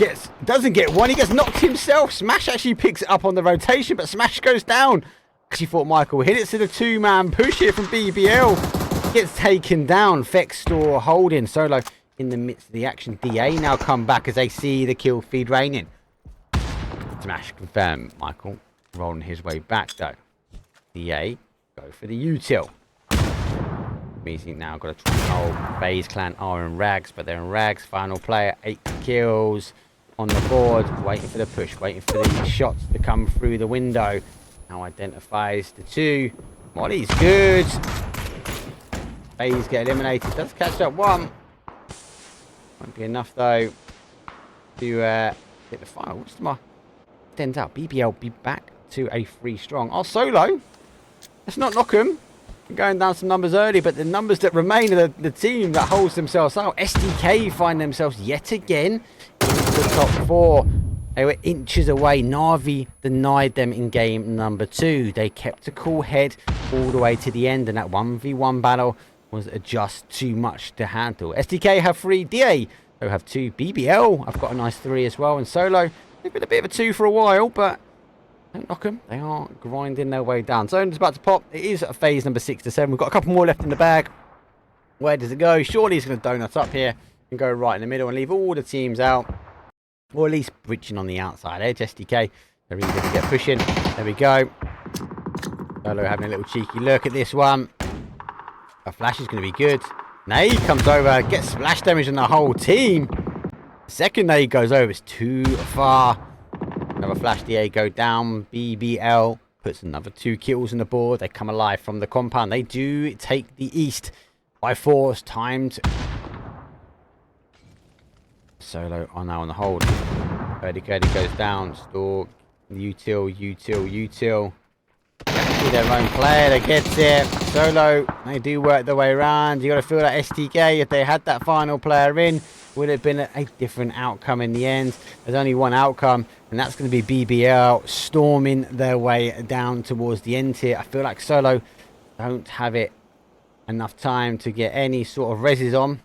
doesn't get one. He gets knocked himself. Smash actually picks it up on the rotation, but Smash goes down. Because he thought Michael hit it to the two-man push here from BBL. Gets taken down. Fex store holding. Solo in the midst of the action. DA now come back as they see the kill feed raining. Smash confirmed. Michael rolling his way back though. DA go for the util. Meeting now got to try and hold. FaZe Clan are in rags, but they're in rags. Final player, 8 kills on the board. Waiting for the push, waiting for the shots to come through the window. Now identifies the two. Molly's good. FaZe get eliminated. Does catch up one. Won't be enough though to get the final. What's my ends out? BBL be back to a 3 strong. Oh, Solo. Let's not knock him. Going down some numbers early, but the numbers that remain are the team that holds themselves out. SDK find themselves yet again into the top 4. They were inches away. Na'Vi denied them in game number 2. They kept a cool head all the way to the end, and that 1v1 battle was just too much to handle. SDK have 3. DA, they have 2. BBL, I've got a nice 3 as well. And Solo, they've been a bit of a 2 for a while, but don't knock them. They are grinding their way down. Zone's about to pop. It is a phase number 6 to 7. We've got a couple more left in the bag. Where does it go? Surely he's going to donut up here and go right in the middle and leave all the teams out. Or at least breaching on the outside edge. SDK, they're really going to get pushing. There we go. Solo having a little cheeky look at this one. A flash is going to be good. Nade comes over, gets splash damage on the whole team. Second nade goes over. It's too far. Another flash. DA go down. BBL puts another 2 kills on the board. They come alive from the compound. They do take the east by force. Timed. Solo are now on the hold. Curdy goes down. Store. Util. Their own player that gets it. Solo, they do work their way around. You got to feel that STK, if they had that final player in, would have been a different outcome in the end. There's only one outcome, and that's going to be BBL storming their way down towards the end here. I feel like Solo don't have it enough time to get any sort of reses on.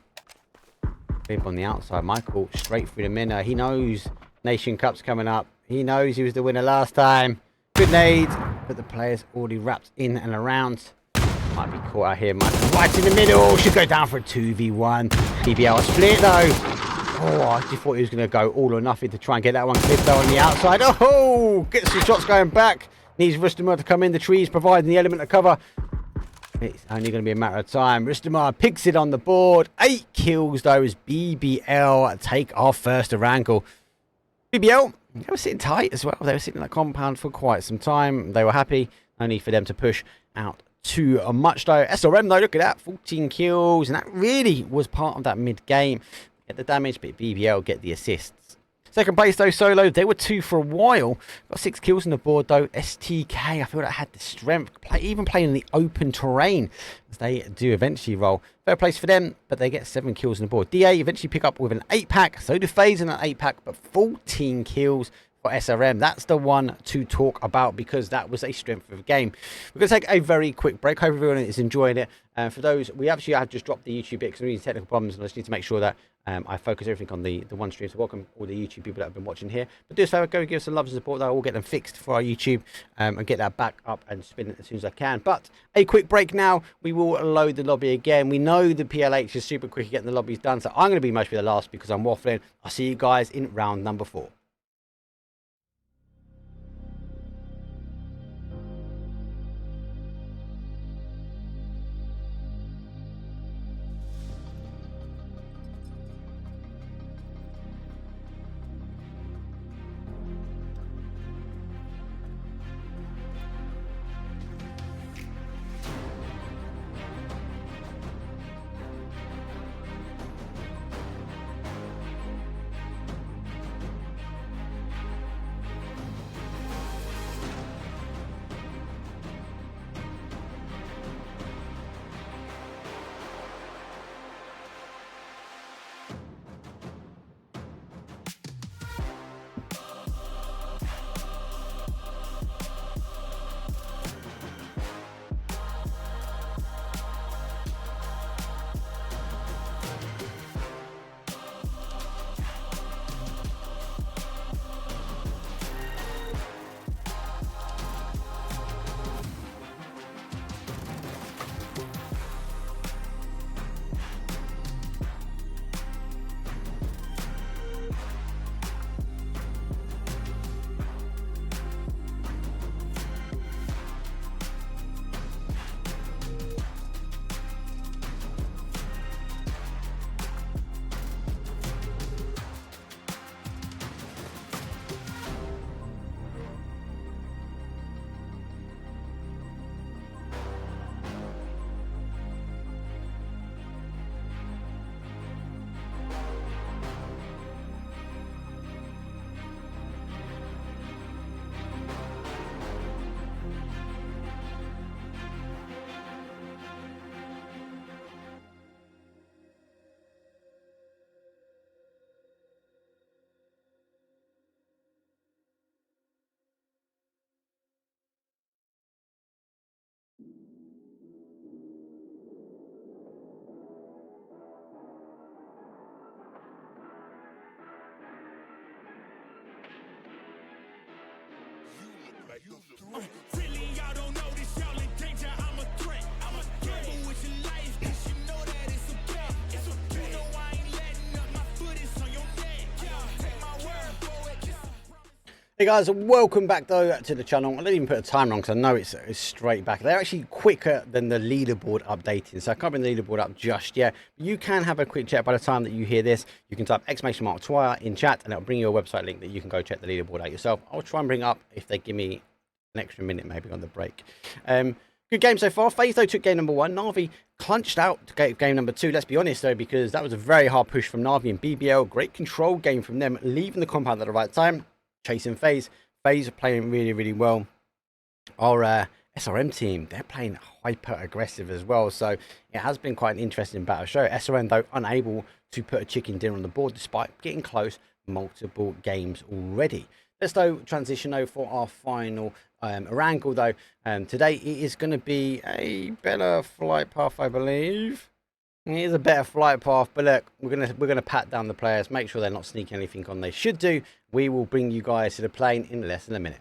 Bib on the outside. Michael straight through the minnow. He knows Nation Cup's coming up. He knows he was the winner last time. Good nade, but the player's already wrapped in and around. Might be caught out here. Michael right in the middle. Should go down for a 2v1. BBL split though. Oh, I just thought he was going to go all or nothing to try and get that one clipped though on the outside. Oh, gets some shots going back. Needs Rustamar to come in. The trees providing the element of cover. It's only going to be a matter of time. Rustamar picks it on the board. 8 kills though as BBL take our first Oracle. BBL, they were sitting tight as well. They were sitting in that compound for quite some time. They were happy. No need for them to push out too much though. SRM though, look at that. 14 kills. And that really was part of that mid-game. Get the damage, but BBL get the assists. Second place though, Solo. They were 2 for a while. Got 6 kills on the board though. STK, I feel like had the strength. Even playing in the open terrain. As they do eventually roll. Fair place for them, but they get 7 kills on the board. DA eventually pick up with an 8-pack. So do FaZe in an 8-pack, but 14 kills for SRM. That's the one to talk about because that was a strength of the game. We're going to take a very quick break. Hope everyone is enjoying it. For those, we actually have just dropped the YouTube bit because we're technical problems and I just need to make sure that I focus everything on the one stream. So welcome all the YouTube people that have been watching here. But do us a favour, go give us some love and support. That will get them fixed for our YouTube and get that back up and spinning as soon as I can. But a quick break now. We will load the lobby again. We know the PLH is super quick at getting the lobbies done. So I'm going to be mostly the last because I'm waffling. I'll see you guys in round number 4. Hey guys, welcome back though to the channel. I didn't even put a timer on because I know it's straight back. They're actually quicker than the leaderboard updating, so I can't bring the leaderboard up just yet. You can have a quick check by the time that you hear this. You can type !twire in chat and it'll bring you a website link that you can go check the leaderboard out yourself. I'll try and bring it up if they give me an extra minute maybe on the break. Good game so far. FaZe though took game number 1. Na'Vi clunched out to game number 2. Let's be honest though, because that was a very hard push from Na'Vi and BBL. Great control game from them, leaving the compound at the right time. Chasing FaZe. FaZe are playing really, really well. Our SRM team, they're playing hyper aggressive as well. So it has been quite an interesting battle show. SRM, though, unable to put a chicken dinner on the board despite getting close multiple games already. Let's, though, transition over for our final wrangle, though. Today, it is going to be a better flight path, I believe. It is a better flight path, but look, we're gonna pat down the players, make sure they're not sneaking anything on they should do. We will bring you guys to the plane in less than a minute.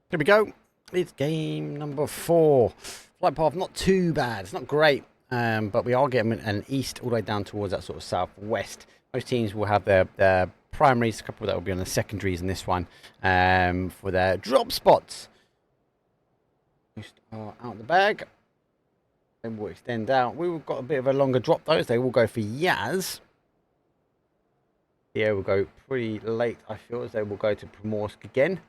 Here we go. It's game number 4. Flight path, not too bad. It's not great, but we are getting an east all the way down towards that sort of southwest. Most teams will have their primaries, a couple that will be on the secondaries in this one for their drop spots. Most are out the bag. Then we'll extend out. We've got a bit of a longer drop though, so they will go for Yaz. Yeah, we'll go pretty late, I feel, as they will go to Primorsk again.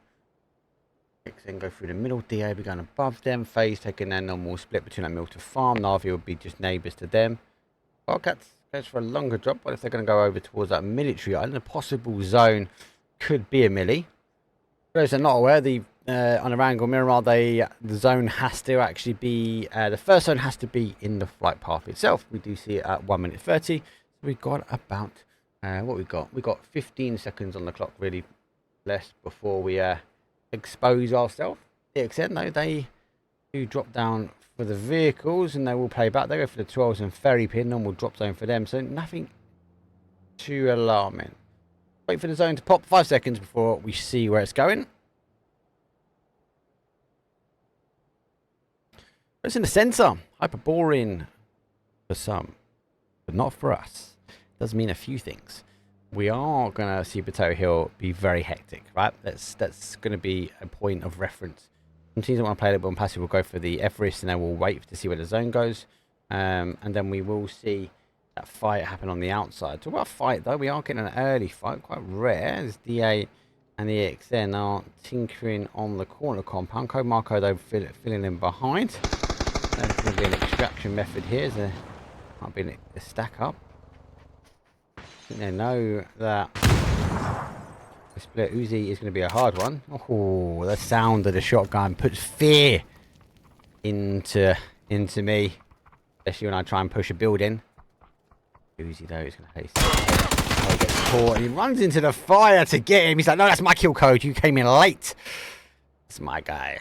Then go through the middle. DA will be going above them. FaZe taking their normal split between that middle to farm. Na'Vi will be just neighbours to them. Wildcats goes for a longer drop. What if they're going to go over towards that military island? A possible zone could be a milli. For those that are not aware, on a Wrangle Miramar, the zone has to actually be, the first zone has to be in the flight path itself. We do see it at 1 minute 30. So we've got about, what we got? We got 15 seconds on the clock, really less, before we expose ourselves. EXN though, they do drop down for the vehicles and they will play back. They go for the 12s and ferry pin, normal drop zone for them, so nothing too alarming. Wait for the zone to pop. 5 seconds before we see where it's going. It's in the centre. Hyper boring for some, but not for us. Does mean a few things. We are going to see Potato Hill be very hectic, right? That's going to be a point of reference. Some teams that want to play a little bit on passive will go for the Everest and they will wait to see where the zone goes. And then we will see that fight happen on the outside. Talk about fight though, we are getting an early fight, quite rare. As DA and the EXN are tinkering on the corner compound. Code Marco though filling in behind. There's going to be an extraction method here. There might be a stack up. I think they know that the split Uzi is going to be a hard one. Oh, the sound of the shotgun puts fear into me, especially when I try and push a building. Uzi though is going to haste. Oh, he gets caught and he runs into the fire to get him. He's like, no, that's my kill code. You came in late. That's my guy.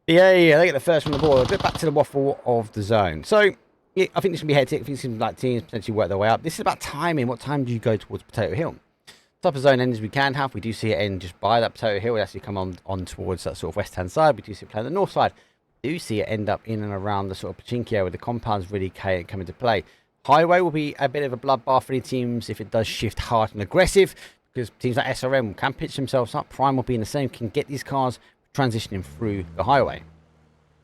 Yeah, they get the first from the ball. A bit back to the waffle of the zone. So yeah, I think this can be hectic. I think it seems like teams potentially work their way up. This is about timing. What time do you go towards Potato Hill? Type of zone ends we can have. We do see it end just by that Potato Hill. We actually come on towards that sort of west-hand side. We do see it play on the north side. We do see it end up in and around the sort of Pachinki area where the compounds really come into play. Highway will be a bit of a bloodbath for any teams if it does shift hard and aggressive, because teams like SRM can pitch themselves up. Primal being the same can get these cars transitioning through the highway.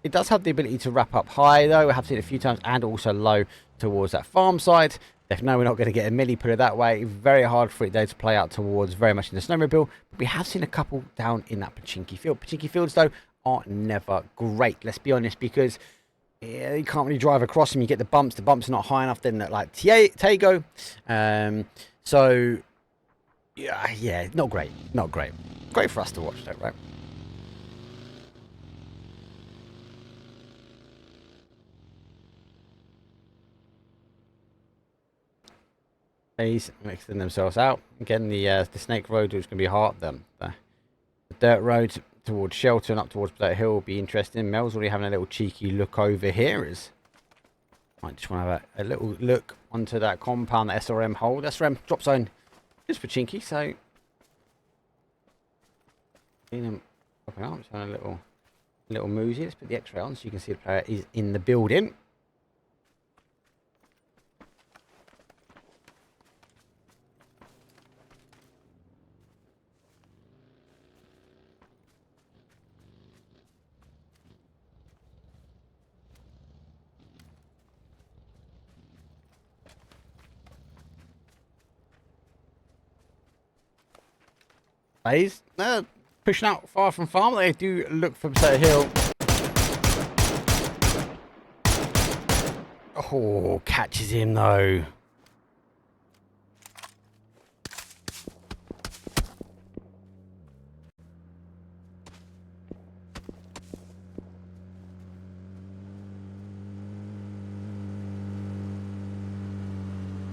It does have the ability to wrap up high though. I have seen it a few times, and also low towards that farm side. No, we're not going to get a milli, put it that way. Very hard for it though to play out towards very much in the snowmobile. But we have seen a couple down in that Pachinki field. Pachinki fields though are never great, let's be honest, because you can't really drive across them. You get the bumps. The bumps are not high enough. Then like Tago. So yeah, not great. Not great. Great for us to watch though, right? FaZe mixing themselves out. Again, the Snake Road is going to be hard. The dirt road towards Shelter and up towards Potato Hill will be interesting. Mel's already having a little cheeky look over here. Might just want to have a little look onto that compound, the SRM hold. SRM drop zone just for Chinky, so seeing him popping up, just having a little moosey. Let's put the X-ray on so you can see the player is in the building. FaZe, pushing out far from farm. They do look for Potato Hill. Oh, catches him though.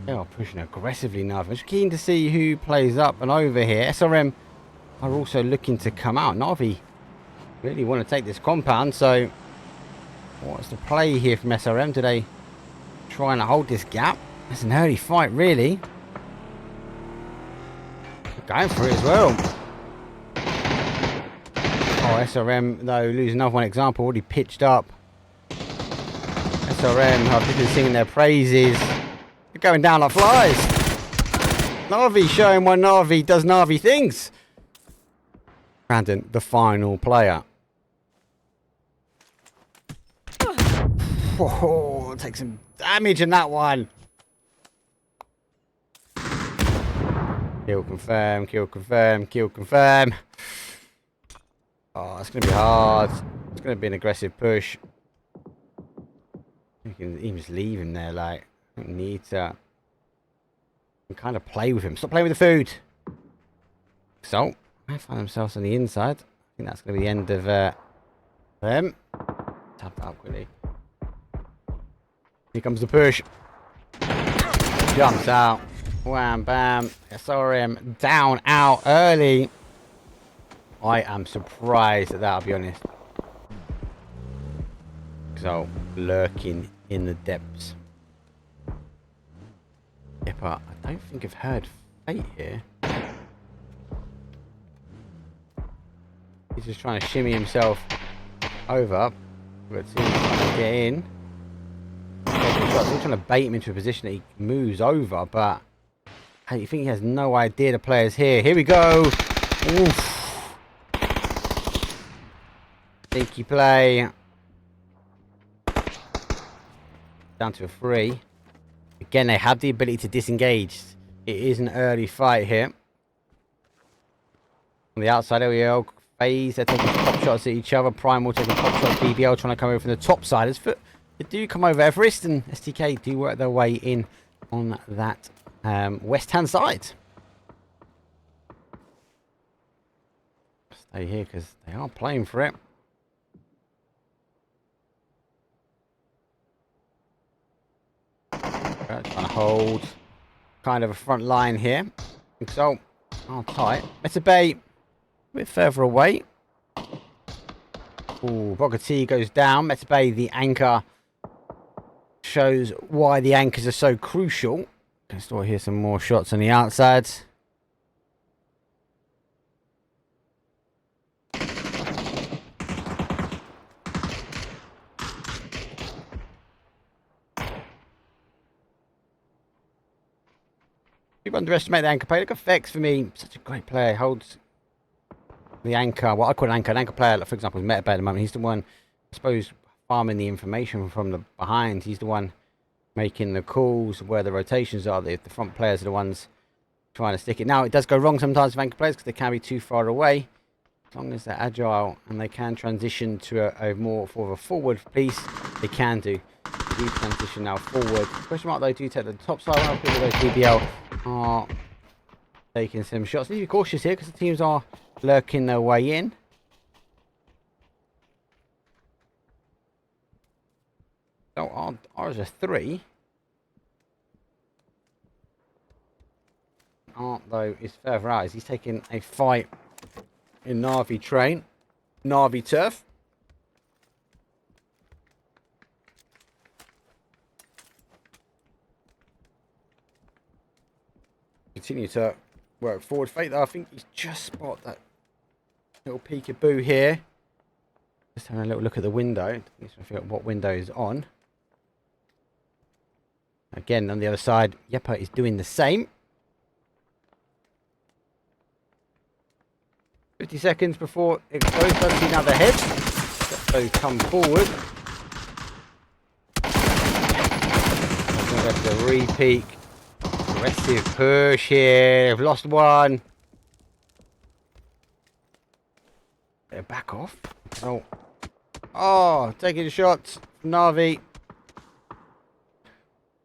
They are pushing aggressively now. I'm just keen to see who plays up and over here. SRM are also looking to come out. Navi really want to take this compound, so what's the play here from SRM? Do they try and hold this gap? It's an early fight, really. Going for it as well. Oh, SRM, though, lose another one example, already pitched up. SRM have been singing their praises. They're going down like flies. Navi showing why Navi does Navi things. Brandon, the final player. Oh, take some damage in that one. Kill confirm, kill confirm, kill confirm. Oh, it's going to be hard. It's going to be an aggressive push. You can even just leave him there, like, you don't need to kind of play with him. Stop playing with the food. So, they find themselves on the inside. I think that's going to be the end of them. Tap it up quickly. Here comes the push. Jumps out. Wham, bam. SRM down, out early. I am surprised at that, I'll be honest. So, lurking in the depths. Yeppa, I don't think I've heard Fate here. He's just trying to shimmy himself over. Let's see if he's trying to get in. Still trying to bait him into a position that he moves over, but I think he has no idea the player's here. Here we go. Oof. Sneaky play. Down to a 3. Again, they have the ability to disengage. It is an early fight here. On the outside, there we go. FaZe, they're taking top shots at each other. Primal taking top shots. BBL trying to come over from the top side. As they do come over, Everest and STK do work their way in on that west-hand side. Stay here because they are playing for it. Trying to hold kind of a front line here. Exalt are tight. Meta Bay a bit further away. Ooh, Bogati goes down. Meta Bay, the anchor, shows why the anchors are so crucial. Can still hear some more shots on the outside. People underestimate the anchor play. Look at Fex for me. Such a great player. Holds the anchor. What I call an anchor player, like, for example, is Meta Bay at the moment. He's the one, I suppose, farming the information from the behind. He's the one making the calls where the rotations are. The front players are the ones trying to stick it. Now, it does go wrong sometimes with anchor players because they can be too far away. As long as they're agile and they can transition to a more of a forward piece, they can do. They do transition now forward. Question mark though, do take the top side. Well, people of those DBL are taking some shots. Need to be cautious here because the teams are lurking their way in. So ours are 3. Art though is further out as he's taking a fight in Navi train, Navi turf. Continue to work forward. Fate though, I think he's just spotted that little peekaboo here. Just having a little look at the window. Just trying to figure out what window is on. Again, on the other side, Yeppa is doing the same. 50 seconds before it goes. Doesn't see now the head. So come forward. I'm going to go to the re-peak. Aggressive push here. They've lost one. They're back off. Oh, taking shots from Navi.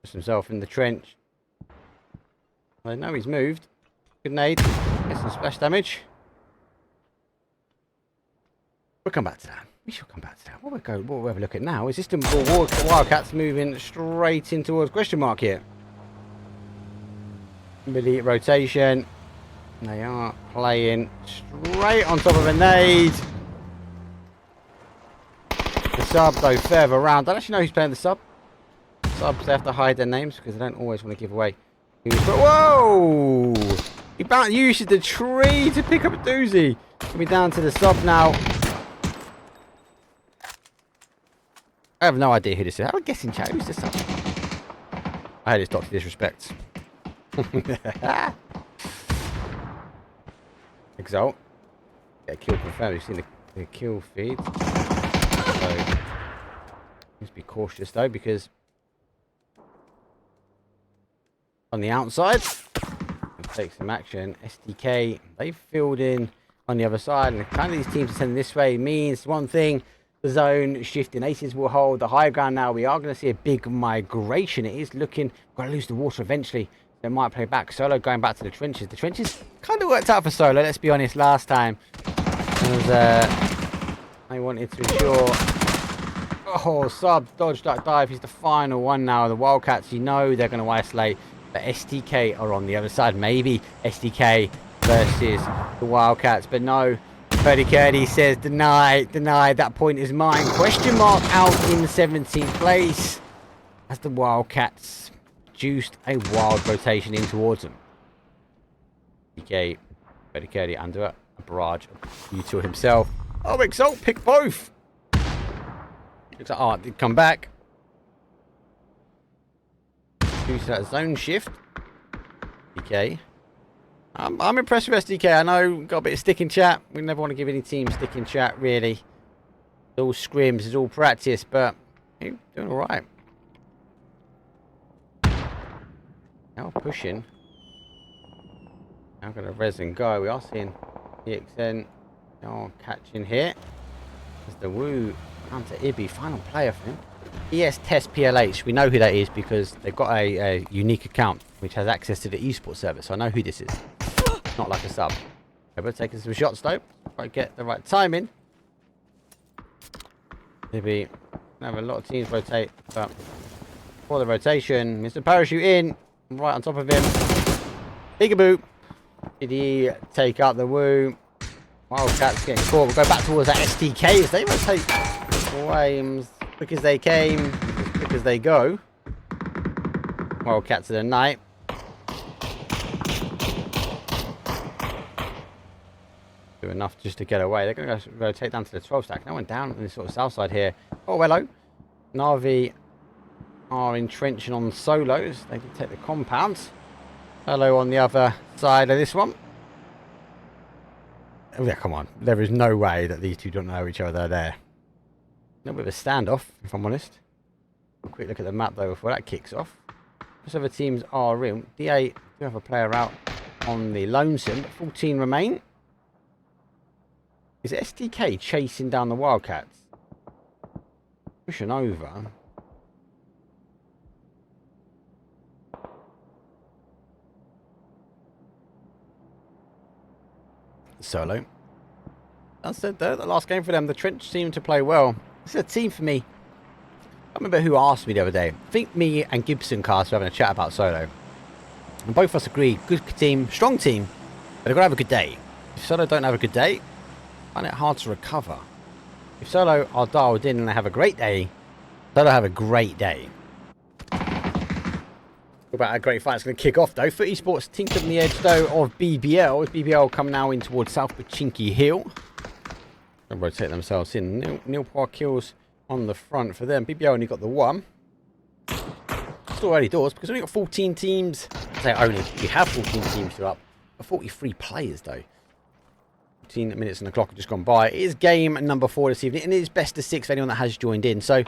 Puts himself in the trench. I know he's moved. Good nade. Get some splash damage. We'll come back to that. We shall come back to that. What we'll have a look at now is Istanbul Wildcats moving straight in towards question mark here. Elite rotation. They are playing straight on top of a nade. The sub though further around. I don't actually know who's playing the sub. Subs, they have to hide their names because they don't always want to give away who's. Whoa! He used the tree to pick up a doozy. Coming down to the sub now. I have no idea who this is. I'm guessing chat. Who's this sub? I heard it's Dr. Disrespect. Exalt. Get a kill confirmed. You've seen the kill feed. So, just be cautious though, because on the outside, take some action. SDK, they've filled in on the other side, and kind of these teams are sending this way means one thing. The zone shifting. Aces will hold the high ground now. We are going to see a big migration. It is looking. We're going to lose the water eventually. They might play back. Solo going back to the trenches. The trenches kind of worked out for Solo, let's be honest, last time. I wanted to ensure. Oh, sub dodged that dive. He's the final one now. The Wildcats, you know they're going to isolate. But SDK are on the other side. Maybe SDK versus the Wildcats. But no. Curdy says, deny, that point is mine. Question mark out in 17th place. As the Wildcats juiced a wild rotation in towards them. DK, Curdy under a barrage of U2 himself. Oh, Exalt picked both. Looks like Art did come back. Juice that zone shift. DK. I'm impressed with SDK. I know got a bit of stick in chat. We never want to give any team stick in chat, really. It's all scrims, it's all practice, but you're doing alright. Now pushing. Now going to res and go. We are seeing EXN catching here. There's the Woo Hunter Ibby, final player for him. ES Test PLH. We know who that is because they've got a unique account which has access to the esports server, so I know who this is. Not like a sub. We're taking some shots though. Try to get the right timing. Maybe have a lot of teams rotate, but for the rotation, Mr. Parachute in, right on top of him. Peekaboo. Did he take out the Woo? Wildcats getting caught. We'll go back towards that STK as they rotate away as quick as they came, as quick as they go. Wildcats of the night. Do enough just to get away. They're going to go rotate down to the 12 stack. No one down on this sort of south side here. Oh, hello. Navi are entrenching on solos. They can take the compounds. Hello on the other side of this one. Oh, yeah, come on. There is no way that these two don't know each other there. A little bit of a standoff, if I'm honest. A quick look at the map though before that kicks off. Most other teams are in. DA do have a player out on the lonesome, but 14 remain. Is STK chasing down the Wildcats? Pushing over. Solo. That's it though, the last game for them. The Trench seemed to play well. This is a team for me. I remember who asked me the other day. I think me and Gibson Cast were having a chat about Solo. And both of us agreed, good team, strong team, but they've got to have a good day. If Solo don't have a good day, I find it hard to recover. If Solo are dialed in and they have a great day, Solo have a great day. About a great fight. It's going to kick off though. FaZe Esports tinkered on the edge though of BBL. As BBL come now in towards South Pachinki Hill. They'll rotate themselves in. Neil Park kills on the front for them. BBL only got the one. Still early doors because we only got 14 teams. I say only. We have 14 teams to up. 43 players though. 15 minutes on the clock have just gone by. It is game number 4 this evening, and it is best of 6 for anyone that has joined in. So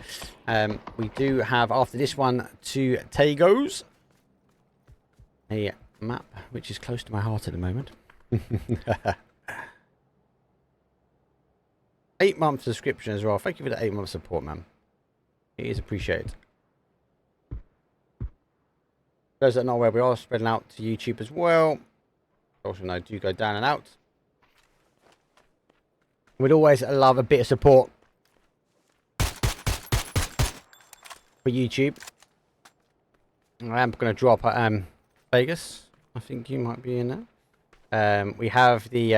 we do have after this one 2 Tagos. A map which is close to my heart at the moment. 8-month subscription as well. Thank you for the 8-month support, man. It is appreciated. Those that know where we are, spreading out to YouTube as well. Also know do go down and out. We'd always love a bit of support for YouTube. I am going to drop Vegas. I think you might be in there. We have the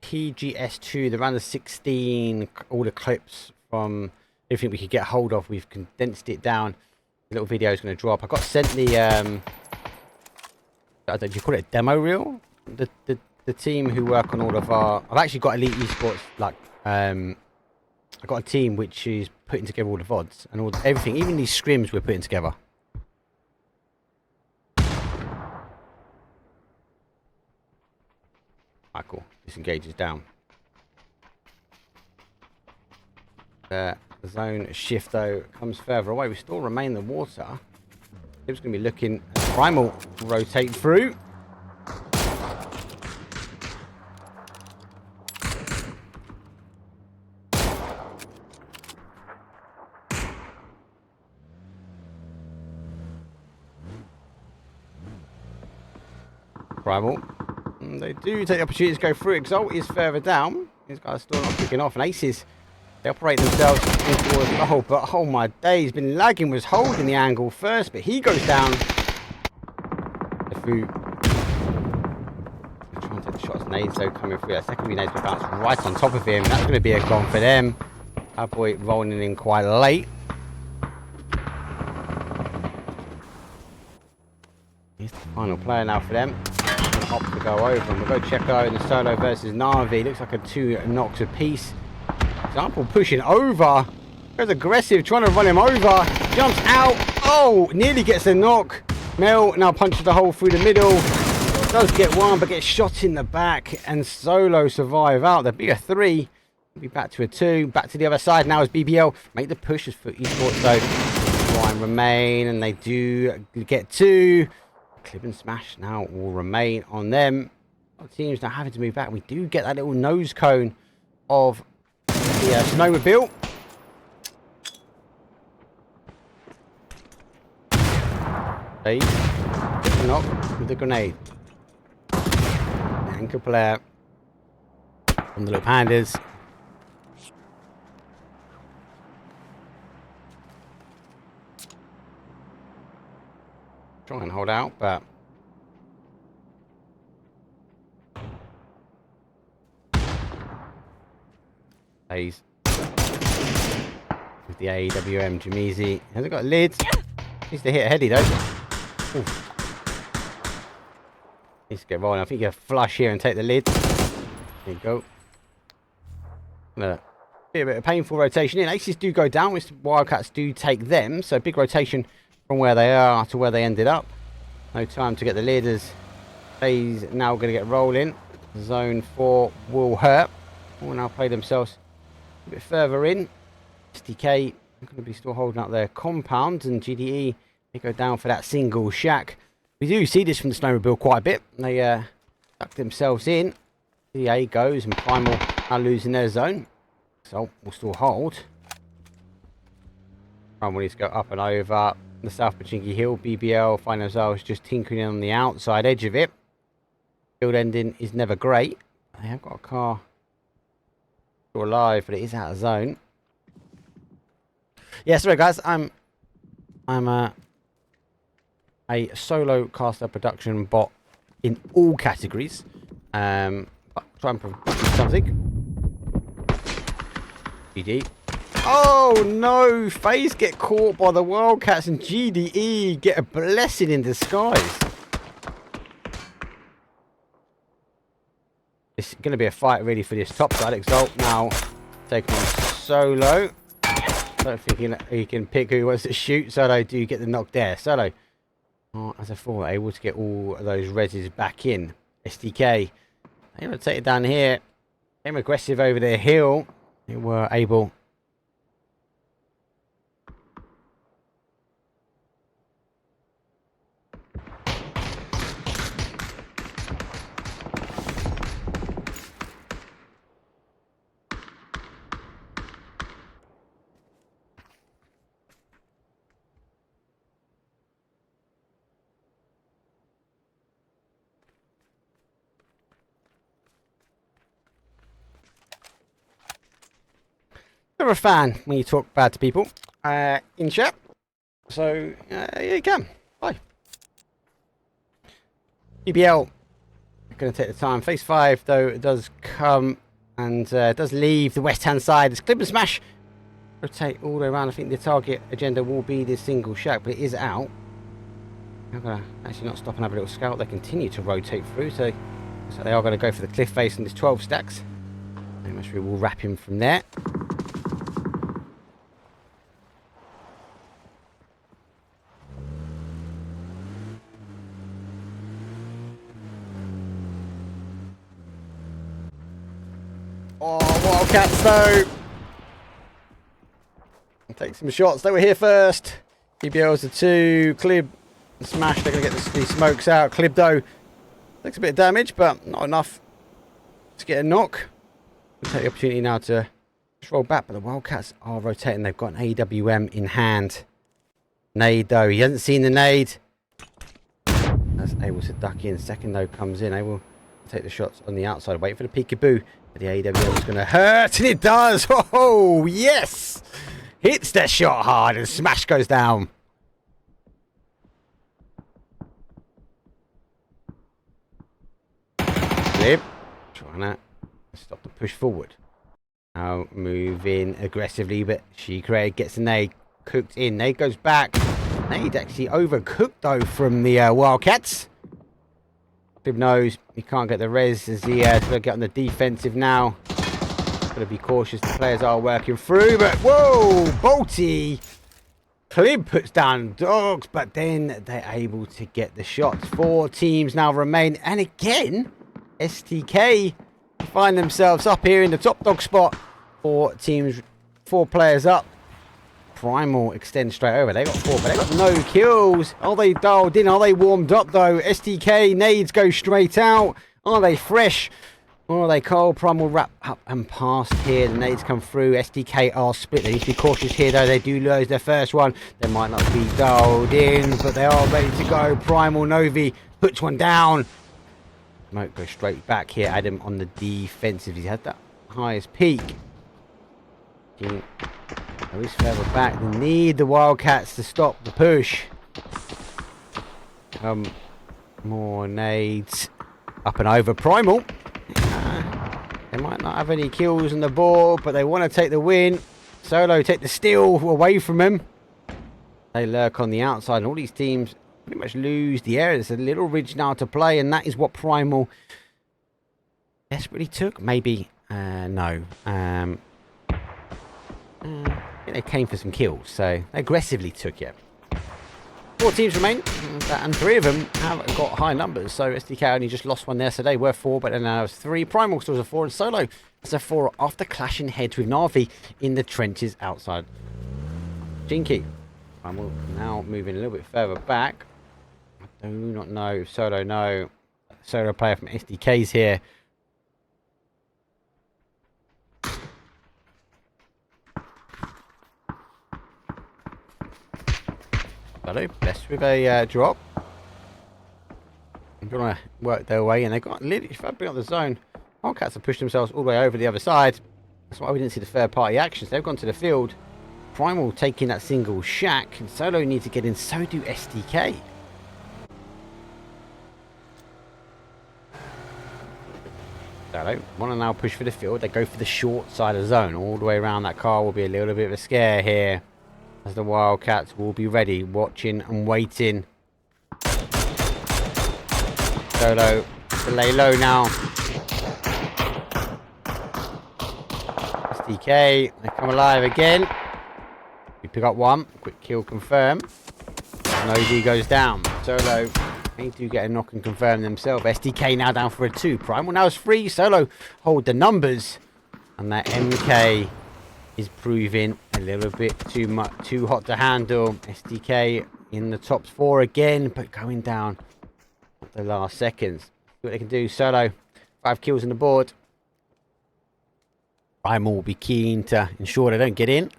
PGS2, the round of 16, all the clips from everything we could get hold of. We've condensed it down. The little video is going to drop. I got sent the, I don't know, do you call it a demo reel? The team who work on all of our, I've actually got Elite Esports, like, I've got a team which is putting together all the VODs and everything, even these scrims we're putting together. Alright, cool. Disengages down. The zone shift, though, comes further away. We still remain in the water. It's going to be looking at Primal rotate through. Primal. They do take the opportunity to go through. Exalt is further down. These guys are still not kicking off. And Aces, they operate themselves in towards the hole. But oh my day, he's been lagging. Was holding the angle first, but he goes down. The food. They're trying to take the shots. Nades though coming through. That secondary nades will bounce right on top of him. That's going to be a gone for them. Our boy rolling in quite late. He's the final player now for them. Opt to go over, and we'll go check out in the Solo versus Navi. Looks like a 2 knocks apiece. Example pushing over. Goes aggressive, trying to run him over. Jumps out. Oh, nearly gets a knock. Mel now punches the hole through the middle. Does get one, but gets shot in the back. And Solo survive out. There'll be a 3. Be back to a 2. Back to the other side now as BBL make the pushes for Esports though. Try and remain, and they do get 2. Clip and smash now will remain on them. Our teams now having to move back. We do get that little nose cone of the snowmobile. Hey, knock with the grenade. Anchor player from the little pandas. Try and hold out, but Hayes with the AWM Jamizi hasn't got lids. Needs to hit a heady though. Ooh. Needs to get rolling. I think you flush here and take the lid. There you go. Be a bit of painful rotation in. Aces do go down, which Wildcats do take them. So big rotation from where they are to where they ended up. No time to get the lid as FaZe now going to get rolling. Zone 4 will hurt. Will now play themselves a bit further in. SDK They're going to be still holding up their compound, and GDE, they go down for that single shack. We do see this from the snowmobile quite a bit. They tuck themselves in. GDA goes, and Primal are losing their zone. So we'll still hold. Primal needs to go up and over the South Pachinki Hill. BBL find themselves just tinkering on the outside edge of it. Field ending is never great. They have got a car still alive, but it is out of zone. Yeah, sorry guys, I'm a solo caster production bot in all categories. But try and provide something. GD. Oh no! FaZe get caught by the Wildcats, and GDE get a blessing in disguise. It's going to be a fight really for this top side. Exalt now taking on Solo. Don't think he can pick who he wants to shoot. Solo do get the knock there. Solo, as a forward, able to get all of those reses back in. SDK, they were take it down here. Came aggressive over the hill. They were able. You're a fan when you talk bad to people in chat, so yeah, you can. Bye. BBL going to take the time. Phase 5 though it does come and does leave the west hand side. It's clip and smash. Rotate all the way around. I think the target agenda will be this single shack, but it is out. I'm going to actually not stop and have a little scout. They continue to rotate through, so they are going to go for the cliff face on this 12 stacks. I'm sure we'll wrap him from there. Oh, Wildcats though. Take some shots. They were here first. BBL's a 2. Clib and Smash. They're going to get these smokes out. Clib though takes a bit of damage, but not enough to get a knock. We'll take the opportunity now to just roll back, but the Wildcats are rotating. They've got an AWM in hand. Nade though. He hasn't seen the nade. That's able to duck in. Second though comes in. Able to take the shots on the outside. Wait for the peekaboo. But the AWM is going to hurt, and it does. Oh, yes. Hits the shot hard, and Smash goes down. Clip. Trying to stop the push forward. Now moving aggressively, but She-Craig gets a nade cooked in. Nade goes back. Nade actually overcooked, though, from the Wildcats. Clib knows he can't get the res as he has to get on the defensive now. Got to be cautious. The players are working through, but whoa, Bolty. Clib puts down dogs, but then they're able to get the shots. 4 teams now remain, and again, STK find themselves up here in the top dog spot. 4 teams, 4 players up. Primal extend straight over. They got 4, but they got no kills. Are they dialed in? Are they warmed up though? STK nades go straight out. Are they fresh? Or are they cold? Primal wrap up and past here. The nades come through. STK are split. They need to be cautious here though. They do lose their first one. They might not be dialed in, but they are ready to go. Primal Novi puts one down. Smoke goes straight back here. Adam on the defensive. He's had that highest peak. He's further back. They need the Wildcats to stop the push. More nades. Up and over Primal. They might not have any kills on the board, but they want to take the win. Solo take the steal away from him. They lurk on the outside, and all these teams pretty much lose the area. There's a little ridge now to play, and that is what Primal desperately took. Maybe. No. They came for some kills, so they aggressively took it. 4 teams remain, and 3 of them have got high numbers. So SDK only just lost one there, so they were 4, but then now it's 3. Primal still a 4, and Solo is a 4 after clashing heads with Na'Vi in the trenches outside Jinky. I'm now moving a little bit further back. I do not know if Solo know. Solo player from SDK's here. Solo, blessed with a drop. They're going to work their way, and they've got literally further out the zone. Wildcats have pushed themselves all the way over the other side. That's why we didn't see the third party actions. They've gone to the field. Primal taking that single shack, and Solo needs to get in, so do SDK. Solo want to now push for the field. They go for the short side of the zone. All the way around that car will be a little bit of a scare here, as the Wildcats will be ready, watching and waiting. Solo to lay low now. SDK, they come alive again. We pick up one. Quick kill confirmed. Nosy goes down. Solo, they do get a knock and confirm themselves. SDK now down for a 2. Primal now is free. Solo hold the numbers. And that MK is proving a little bit too hot to handle. SDK in the top 4 again, but going down at the last seconds. See what they can do. Solo, 5 kills on the board. Primal will be keen to ensure they don't get in.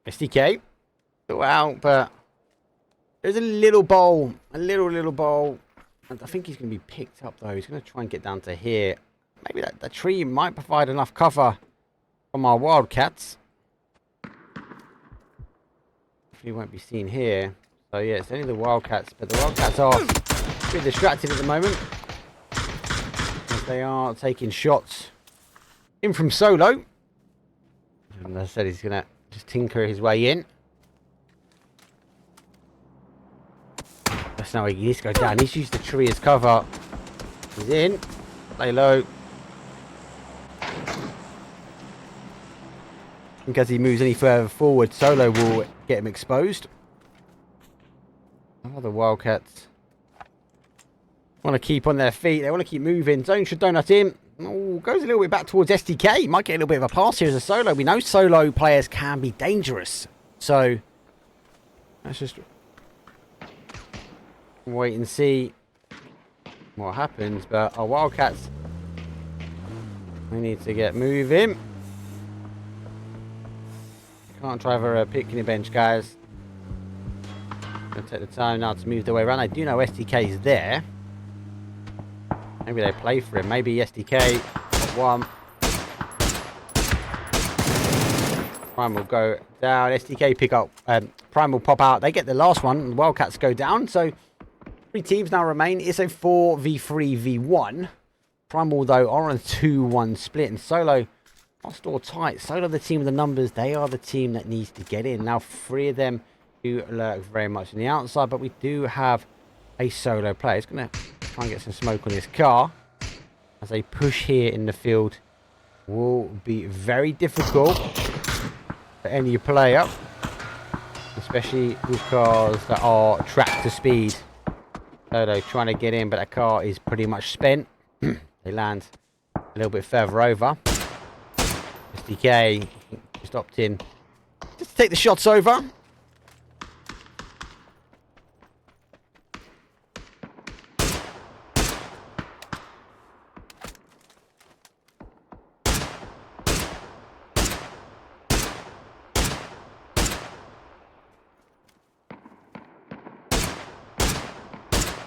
SDK still out, but there's a little bowl, a little bowl. And I think he's going to be picked up though. He's going to try and get down to here. Maybe that tree might provide enough cover from our Wildcats. He won't be seen here. So yeah, it's only the Wildcats, but the Wildcats are a bit distracted at the moment, as they are taking shots in from Solo. And as I said, he's going to just tinker his way in. That's now he needs to go down. He's used the tree as cover. He's in. Lay low. I think as he moves any further forward, Solo will get him exposed. Oh, the Wildcats want to keep on their feet. They want to keep moving. Zone should donut in. Oh, goes a little bit back towards SDK. Might get a little bit of a pass here as a Solo. We know Solo players can be dangerous. So, let's just wait and see what happens. But our Wildcats, we need to get moving. Can't drive a picnic bench, guys. Gonna take the time now to move their way around. I do know SDK is there. Maybe they play for him. Maybe SDK got one. Primal will go down. SDK pick up. Primal pop out. They get the last one. The Wildcats go down. So 3 teams now remain. It's a 4v3v1. Primal though are on a 2-1 split, and Solo are still tight. Solo the team with the numbers. They are the team that needs to get in. Now 3 of them do lurk very much on the outside, but we do have a Solo player. He's going to try and get some smoke on his car. As they push here in the field, will be very difficult for any player, especially with cars that are track to speed. Solo trying to get in, but that car is pretty much spent. They land a little bit further over. SDK just opted in just to take the shots over.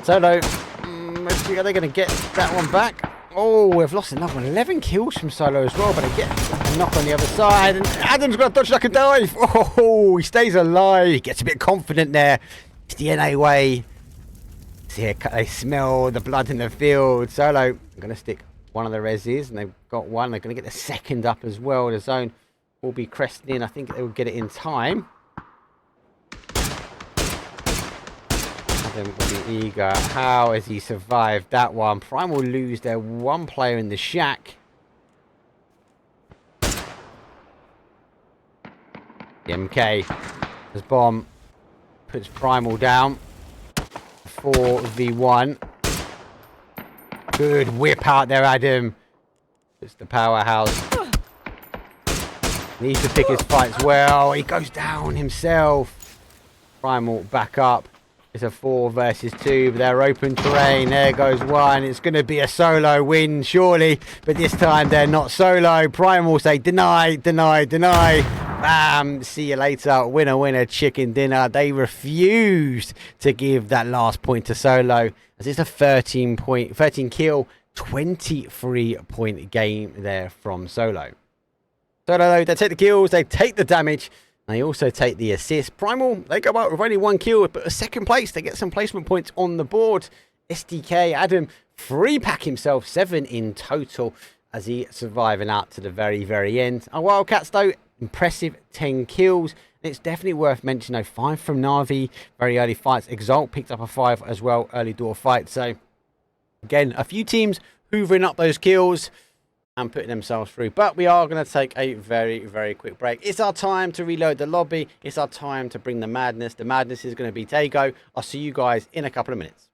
Solo, are they going to get that one back? Oh, we've lost another one. 11 kills from Solo as well, but they get a knock on the other side. And Adam's got to dodge like a dive. Oh, he stays alive. He gets a bit confident there. It's the NA way. See, they smell the blood in the field. Solo, I'm going to stick one of the reses, and they've got one. They're going to get the second up as well. The zone will be cresting in. I think they will get it in time. Will be eager. How has he survived that one? Prime will lose their one player in the shack. The MK as bomb puts Primal down. 4v1. Good whip out there, Adam. It's the powerhouse. Needs to pick his fights well. He goes down himself. Primal back up. It's a 4 versus 2. But they're open terrain. There goes one. It's going to be a solo win, surely. But this time they're not solo. Primal say deny, deny, deny. Bam. See you later. Winner, winner, chicken dinner. They refused to give that last point to solo. As it's a 13 kill, 23 point game there from solo. Solo though, they take the kills, they take the damage. They also take the assist. Primal, they go out with only 1 kill, but a second place. They get some placement points on the board. SDK, Adam, free pack himself, 7 in total as he surviving out to the very, very end. Our Wildcats, though, impressive 10 kills. And it's definitely worth mentioning, though, 5 from Na'Vi, very early fights. Exalt picked up a 5 as well, early door fight. So, again, a few teams hoovering up those kills and putting themselves through. But we are going to take a very, very quick break. It's our time to reload the lobby. It's our time to bring the madness. The madness is going to be Tago. I'll see you guys in a couple of minutes.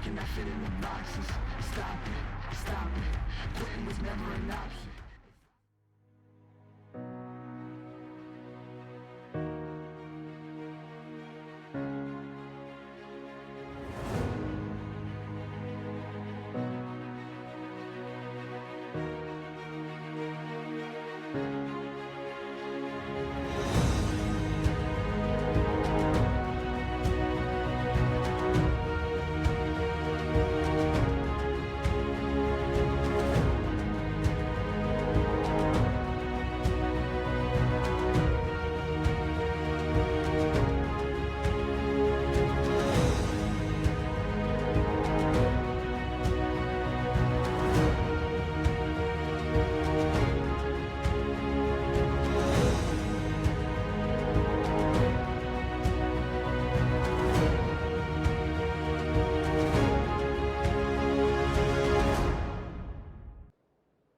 cannot fit in the boxes. Stop it, stop it. Quitting was never an option.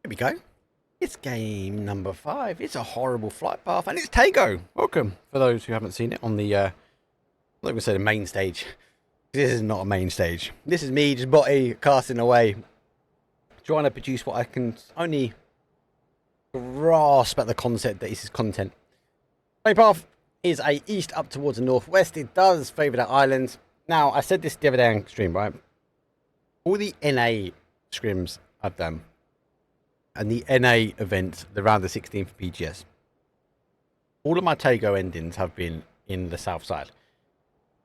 Here we go. It's game number 5. It's a horrible flight path, and it's Tago. Welcome, for those who haven't seen it on the, I'm not going to say the main stage. This is not a main stage. This is me just body casting away, trying to produce what I can only grasp at the concept that this is content. Flight path is a east up towards the northwest. It does favour that island. Now, I said this the other day on stream, right? All the NA scrims I've done, and the NA events, the round of 16 for PGS, all of my Tago endings have been in the south side.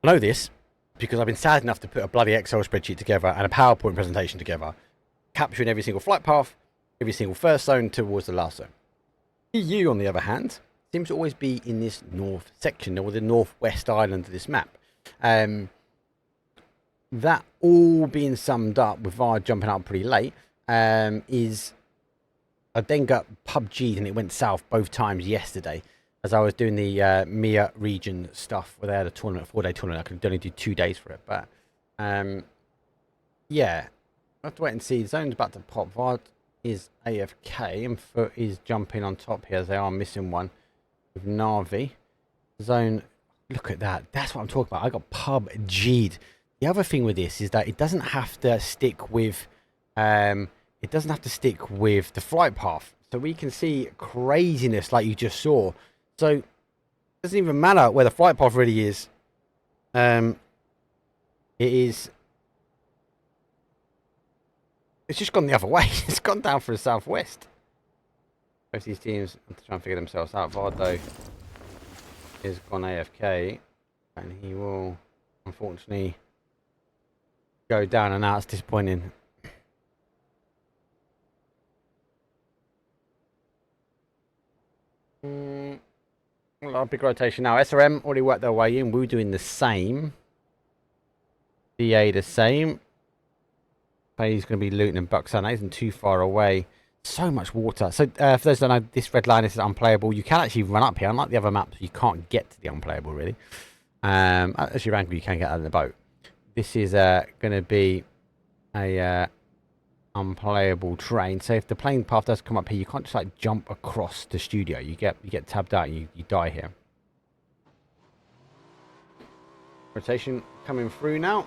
I know this because I've been sad enough to put a bloody Excel spreadsheet together and a PowerPoint presentation together, capturing every single flight path, every single first zone towards the last zone. EU, on the other hand, seems to always be in this north section, or the northwest island of this map. That all being summed up, with VAR jumping out pretty late, is I then got PUBG and it went south both times yesterday as I was doing the MIA region stuff where they had a tournament, a 4-day tournament. I could only do 2 days for it, but yeah, I have to wait and see. The zone's about to pop. VAR is AFK and Foot is jumping on top here as they are missing one with Navi. Zone, look at that. That's what I'm talking about. I got PUBG'd. The other thing with this is that it doesn't have to stick with the flight path. So we can see craziness like you just saw. So it doesn't even matter where the flight path really is. It's just gone the other way. It's gone down for the southwest. Both these teams are trying to figure themselves out. Vardo is gone AFK, and he will unfortunately go down and out. It's disappointing. A lot of big rotation now. SRM already worked their way in. We're doing the same. DA the same. He's going to be looting and bucks out. That isn't too far away. So much water. So for those that don't know, this red line is unplayable. You can actually run up here. Unlike the other maps, you can't get to the unplayable really. As you rank, you can get out of the boat. This is going to be a unplayable terrain. So if the plane path does come up here, you can't just like jump across the studio. You get tabbed out and you die here. Rotation coming through now.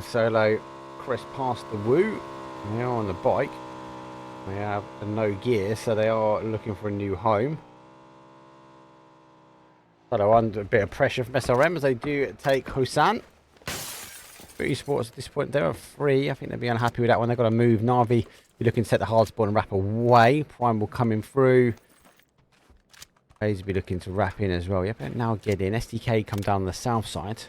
Solo crest past the Woo. They are on the bike. They have no gear, so they are looking for a new home. Solo under a bit of pressure from SRM as they do take Hosan. Esports at this point, they're free. I think they'll be unhappy with that one. They've got to move. Navi be looking to set the hard spawn and wrap away. Primal coming through. FaZe be looking to wrap in as well. Yep, now get in. SDK come down the south side.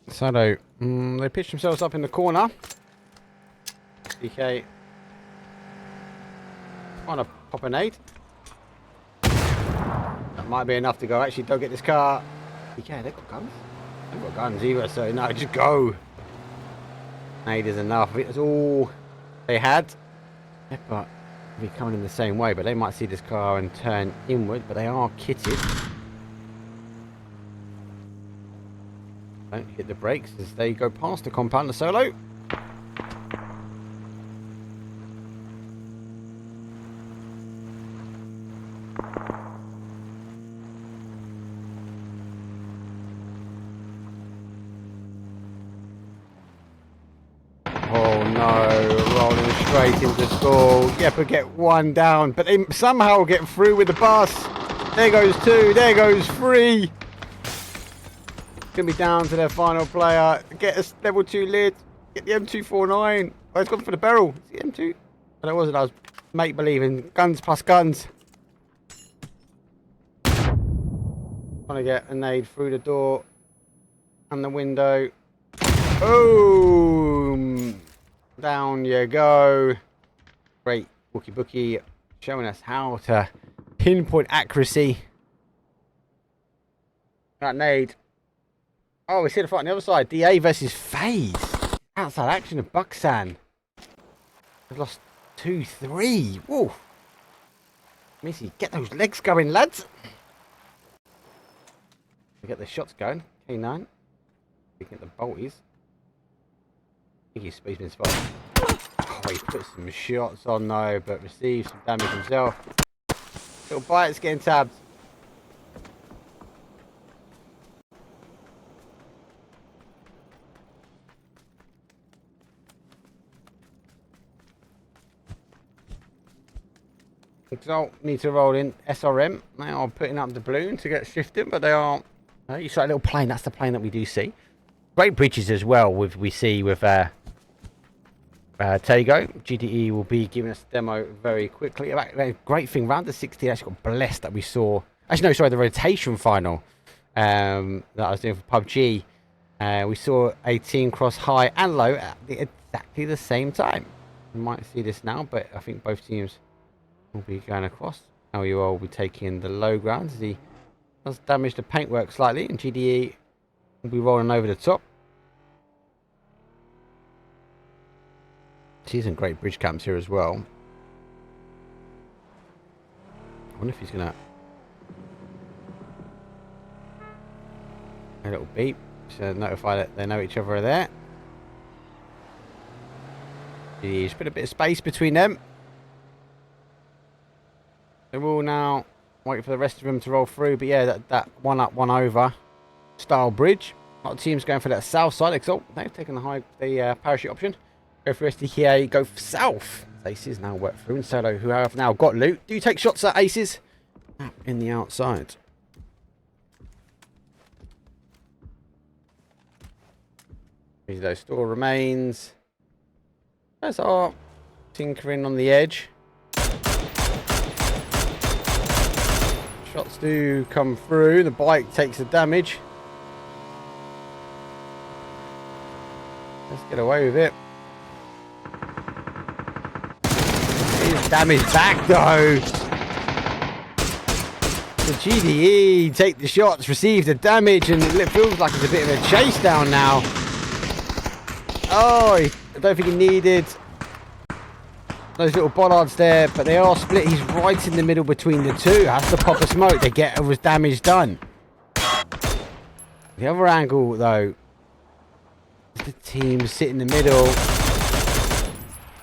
Solo, they pitched themselves up in the corner. DK on a pop a nade. That might be enough to go. Actually, don't get this car. DK, they've got guns. They've got guns either, so no, just go. Nade is enough. It's all they had. Yeppa be coming in the same way, but they might see this car and turn inward, but they are kitted. Don't hit the brakes as they go past the compound. The Solo. Oh no, rolling straight into school. Yeppa get one down, but they somehow get through with the bus. There goes 2, there goes 3. Going to be down to their final player. Get a level 2 lid. Get the M249. Oh, it's gone for the barrel. It's the M2. But it wasn't. I was make believing. Guns plus guns. Trying to get a nade through the door and the window. Boom! Down you go. Great Wookie Bookie showing us how to pinpoint accuracy. That nade. Oh, we see the fight on the other side. DA versus FaZe. Outside action of Buxan. They've lost 2-3. Whoa. Missy, get those legs going, lads. Get the shots going. K9. Looking at the bolties. I think he's spaceman spot. Oh, he put some shots on though, but received some damage himself. Little bites getting tabbed. Exalt need to roll in SRM. They are putting up the balloon to get shifted, but they are. You saw a little plane. That's the plane that we do see. Great bridges as well. We see with Tago. GDE will be giving us a demo very quickly. Great thing, round the 60 actually got blessed that we saw. Actually, no, sorry, the rotation final that I was doing for PUBG. We saw a team cross high and low at exactly the same time. You might see this now, but I think both teams will be going across. LULW will be taking the low ground as he does damage the paintwork slightly, and GDE will be rolling over the top. See some great bridge camps here as well. I wonder if he's gonna a little beep to notify that they know each other are there. He's put a bit of space between them. They will now wait for the rest of them to roll through, but yeah, that one up, one over style bridge. A lot of teams going for that south side. Exalt, they've taken the parachute option. Go for SDKA, go for south. Aces now work through, and Solo, who have now got loot, do take shots at Aces in the outside. These those store remains. There's our tinkering on the edge. Shots do come through. The bike takes the damage. Let's get away with it. Here's damage back though. The GDE take the shots, receive the damage, and it feels like it's a bit of a chase down now. Oh, I don't think he needed those little bollards there, but they are split. He's right in the middle between the two. Has to pop a smoke to get his damage done. The other angle, though, is the team sit in the middle.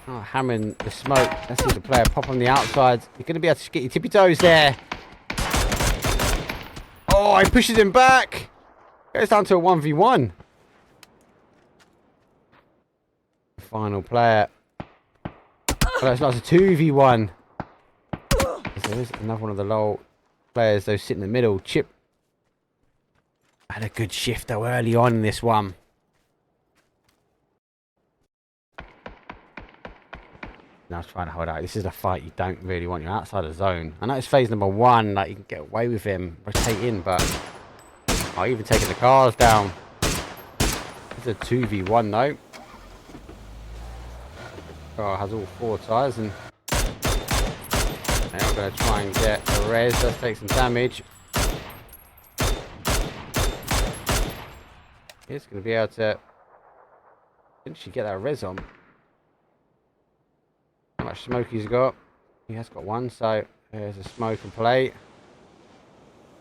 Oh, hammering the smoke. Let's see the player pop on the outside. You're going to be able to get your tippy toes there. Oh, he pushes him back. Goes down to a 1v1. Final player. Oh, it's not a 2v1. There is another one of the low players, though, sitting in the middle. Chip had a good shift, though, early on in this one. Now trying to hold out. This is a fight you don't really want. You're outside the zone. I know it's phase number 1. Like, you can get away with him, rotate in, but I'm even taking the cars down. It's a 2v1, though. Car has all 4 tyres, and now we're going to try and get a res. Let's take some damage. He's going to be able to potentially get that res on. How much smoke he's got? He has got 1, so there's a smoke and plate.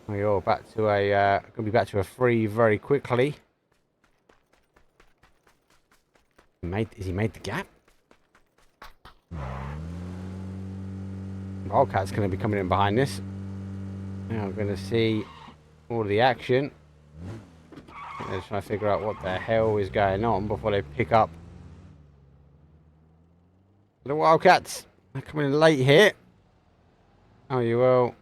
We're back to a going to be back to a 3 very quickly. Has he made the gap? Wildcats going to be coming in behind this. Now we're going to see all the action. They're trying to figure out what the hell is going on before they pick up. The Wildcats are coming in late here. Oh, you will.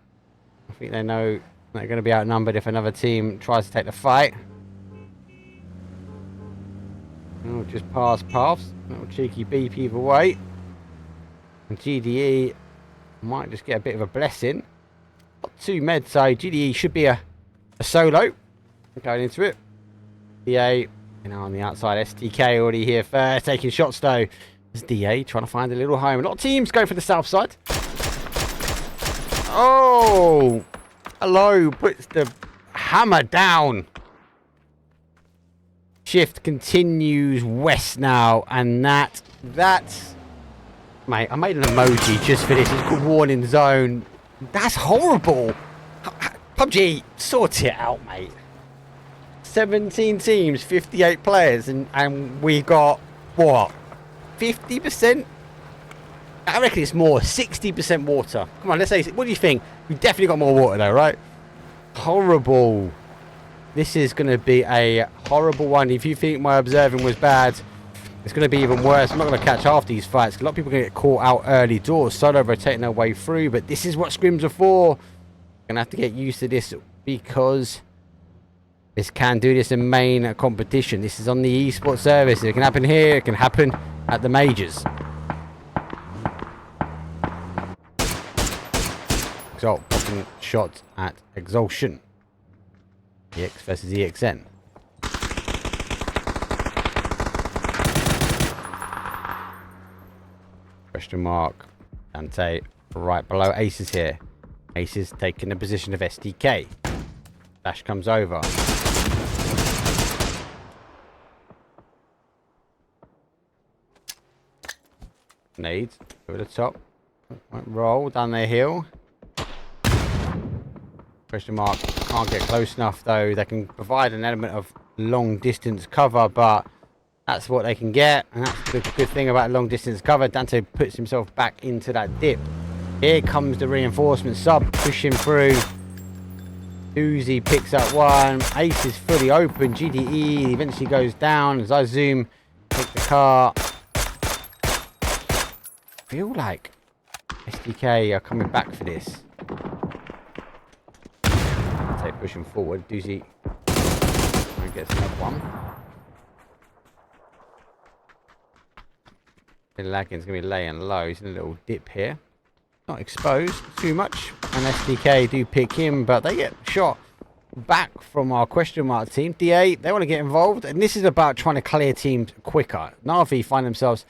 I think they know they're going to be outnumbered if another team tries to take the fight. Oh, just pass paths. Little cheeky beep either way. And GDE might just get a bit of a blessing. Got 2 meds, so GDE should be a solo going into it. DA, on the outside, STK already here first, taking shots though. There's DA trying to find a little home. A lot of teams go for the south side. Oh, hello, puts the hammer down. Shift continues west now, and that's Mate, I made an emoji just for this. It's called Warning Zone. That's horrible. PUBG, sort it out, mate. 17 teams, 58 players, and we got, what, 50%? I reckon it's more, 60% water. Come on, let's say, what do you think? We definitely got more water though, right? Horrible. This is going to be a horrible one. If you think my observing was bad, it's going to be even worse. I'm not going to catch half these fights. A lot of people are going to get caught out early doors, solo rotating their way through, but this is what scrims are for. Going to have to get used to this because this can do this in main competition. This is on the esports service. It can happen here. It can happen at the majors. Exalt blocking shots at EXhalatioN. EX versus EXN. Question mark. Dante right below Aces here. Aces taking the position of SDK. Dash comes over. Nades over the top. Roll down their hill. Question mark. Can't get close enough though. They can provide an element of long distance cover, but that's what they can get. And that's the good thing about long distance cover. Dante puts himself back into that dip. Here comes the reinforcement sub pushing through. Uzi picks up one. Ace is fully open. GDE eventually goes down as I zoom. Take the car. Feel like SDK are coming back for this. Take pushing forward. Doozy gets another one. Lagging's going to be laying low. He's in a little dip here. Not exposed too much. And SDK do pick him, but they get shot back from our question mark team. DA, they want to get involved. And this is about trying to clear teams quicker. Na'Vi find themselves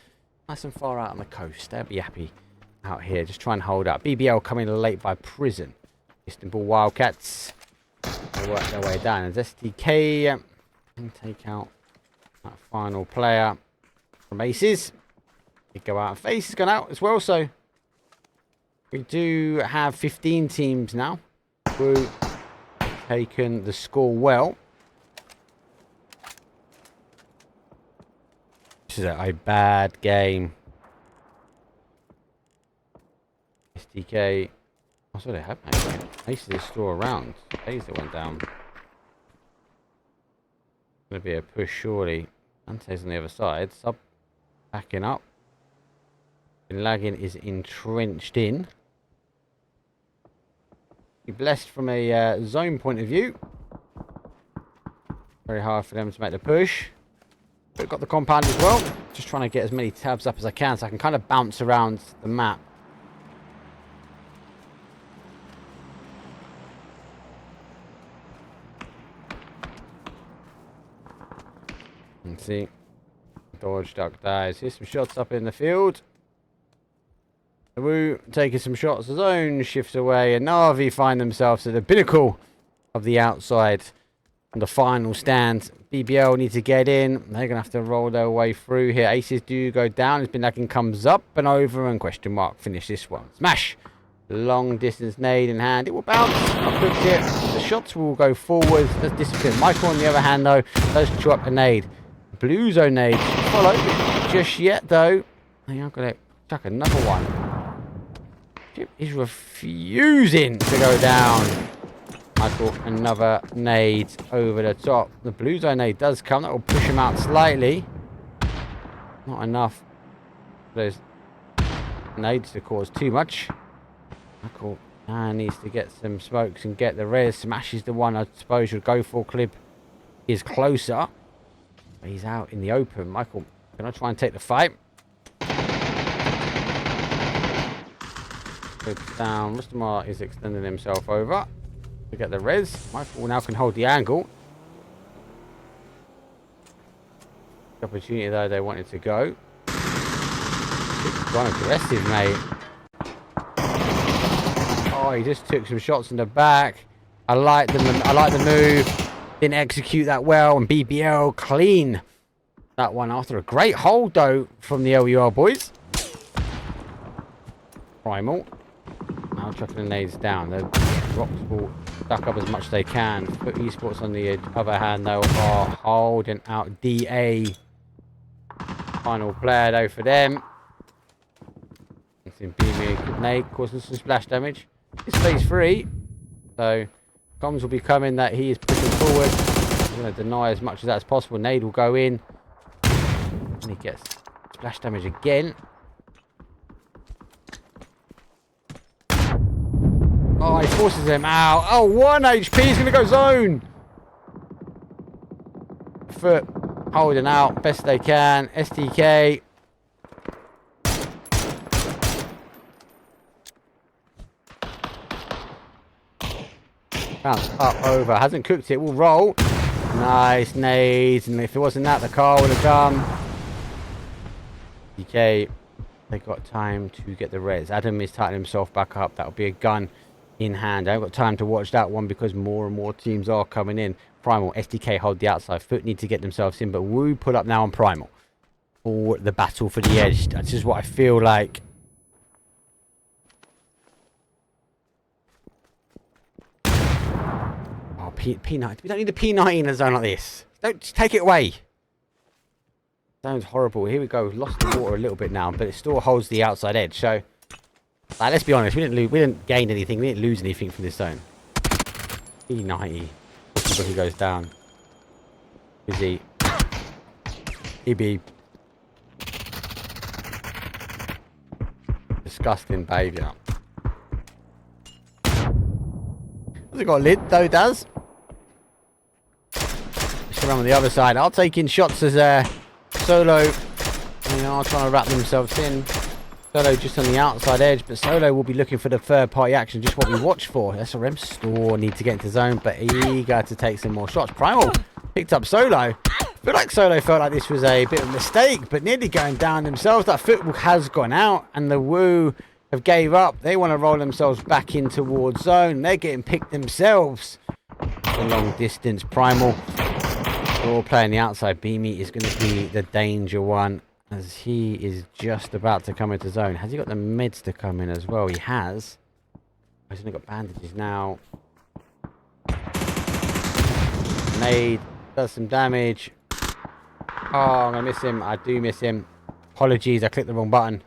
nice and far out on the coast. They'll be happy out here. Just try and hold up. BBL coming late by prison. Istanbul Wildcats. They work their way down. As SDK can take out that final player from Aces. They go out. FaZe has gone out as well, so we do have 15 teams now who have taken the score well. This is a bad game. SDK. I saw they had Aces is still around. Aces that went down. Gonna be a push surely. Dante's on the other side. Sub backing up. Lagging is entrenched in. Be blessed from a zone point of view. Very hard for them to make the push. But got the compound as well. Just trying to get as many tabs up as I can so I can kind of bounce around the map. Let's see. Dodge, duck, dives. Here's some shots up in the field. Woo taking some shots. The zone shifts away, and Na'Vi find themselves at the pinnacle of the outside on the final stand. BBL need to get in. They're gonna have to roll their way through here. Aces do go down. It's been lacking, comes up and over, and question mark finish this one. Smash. Long distance nade in hand. It will bounce. I pushed it. The shots will go forwards. Let's disappear. Michael on the other hand though does chew up a nade. Blue zone nade follow just yet though. I think I'm gonna chuck another one. He's refusing to go down. Michael, another nade over the top. The blue zone nade does come. That will push him out slightly. Not enough. Those nades to cause too much. Michael needs to get some smokes and get the res. Smashes the one I suppose you'd go for. Clip is closer. But he's out in the open. Michael, can I try and take the fight? Down. Mustamar is extending himself over to get the res. Michael now can hold the angle. The opportunity though they wanted to go. Quite aggressive, mate. Oh, he just took some shots in the back. I like the move. Didn't execute that well, and BBL clean that one after a great hold though from the LUL boys. Primal. Now chucking the nades down. The rocks will duck up as much as they can. Put Esports on the other hand, though, are holding out DA. Final player, though, for them. It's in beaming a nade, causing some splash damage. It's phase 3. So, comms will be coming that he is pushing forward. He's going to deny as much as that as possible. Nade will go in. And he gets splash damage again. Oh, he forces him out. Oh, 1 HP. He's going to go zone. Foot holding out best they can. STK. Bounce up over. Hasn't cooked it. Will roll. Nice nades. And if it wasn't that, the car would have come. STK. They got time to get the res. Adam is tightening himself back up. That'll be a gun in hand. I haven't got time to watch that one because more and more teams are coming in. Primal, STK hold the outside. Foot need to get themselves in, but Woo pull up now on Primal for the battle for the edge. That's just what I feel like. Oh, P90. We don't need a P90 in a zone like this. Don't just take it away. Sounds horrible. Here we go. Lost the water a little bit now, but it still holds the outside edge. So, let's be honest. We didn't gain anything. We didn't lose anything from this zone. P90. He goes down. Busy. EB. Disgusting behaviour. Has it got a lid though? It does. Just around on the other side. I'll take in shots as Solo. They are trying to wrap themselves in. Solo just on the outside edge, but Solo will be looking for the third party action, just what we watch for. SRM store need to get into zone, but eager to take some more shots. Primal picked up Solo. I feel like Solo felt like this was a bit of a mistake, but nearly going down themselves. That foot has gone out, and the Woo have gave up. They want to roll themselves back in towards zone. They're getting picked themselves. The long distance Primal. They're all playing the outside. Beamy is going to be the danger one, as he is just about to come into zone. Has he got the meds to come in as well? He has. He's only got bandages now. Nade does some damage. Oh, I'm going to miss him. I do miss him. Apologies, I clicked the wrong button.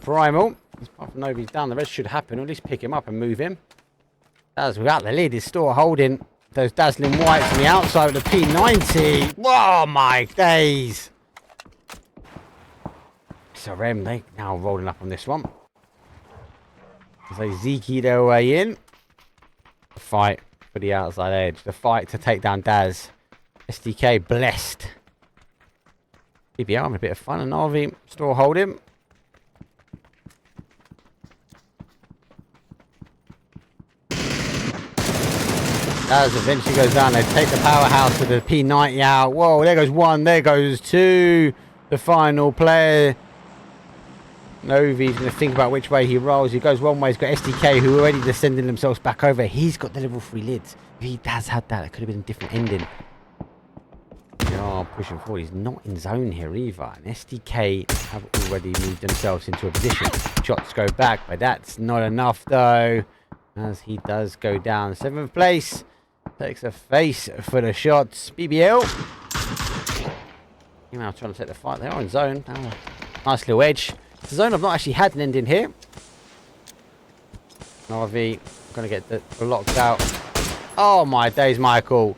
Primal. Apart from Novi's down, the rest should happen. Or at least pick him up and move him. As without the lid, he's still holding those dazzling whites on the outside of the P90. Oh my days. SRM, they now rolling up on this one. As they Zeke their way in. The fight for the outside edge. The fight to take down Daz. SDK blessed. BBR having a bit of fun, and RV still holding. As eventually goes down, they take the powerhouse of the P90 out. Whoa, there goes one, there goes two. The final player. Novi's going to think about which way he rolls. He goes one way, he's got SDK, who are already descending themselves back over. He's got the level 3 lids. If he has had that, it could have been a different ending. They are pushing forward. He's not in zone here either. And SDK have already moved themselves into a position. Shots go back, but that's not enough though. As he does go down. 7th place. Takes a face for the shots. BBL. You know, trying to take the fight. They are in zone. Oh, nice little edge. The zone I've not actually had an ending here. RV going to get blocked out. Oh my days, Michael.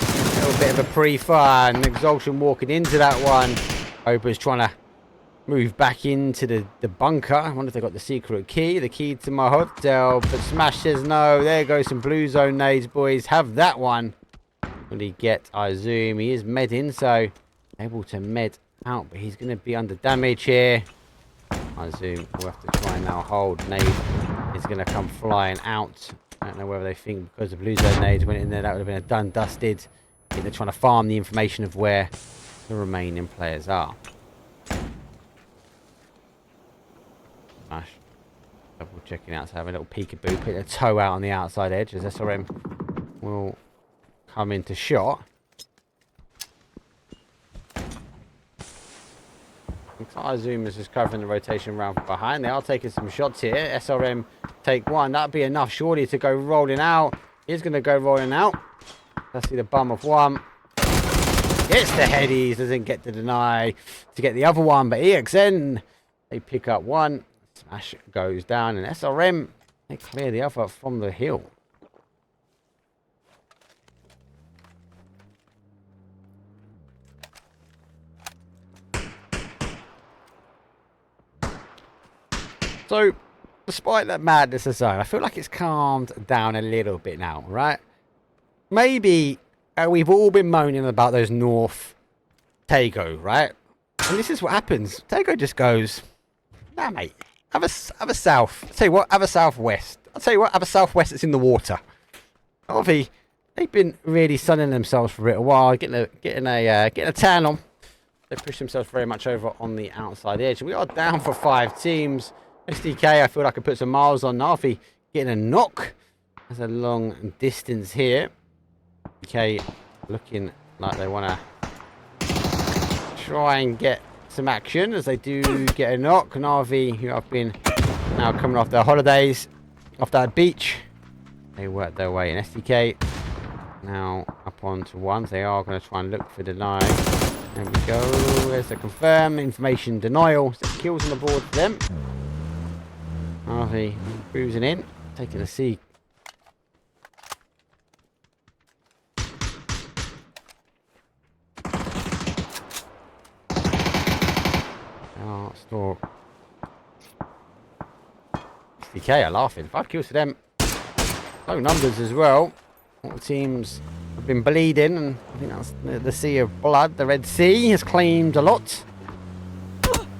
A little bit of a pre-fire and EXhalatioN walking into that one. Oprah's trying to move back into the bunker. I wonder if they got the secret key. The key to my hotel. But Smash says no. There goes some blue zone nades, boys. Have that one. Will he get? I zoom. He is med in, so able to med out. But he's going to be under damage here. I zoom. We'll have to try and now hold. Nade is going to come flying out. I don't know whether they think because the blue zone nades went in there, that would have been a done dusted. I think they're trying to farm the information of where the remaining players are. Smash. Double checking out to have a little peekaboo. Put a toe out on the outside edge as SRM will come into shot. Zoom is just covering the rotation round from behind. They are taking some shots here. SRM take one. That'd be enough, surely, to go rolling out. He's going to go rolling out. Let's see the bum of one. Gets the headies. Doesn't get to deny to get the other one. But EXN, they pick up one. Smash goes down. And SRM, they clear the other from the hill. So, despite that madness aside, I feel like it's calmed down a little bit now, right? Maybe we've all been moaning about those North Tago, right? And this is what happens. Tago just goes, nah, mate, have a South. I'll tell you what, have a Southwest. I'll tell you what, have a Southwest that's in the water. Obviously, they've been really sunning themselves for a while, getting a tan on. They push themselves very much over on the outside edge. We are down for 5 teams. SDK, I feel like I put some miles on Navi, getting a knock. There's a long distance here. Okay, looking like they want to try and get some action as they do get a knock. Navi, who have been now coming off their holidays, off that beach, they work their way in. SDK now up onto one. They are going to try and look for deny. There we go. There's the confirm information denial. So kills on the board for them. Harvey cruising in, taking a seat. Oh, store. SDK are laughing. 5 kills for them. Low numbers as well. All the teams have been bleeding, and I think that's the sea of blood. The Red Sea has claimed a lot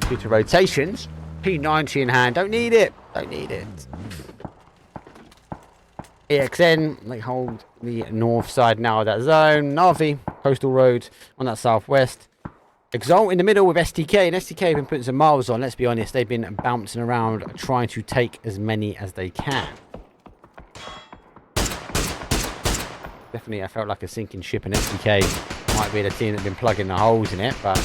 due to rotations. P90 in hand. Don't need it. Don't need it. EXN, they hold the north side now of that zone. Navi, coastal road on that southwest. Exalt in the middle with STK. And STK have been putting some miles on. Let's be honest. They've been bouncing around trying to take as many as they can. Definitely, I felt like a sinking ship, and STK might be the team that's been plugging the holes in it, but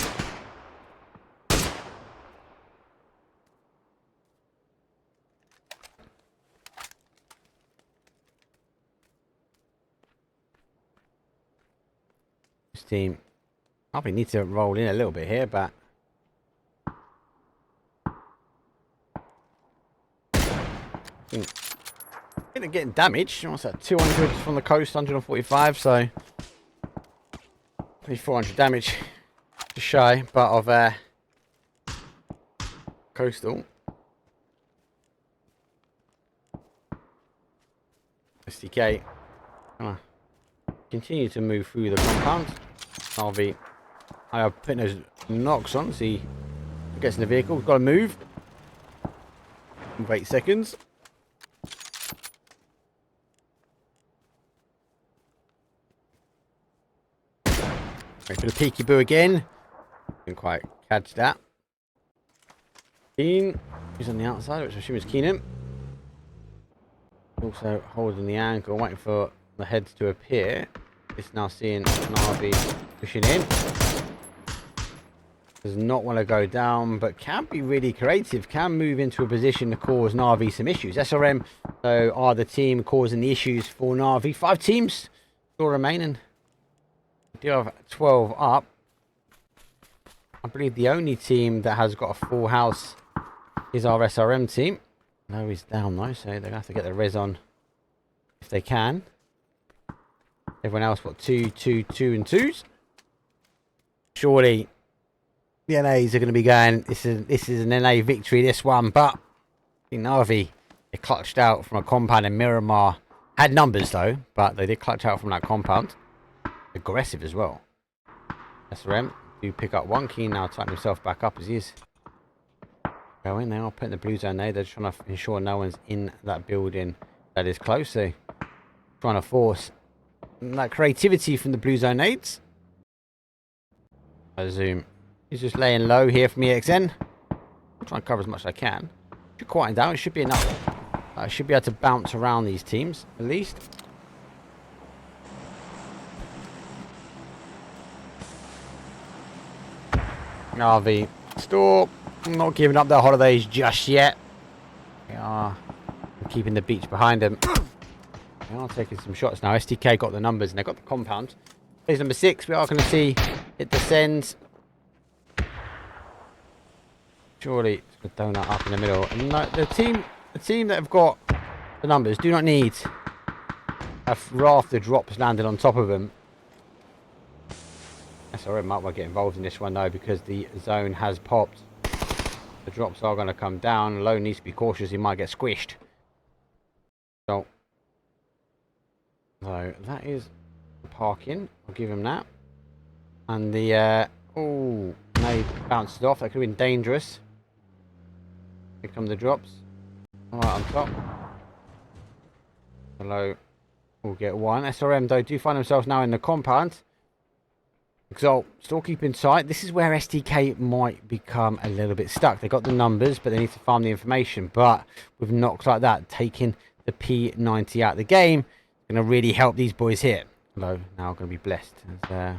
team probably need to roll in a little bit here, but getting damage. What's that? 200 from the coast, 145, so 400 damage. Just shy, but of coastal. SDK continue to move through the compound. RV, I have putting those knocks on. See, gets in the vehicle. We've got to move. 8 seconds. Wait for the peekaboo again. Didn't quite catch that. Keen, who's on the outside, which I assume is Keenan. Also holding the angle, waiting for the heads to appear. It's now seeing Navi pushing in. Does not want to go down, but can be really creative. Can move into a position to cause Navi some issues. SRM, though, are the team causing the issues for Navi. 5 teams still remaining. We do have 12 up. I believe the only team that has got a full house is our SRM team. No, he's down though, so they're going to have to get the res on if they can. Everyone else, what, 2, 2, 2 and 2s? Surely the NAs are going to be going, this is an NA victory, this one, but Navi, they clutched out from a compound in Miramar. Had numbers though, but they did clutch out from that compound. Aggressive as well. SRM do pick up one. Keen now tighten himself back up as he is going. They are putting the blue zone there. They're trying to ensure no one's in that building that is close. So trying to force that creativity from the blue zone nades. I zoom. He's just laying low here from EXN. I'll try and cover as much as I can. Should quieten down. It should be enough. I should be able to bounce around these teams at least. Navi Store. Not giving up their holidays just yet. They are keeping the beach behind them. They are taking some shots now. STK got the numbers and they've got the compound. Phase number 6, we are going to see it descends. Surely it's a donut up in the middle. And the team that have got the numbers do not need a raft of drops landed on top of them. SRM might well get involved in this one though, because the zone has popped. The drops are going to come down. Low needs to be cautious, he might get squished. So that is parking. I'll give him that. And the oh, they bounced it off. That could have been dangerous. Here come the drops. Right on top. Hello. We'll get one. SRM though do find themselves now in the compound. Exalt still keeping tight. This is where STK might become a little bit stuck. They got the numbers, but they need to farm the information. But with knocks like that, taking the P90 out of the game, going to really help these boys here. Hello, now going to be blessed. I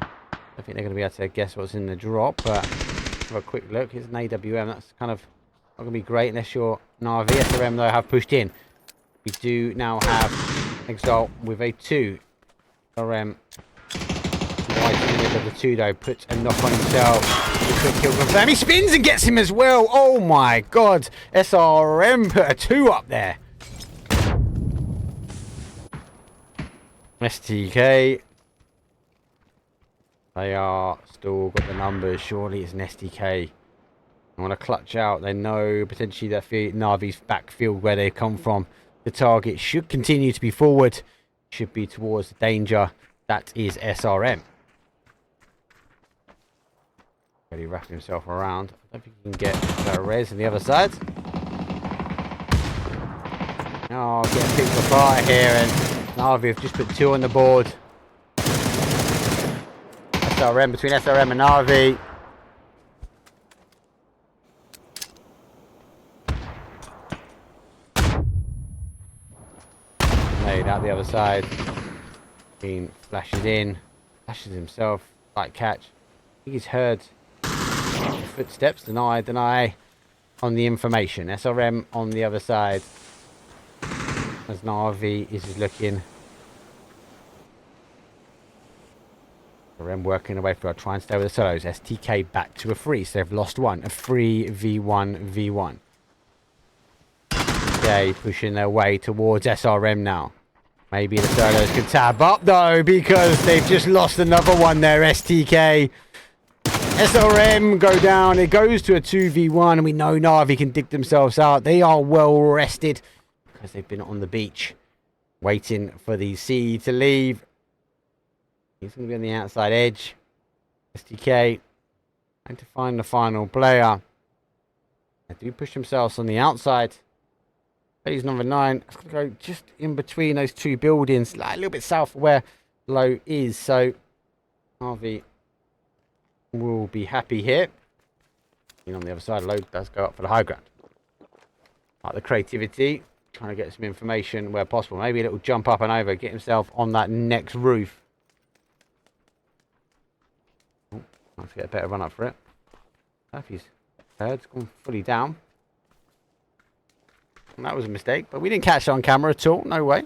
don't think they're going to be able to guess what's in the drop, but have a quick look. Here's an AWM. That's kind of not going to be great unless you're Navi. SRM though have pushed in. We do now have Exalt with a 2. SRM right in the middle of the 2 though, puts a knock on himself. The quick kill confirm. He spins and gets him as well. Oh my god. SRM put a 2 up there. STK. They are still got the numbers. Surely it's an STK. I want to clutch out. They know potentially that Navi's backfield where they come from. The target should continue to be forward. Should be towards the danger. That is SRM. Really wrapping himself around. I don't think he can get res on the other side. Oh, getting picked apart here, and Navi have just put 2 on the board. SRM between SRM and Navi. Made out the other side. Bean flashes in, flashes himself, like catch. I think he's heard footsteps. Deny on the information. SRM on the other side. As Navi is looking. SRM working away for a try and stay with the solos. STK back to a 3, so they've lost 1. A 3v1v1. Okay, pushing their way towards SRM now. Maybe the solos can tab up though, because they've just lost another one there. STK. SRM go down. It goes to a 2v1, and we know Navi can dig themselves out. They are well rested because they've been on the beach waiting for the sea to leave. He's going to be on the outside edge. STK trying to find the final player. They do push themselves on the outside. Phase number 9. It's going to go just in between those 2 buildings, like a little bit south of where Low is. So Navi will be happy here. And on the other side, Low does go up for the high ground. Like the creativity, trying to get some information where possible. Maybe a little jump up and over, get himself on that next roof. Oh, I'll have to get a better run up for it. If he's heard, it's gone fully down. And that was a mistake, but we didn't catch it on camera at all. No way.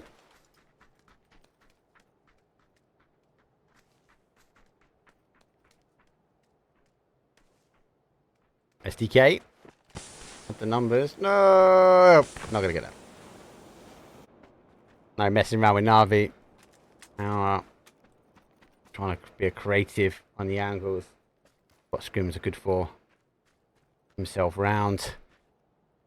STK. With the numbers. No. Not going to get that. No messing around with Navi. Now, trying to be a creative on the angles. What Scrims are good for. Himself round.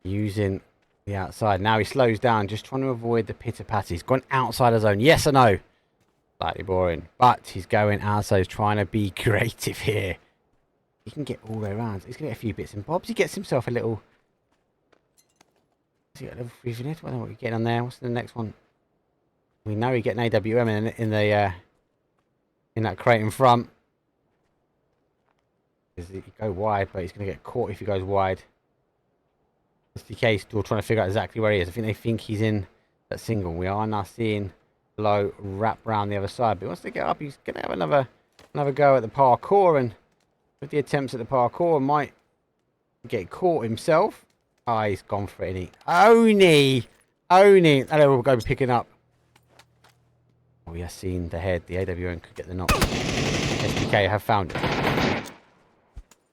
Using the outside. Now he slows down, just trying to avoid the pitter-patter. He's gone outside his zone. Yes or no? Slightly boring. But he's going outside. He's trying to be creative here. He can get all the way around. He's going to get a few bits and bobs. He gets himself a little... Has he got a level 3 vintage? I don't know what you're getting on there. What's the next one? We know he get an AWM in that crate in front. He go wide, but he's going to get caught if he goes wide. STK still trying to figure out exactly where he is. I think they think he's in that single. We are now seeing Low wrap around the other side. But once they get up, he's going to have another go at the parkour. And with the attempts at the parkour, might get caught himself. Ah, he's gone for it, Oni. Hello, we'll go picking up. Oh, we have seen the head. The AWN could get the knock. SDK have found it.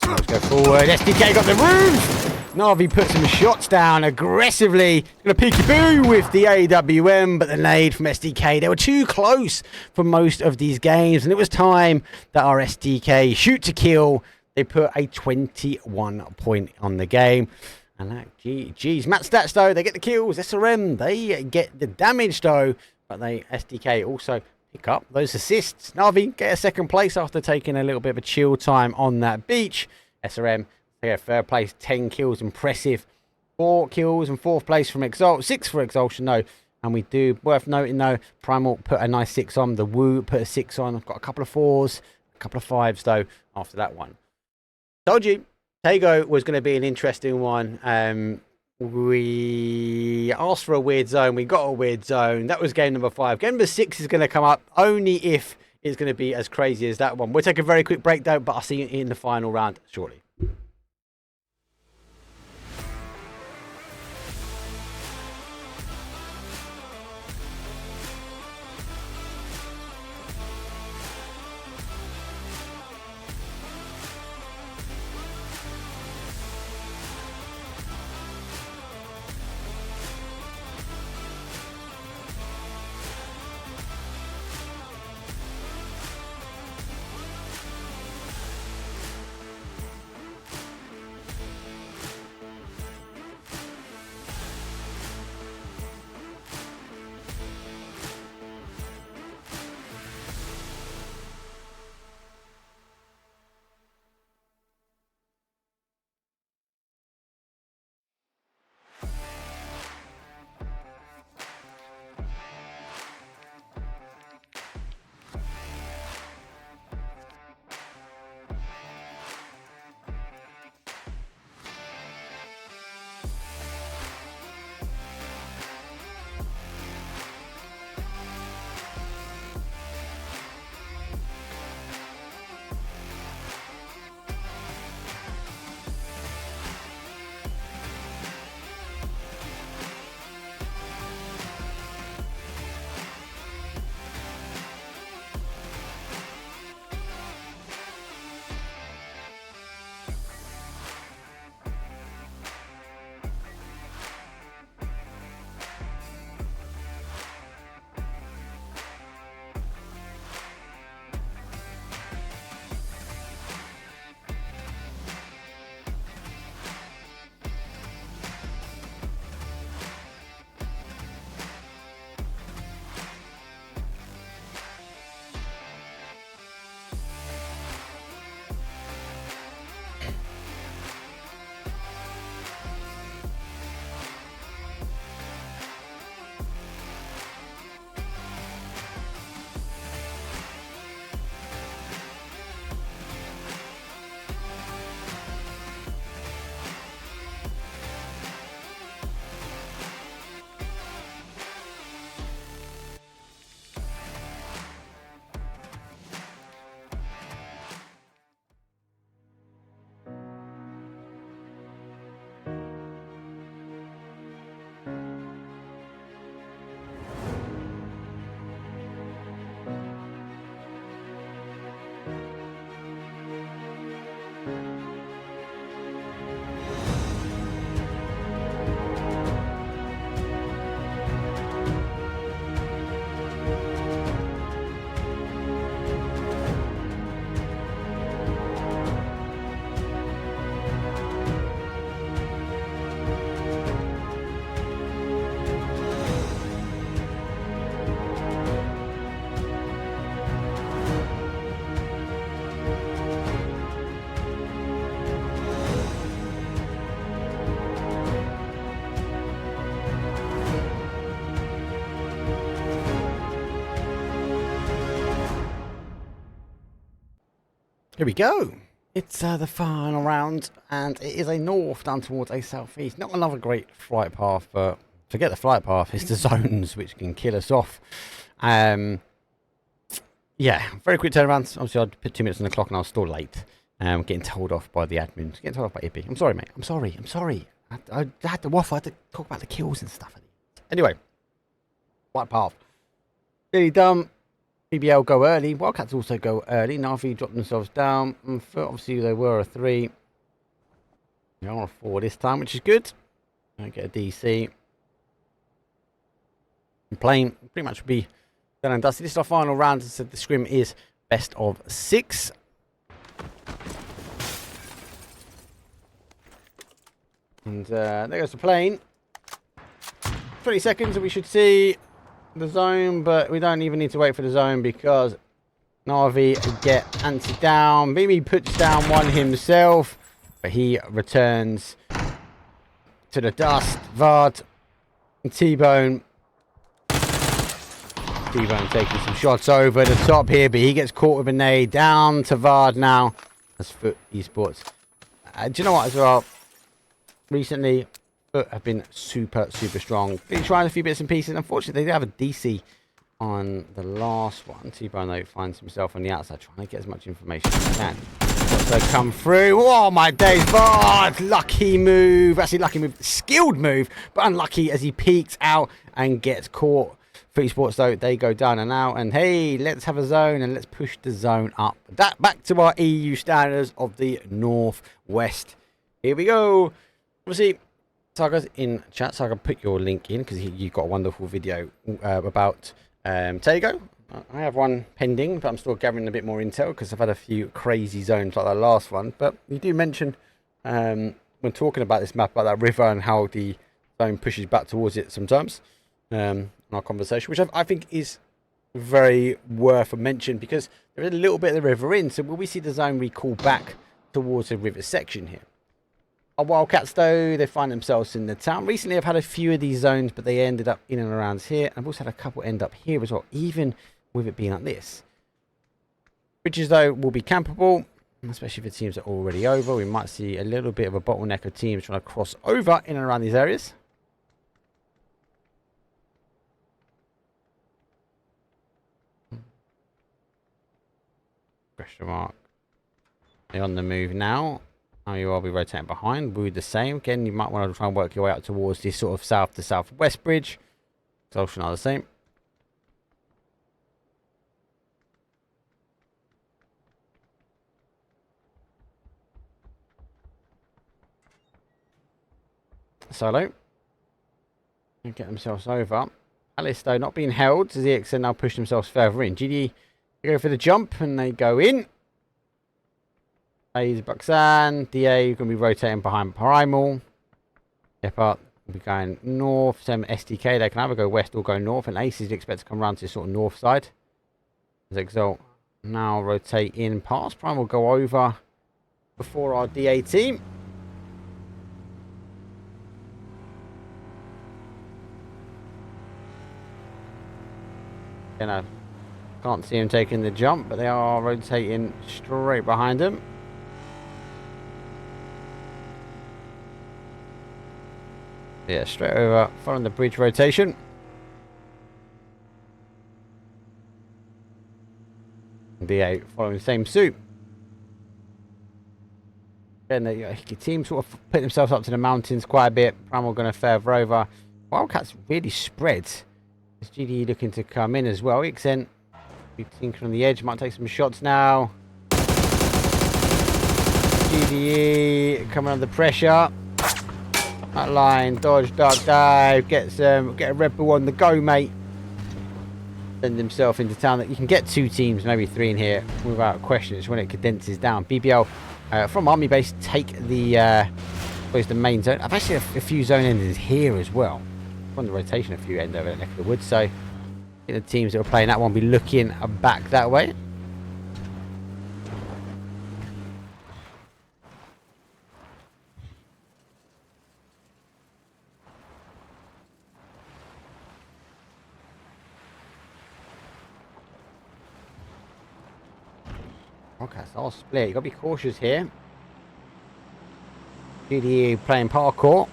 Let's go forward. SDK got the roof. Na'Vi put some shots down aggressively. Gonna peekaboo with the AWM, but the nade from SDK. They were too close for most of these games, and it was time that our SDK shoot to kill. They put a 21 point on the game. And that, geez. Match stats, though, they get the kills. SRM, they get the damage, though. But they, SDK, also pick up those assists. Na'Vi get a second place after taking a little bit of a chill time on that beach. SRM, they get third place, 10 kills, impressive. 4 kills and fourth place from Exalt. 6 for EXhalatioN, though. And we do, worth noting, though, Primal put a nice 6 on. The Woo put a 6 on. Got a couple of 4s, a couple of 5s, though, after that one. Told you, Tago was going to be an interesting one. We asked for a weird zone. We got a weird zone. That was game number 5. Game number 6 is going to come up only if it's going to be as crazy as that one. We'll take a very quick break, though, but I'll see you in the final round shortly. Here we go. It's the final round, and it is a north down towards a southeast. Not another great flight path, but forget the flight path. It's the zones which can kill us off. Yeah, very quick turnaround. Obviously, I put 2 minutes on the clock, and I was still late. Getting told off by the admins. Getting told off by Ippy. I'm sorry, mate. I'm sorry. I had to waffle. I had to talk about the kills and stuff. Anyway. White path. Really dumb. BBL go early. Wildcats also go early. Navi drop themselves down. Obviously, they were a 3. They are a 4 this time, which is good. I get a DC. Playing pretty much will be done and dusted. This is our final round. As I said, the scrim is best of 6. And there goes the plane. 20 seconds and we should see the zone, but we don't even need to wait for the zone because Navi get anti down. Mimi puts down one himself, but he returns to the dust. Vard and T-Bone. T-Bone taking some shots over the top here, but he gets caught with a nade. Down to Vard now. That's FaZe Esports. Do you know what as well? Recently, FaZe have been super strong. Been trying a few bits and pieces. Unfortunately, they did have a DC on the last one. T-Bone though finds himself on the outside trying to get as much information as he can. Also come through. Oh my days, Vard! Lucky move. Actually, lucky move. Skilled move, but unlucky as he peeks out and gets caught. FaZe Esports though, they go down and out. And hey, let's have a zone and let's push the zone up. That back to our EU standards of the Northwest. Here we go. Obviously, Saga's in chat, so I can put your link in because you've got a wonderful video about Tego. I have one pending, but I'm still gathering a bit more intel because I've had a few crazy zones like that last one. But you do mention when talking about this map, about that river and how the zone pushes back towards it sometimes in our conversation, which I think is very worth a mention because there is a little bit of the river in. So will we see the zone recall back towards the river section here? Our Wildcats, though, they find themselves in the town. Recently, I've had a few of these zones, but they ended up in and around here. I've also had a couple end up here as well, even with it being like this. Bridges, though, will be campable, especially if the teams are already over. We might see a little bit of a bottleneck of teams trying to cross over in and around these areas. Question mark. They're on the move now. You will be rotating behind. We'll do the same. Again, you might want to try and work your way out towards this sort of south to southwest bridge. Exalt are the same. Solo. And get themselves over. Alice, though, not being held. As the EXN now push themselves further in. GD go for the jump and they go in. FaZe Buxan, DA going to be rotating behind Primal. Yeppa will be going north. Same SDK, they can either go west or go north. And Ace is expected to come around to the sort of north side. As Exalt now rotate in past. Primal will go over before our DA team. I can't see him taking the jump, but they are rotating straight behind him. Yeah, straight over, following the bridge rotation. DA following the same suit. Then the team sort of put themselves up to the mountains quite a bit. Primal going to further over. Wildcats really spread. Is GDE looking to come in as well? EXN be thinking on the edge, might take some shots now. GDE coming under pressure. That line, dodge, dark dive, get a Red Bull on the go, mate. Send himself into town. That you can get 2 teams, maybe 3 in here without question. It's when it condenses down. BBL from Army Base take the main zone. I've actually a few zone endings here as well. On the rotation, a few end over neck of the woods. So I think the teams that are playing that one will be looking back that way. Okay, so I'll split. You've got to be cautious here. GDE playing parkour.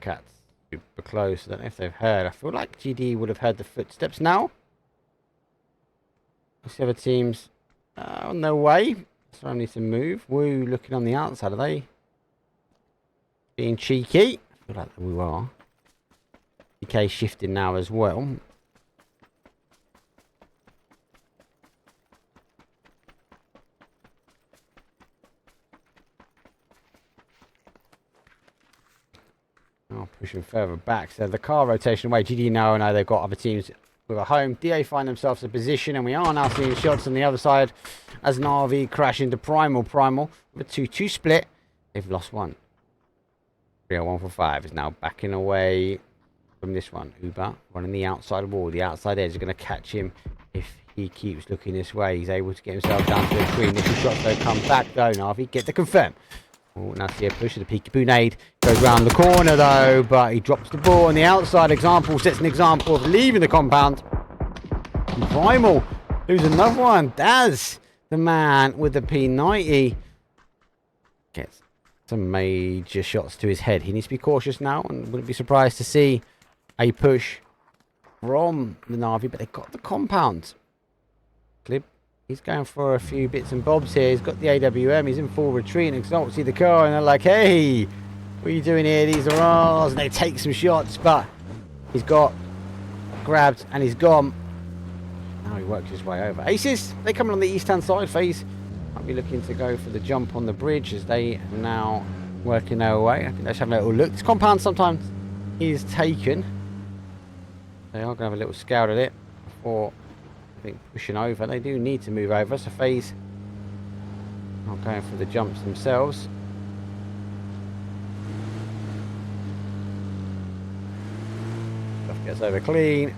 Wildcats super close. I don't know if they've heard. I feel like GD would have heard the footsteps now. The other teams on their way. So I need to move. Woo looking on the outside. Are they being cheeky? I feel like we are. DK shifting now as well. Oh, pushing further back. So the car rotation away. GD now know they've got other teams with a home. DA find themselves in position, and we are now seeing shots on the other side as an RV crash into Primal. Primal with a 2-2 split. They've lost one. 3-1 for 5 is now backing away from this one. Uber running the outside wall. The outside edge is going to catch him if he keeps looking this way. He's able to get himself down to the tree. Initial shots though come back though. Navi get the confirm. Oh, now see a push of the peekaboo nade. Goes round the corner though, but he drops the ball on the outside. Example sets an example of leaving the compound. And Primal, who's another one. Daz, the man with the P90, gets some major shots to his head. He needs to be cautious now, and wouldn't be surprised to see a push from the Navi, but they got the compound. Clip. He's going for a few bits and bobs here. He's got the AWM. He's in full retreat. And Exalt see the car, and they're like, hey, what are you doing here? These are ours. And they take some shots, but he's got grabbed and he's gone. Now he works his way over. Aces, they come on the east-hand side. FaZe might be looking to go for the jump on the bridge as they are now working their way. I think let's have a little look. This compound sometimes is taken. They are going to have a little scout at it before pushing over. They do need to move over, so FaZe not going for the jumps themselves. Stuff gets over clean.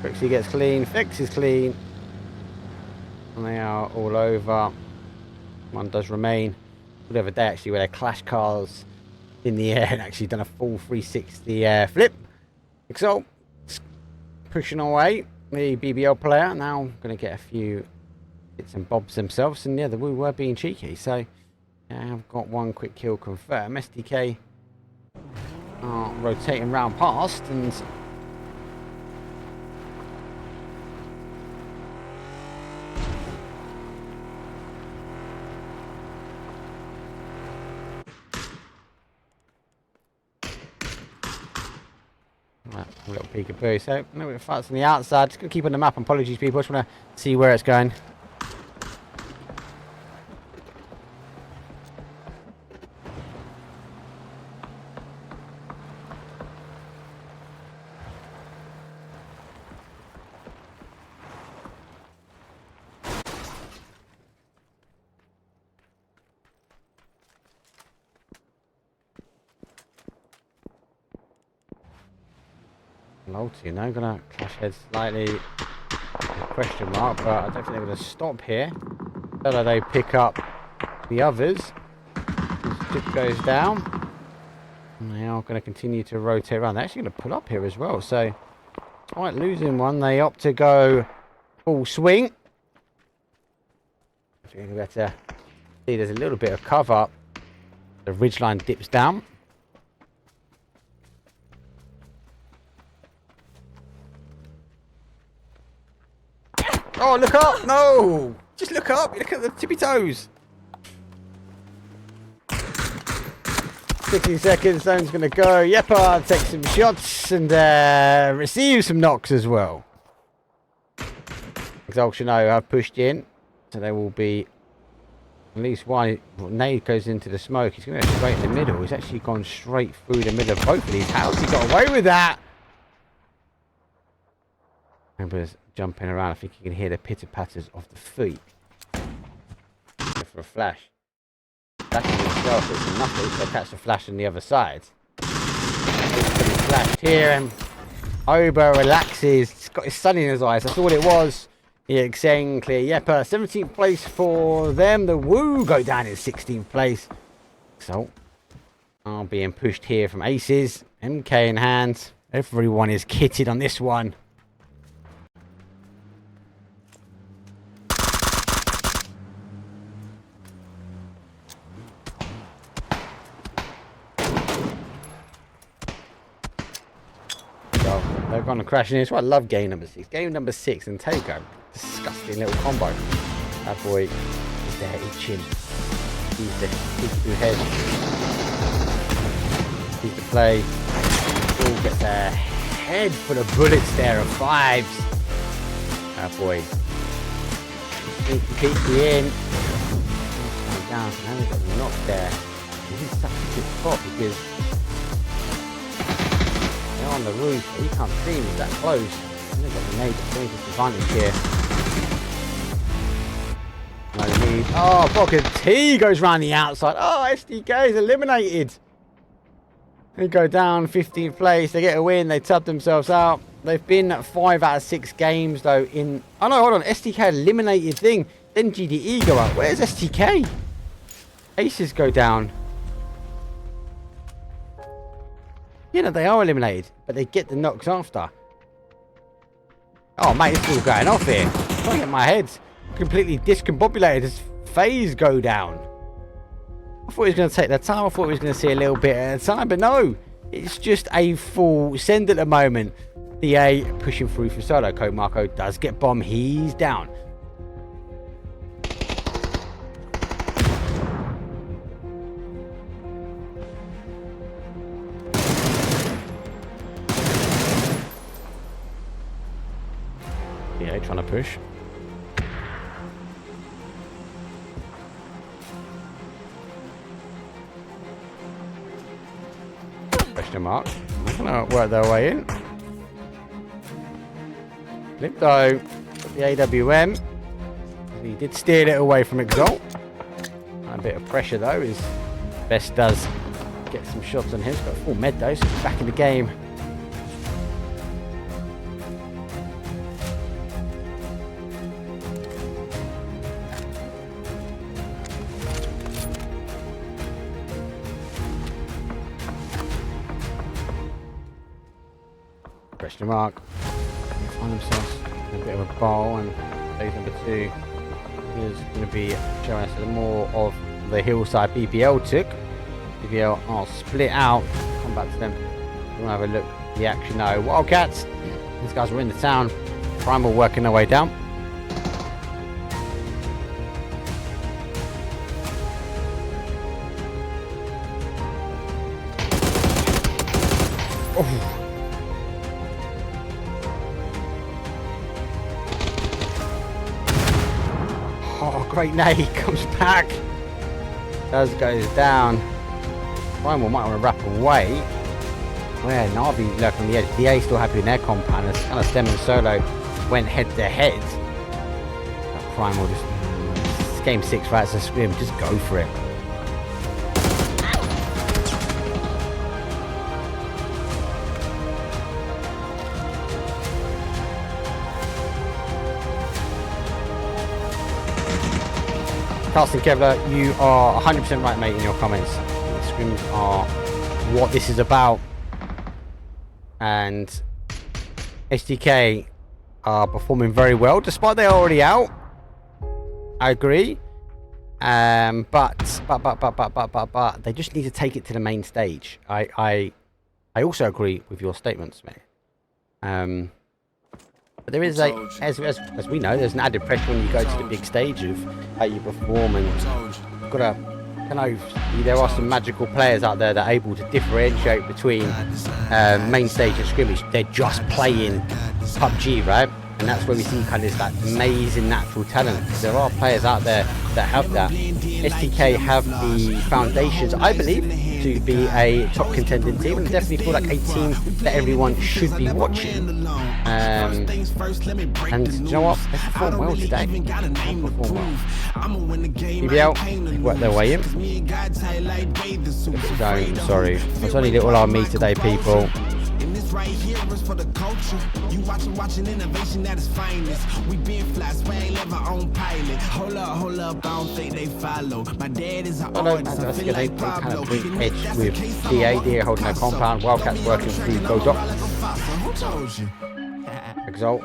Brixie gets clean. Fix is clean. And they are all over. One does remain. The other day actually where they clashed cars in the air and actually done a full 360 flip. Exalt pushing away. The BBL player now going to get a few bits and bobs themselves, and yeah, the Woo were being cheeky. So yeah, I've got one quick kill confirmed. SDK are rotating round past, and a little peekaboo. So, a little bit of fights on the outside. Just going to keep on the map. Apologies, people. I just want to see where it's going. You know, gonna clash heads slightly, question mark, but I don't think they're gonna stop here. So they pick up the others. This chip goes down, and they are going to continue to rotate around. They're actually going to pull up here as well. So, despite losing one, they opt to go full swing. You're going to see there's a little bit of cover. The ridgeline dips down. Oh, look up! No! Just look up! Look at the tippy toes! 16 seconds, Zone's going to go. Yeppa takes some shots and receives some knocks as well. EXhalatioN have pushed in, so there will be at least one. Nade goes into the smoke. He's going to go straight in the middle. He's actually gone straight through the middle of both of these. How's he got away with that? Remember jumping around. I think you can hear the pitter-patters of the feet. Go for a flash. Flashing himself is nothing, so catch the flash on the other side. He's flashed here, and Oba relaxes. He's got his sun in his eyes. That's all it was. EXhalatioN clear. Yeppa, 17th place for them. The Woo go down in 16th place. So, are being pushed here from Aces. MK in hand. Everyone is kitted on this one. Exalt. They're going to crash in. That's why I love game number 6. Game number 6 and Takeover. Disgusting little combo. That boy is there itching. He's the head. He's the play. Ooh, gets a head full of bullets there of 5s. That boy. Keep the in. Down. Now we've got knocked there. This is such a good spot because they're on the roof, but you can't see him that close. And they've got the nade that brings us advantage here. No need. Oh, Pocket T goes round the outside. Oh, SDK is eliminated. They go down 15th place. They get a win. They tub themselves out. They've been 5 out of 6 games though in... Oh no, hold on. SDK eliminated thing. Then GDE go up. Where's SDK? Aces go down. You know, they are eliminated, but they get the knocks after. Oh, mate, it's all going off here. I'm trying to get my head completely discombobulated as FaZe go down. I thought he was going to take their time. I thought he was going to see a little bit at a time, but no. It's just a full send at the moment. The A pushing through for solo. Code Marco does get bombed. He's down. Yeah, trying to push. Question mark. They're gonna work their way in. Lipto got the AWM. He did steal it away from Exalt. A bit of pressure though. His best does get some shots on him. He's got full med though, so he's back in the game. Question mark. Find themselves in a bit of a bowl, and phase number 2 is going to be showing us more of the hillside BBL took. BBL are split out. Come back to them. We'll have a look at the action now. Wildcats. These guys were in the town. Primal working their way down. Oh. Oh, great nade, comes back. Does goes down. Primal might want to wrap away. Where Navi lurking on the edge. DA still happy in their compound. As kind of Stem and Solo went head to head. That Primal just... It's game 6, right? It's a Scrim. Just go for it. Carsten Kevlar, you are 100% right, mate, in your comments. The scrims are what this is about. And SDK are performing very well, despite they're already out. I agree. But they just need to take it to the main stage. I also agree with your statements, mate. But there is a, as we know, there's an added pressure when you go to the big stage of how you perform, and you've got to, you know, there are some magical players out there that are able to differentiate between main stage and scrimmage. They're just playing PUBG, right? And that's where we see kind of that amazing natural talent. There are players out there that have that. SDK have the foundations, I believe, to be a top contending team, and definitely feel like a team that everyone should be watching. And you know what? They perform well today. They perform well. BBL work their way in. I'm sorry. It's only little on me today, people. Right here is for the culture. You watching innovation at its finest. We been fly, swag, live our own pilot. Hold up, I don't think they follow. My dad is an artist, I feel like Pablo. Kind of edge with DA holding their compound. Wildcats working through Godot. Exalt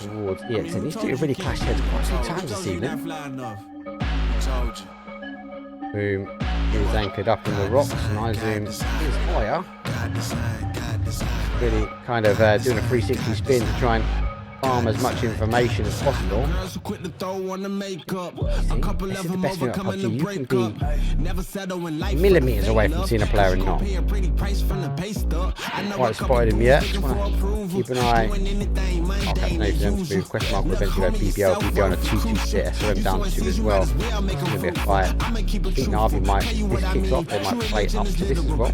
towards EXN. These two have really clashed heads quite a few times this evening. Boom. He's anchored up in the rocks, and I zoom is higher. really kind of doing a 360 spin to try and farm as much information as possible. See, this is the best thing about PUBG. You can be millimeters away from seeing a player and not. Quite spotted him yet. Just want to keep an eye. Wildcats know for them to move. Question mark will eventually go BBL on a 2-2 sit. SRM down 2 as well. It's going to be a fight. I think Navi might, if this kicks off, they might play up to this as well.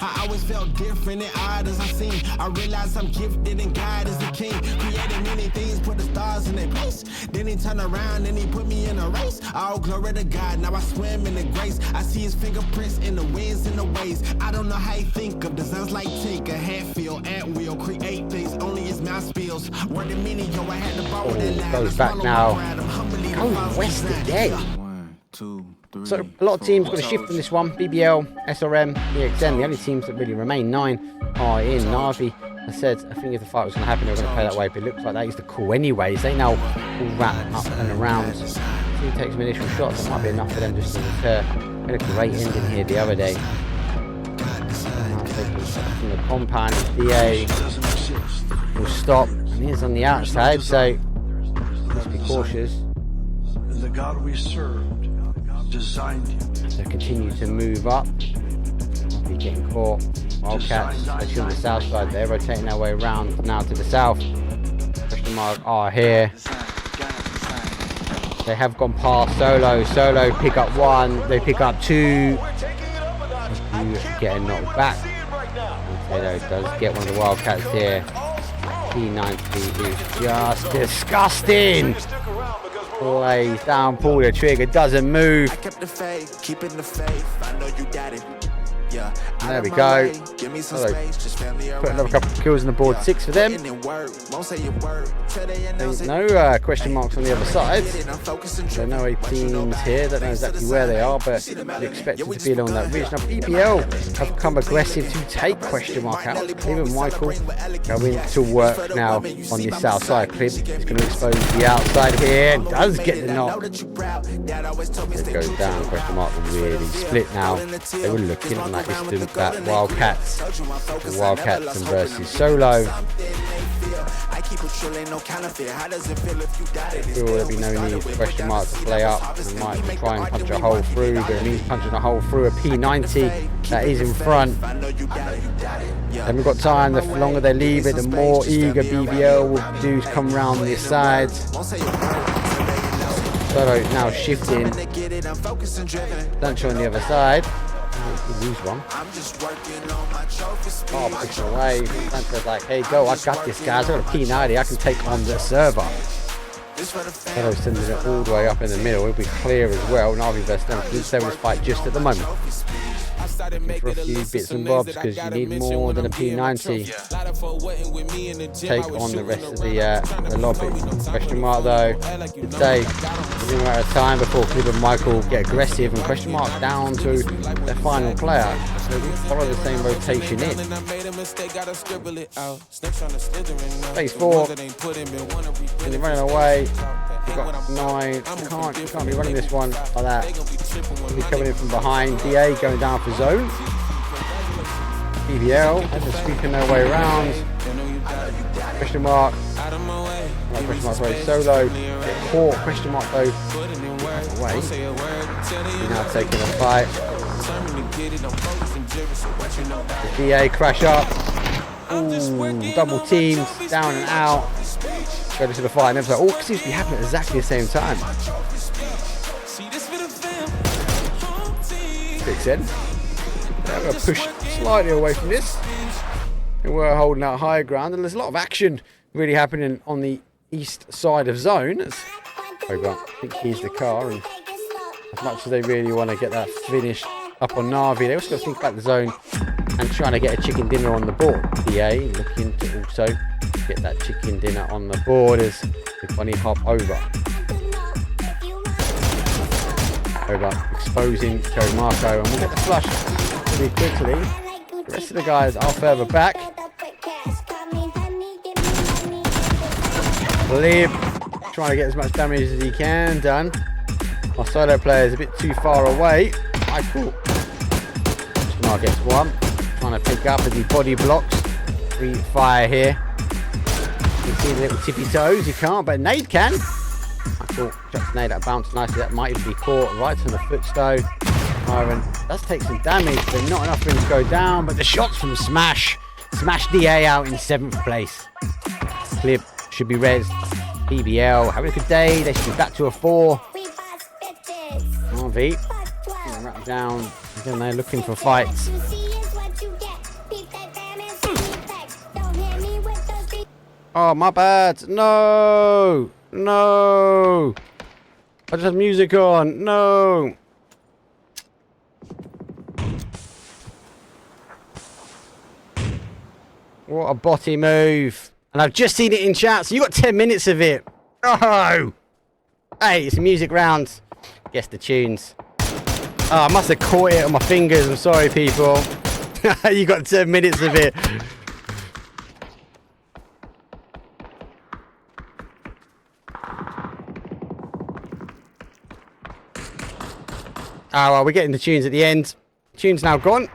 I always felt different and odd as I seen. I realized I'm gifted and God is the king. Created many things, put the stars in their place. Then he turned around and he put me in a race. All glory to God, now I swim in the grace. I see his fingerprints in the winds and the waves. I don't know how he think of designs like Tinker, Hatfield, at will. Create things, only his mouth spills. Word the meaning, yo, I had to borrow that line.
Goes back now. Going west again.
1, 2, 3.
So a lot of teams got to shift in this one. BBL, SRM, EXN, the only teams that really remain 9 are in Navi. I said, I think if the fight was going to happen, they were going to play that way, but it looks like that is the call anyways. They now all wrap up and around. So he takes some initial shots. That might be enough for them just to deter. We had a great ending here the other day. From the compound, DA will stop, and he's on the outside, so let's be cautious.
The God we served designed you.
So continue to move up. Might be getting caught. Wildcats, especially on the south side, they're rotating their way around now to the south. Question mark are here. They have gone past Solo. Solo pick up 1, they pick up 2. Getting knocked back. Potato does get one of the Wildcats here. P90 is just disgusting. Plays down, pull the trigger, doesn't move.
I kept the faith, keeping the faith. I know you got it. Yeah,
there we go. Put another couple of kills on the board, 6 for them. There's no question marks on the other side. There are no 18s here, don't know exactly where they are, but you're expected to be along that ridge. Now BBL have come aggressive to take question mark out. Even Michael going to work now on this south side. Clip is going to expose the outside here, and does get the knock. It goes down, question mark will really split now. They were looking on that distance, that Wildcats. The Wildcats and versus Solo. There'll be no need for question mark to play up. We might try and punch a hole through, but it means punching a hole through a P90 that is in front. Then we've got time. The longer they leave it, the more eager BBL will do to come around this side. Solo now shifting. Dunch on the other side. He lose one. Oh, pushing away. Santa's like, hey, go, I got this, guys. I got a P90. I can take on the server. Solo's sending it all the way up in the middle. It'll be clear as well. Navi versus them. This fight just at the moment. Looking for a few bits and bobs because you need more than a P90 to take on the rest of the lobby. Question mark though, you'd say it's a matter of time before Clip and Michael get aggressive, and question mark down to their final player. So we follow the same rotation in. Phase 4, and they're running away. You've got 9. You can't be running this one like that. You'll be coming in from behind. DA going down for zone. BBL and they're sweeping their way around. Question mark. Question mark away. Solo. Get caught. Question mark though. Away. He's now taking a fight. The DA crash up. Ooh, double teams. Down and out. Go to the fight, and everyone's like, oh, it seems to be happening at exactly the same time. Fix in. They're going to push slightly away from this. They were holding out higher ground, and there's a lot of action really happening on the east side of zone. I think here's the car, and as much as they really want to get that finish up on Navi, they also got to think about the zone and trying to get a chicken dinner on the board. DA looking to also get that chicken dinner on the board as the bunny hop over, exposing Joe Marco, and we'll get the flush pretty quickly. The rest of the guys are further back. Liv trying to get as much damage as he can done. Our solo player is a bit too far away. Michael gets one, trying to pick up as he body blocks free fire here. You can see the little tippy toes. You can't, but Nade can. I thought just Nade that bounced nicely. That might even be caught right on the footstone. Iron does take some damage, but not enough for him to go down. But the shots from Smash. Smash DA out in 7th place. Clip should be res. BBL having a good day. They should be back to a 4. RV. Wrap down. Again, they're looking for fights. Oh, my bad. No. No. I just had music on. No. What a botty move. And I've just seen it in chat, so you got 10 minutes of it. Oh. Hey, it's a music round. Guess the tunes. Oh, I must have caught it on my fingers. I'm sorry, people. You got 10 minutes of it. Oh, well, we're getting the tunes at the end. Tune's now gone.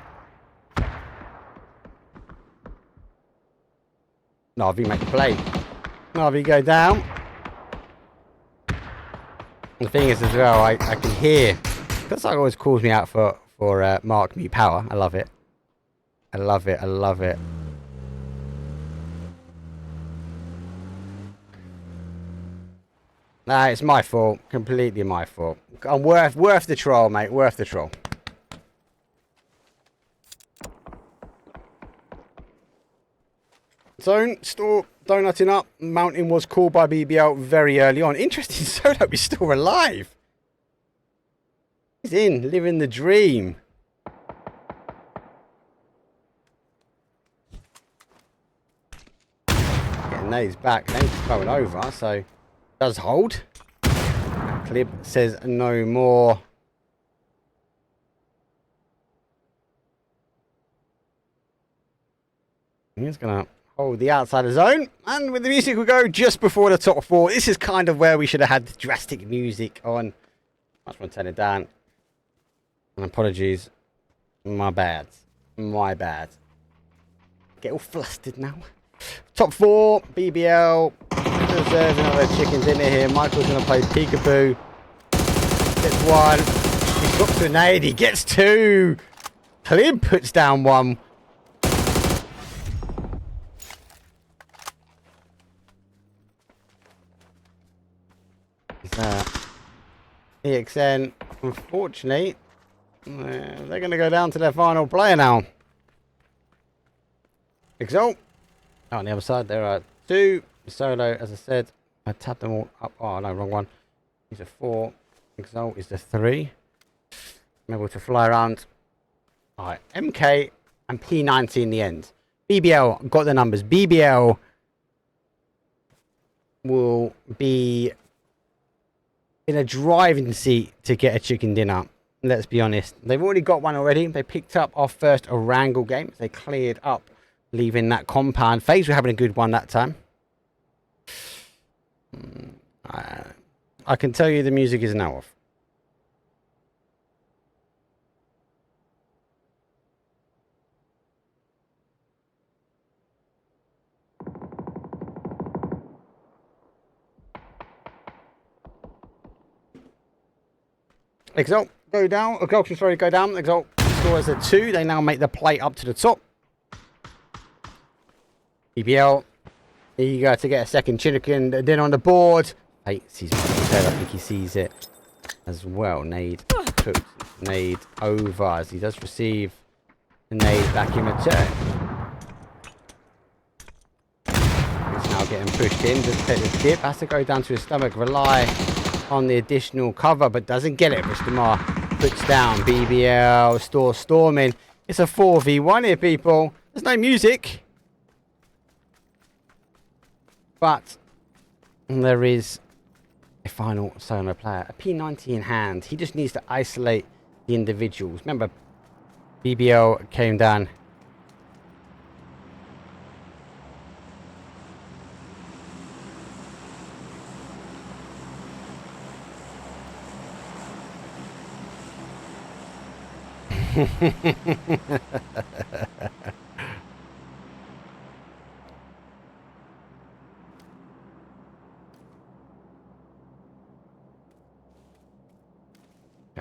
Navi make the play. Navi go down. The thing is as well, I can hear. That's like always calls me out for Mark Me Power. I love it. I love it. I love it. Nah, it's my fault. Completely my fault. I'm worth the troll, mate. Worth the troll. Zone, store, donutting up. Mountain was called by BBL very early on. Interesting, Solo is still alive. He's in, living the dream. Getting Nate's back. Nate's going over, so does hold. Clip says no more. He's gonna hold the outside zone, and with the music we go just before the top 4. This is kind of where we should have had the drastic music on. I just want to turn it down. And apologies. My bad. My bad. Get all flustered now. Top 4, BBL. Deserves another chicken dinner here. Michael's going to play peekaboo. Gets 1. He's got to nade. He gets 2. Clip puts down 1. EXN, unfortunately, they're going to go down to their final player now. Exalt. Oh, on the other side, there are 2. Solo, as I said, I tapped them all up. Oh, no, wrong one. He's a 4. Exalt is the 3. I'm able to fly around. All right, MK and P90 in the end. BBL got the numbers. BBL will be in a driving seat to get a chicken dinner. Let's be honest. They've already got one already. They picked up our first Orangle game. They cleared up, leaving that compound. FaZe were having a good one that time. I can tell you the music is now off. Exalt, go down. Exalt, sorry, go down. Exalt scores a 2. They now make the play up to the top. BBL, eager to get a second chicken dinner on the board. Hey, sees I think he sees it as well. Nade cooked. Nade over as he does receive the nade back in return. He's now getting pushed in. Just take the dip. Has to go down to his stomach. Rely on the additional cover, but doesn't get it. Ristamar puts down. BBL storming. It's a 4v1 here, people. There's no music, but there is a final solo player, a P90 in hand. He just needs to isolate the individuals. Remember, BBL came down.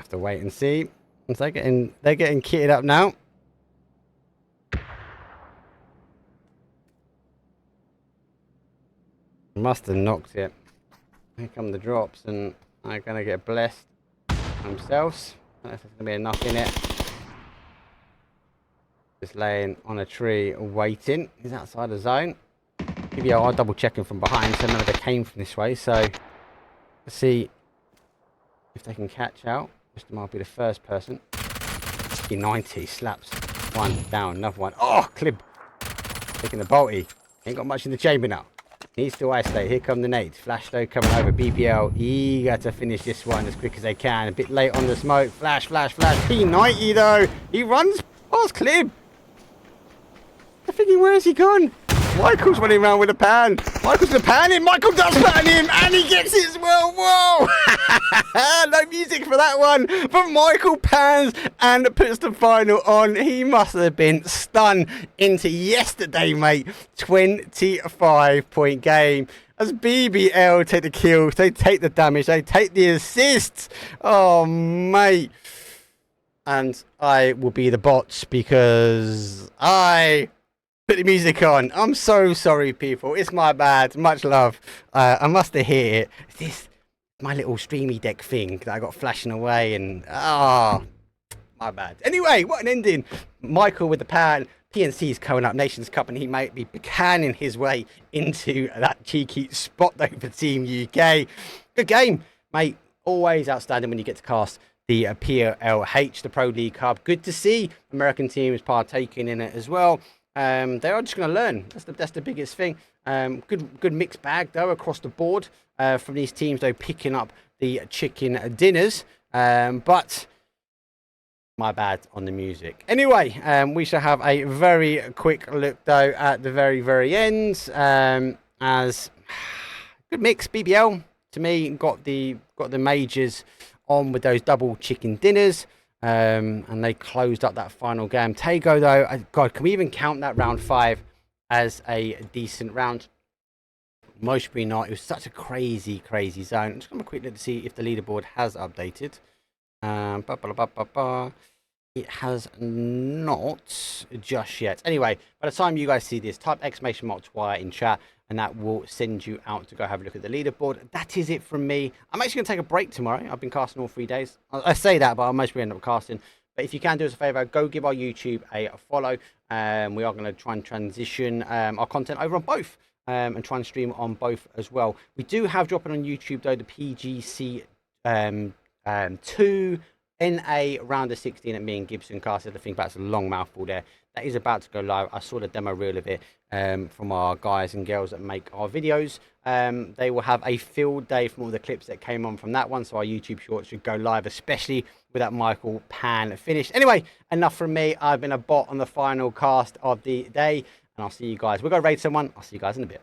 have to wait and see. Once they're getting kitted up now. Must have knocked it. Here come the drops, and they're going to get blessed themselves. I don't know if there's going to be enough in it. Just laying on a tree, waiting. He's outside the zone. Maybe I'll double check him from behind, so none of it came from this way. So let's see if they can catch out. This might be the first person. 90 slaps. One down, another one. Oh, Clib. Taking the bolty. Ain't got much in the chamber now. Needs to isolate. Here come the nades. Flash though coming over. BBL eager to finish this one as quick as they can. A bit late on the smoke. Flash, flash, flash. P90 though. He runs past Clib. I'm thinking, where has he gone? Michael's running around with a pan. Michael's gonna pan him. Michael does pan him, and he gets it as well. Whoa! No music for that one. But Michael pans and puts the final on. He must have been stunned into yesterday, mate. 25-point game. As BBL take the kills, they take the damage, they take the assists. Oh, mate. And I will be the bots because I put the music on. I'm so sorry, people. It's my bad. Much love. I must have hit it. This my little streamy deck thing that I got flashing away, and my bad. Anyway, what an ending. Michael with the pan. PNC's coming up, Nations Cup, and he might be canning his way into that cheeky spot though for Team UK. Good game, mate. Always outstanding when you get to cast the PLH, the Pro League Cup. Good to see American teams partaking in it as well. They are just going to learn. That's the biggest thing. Good mixed bag though across the board from these teams though, picking up the chicken dinners. But my bad on the music. Anyway, we shall have a very quick look though at the very end. As good mix. BBL to me got the majors on with those double chicken dinners. And they closed up that final game. Tago though, God, can we even count that round 5 as a decent round? Most probably not. It was such a crazy zone. I'm just going to quick look to see if the leaderboard has updated. It has not just yet. Anyway, by the time you guys see this, type !twire in chat, and that will send you out to go have a look at the leaderboard. That is it from me. I'm actually going to take a break tomorrow. I've been casting all 3 days. I say that, but I'll mostly end up casting. But if you can do us a favour, go give our YouTube a follow. We are going to try and transition our content over on both and try and stream on both as well. We do have dropping on YouTube, though, the PGC2 NA round of 16 at me and Gibson casted. I think that's a long mouthful there. That is about to go live. I saw the demo reel of it from our guys and girls that make our videos. They will have a field day from all the clips that came on from that one. So our YouTube shorts should go live, especially with that Michael pan finished. Anyway, enough from me. I've been a bot on the final cast of the day. And I'll see you guys. We'll go raid someone. I'll see you guys in a bit.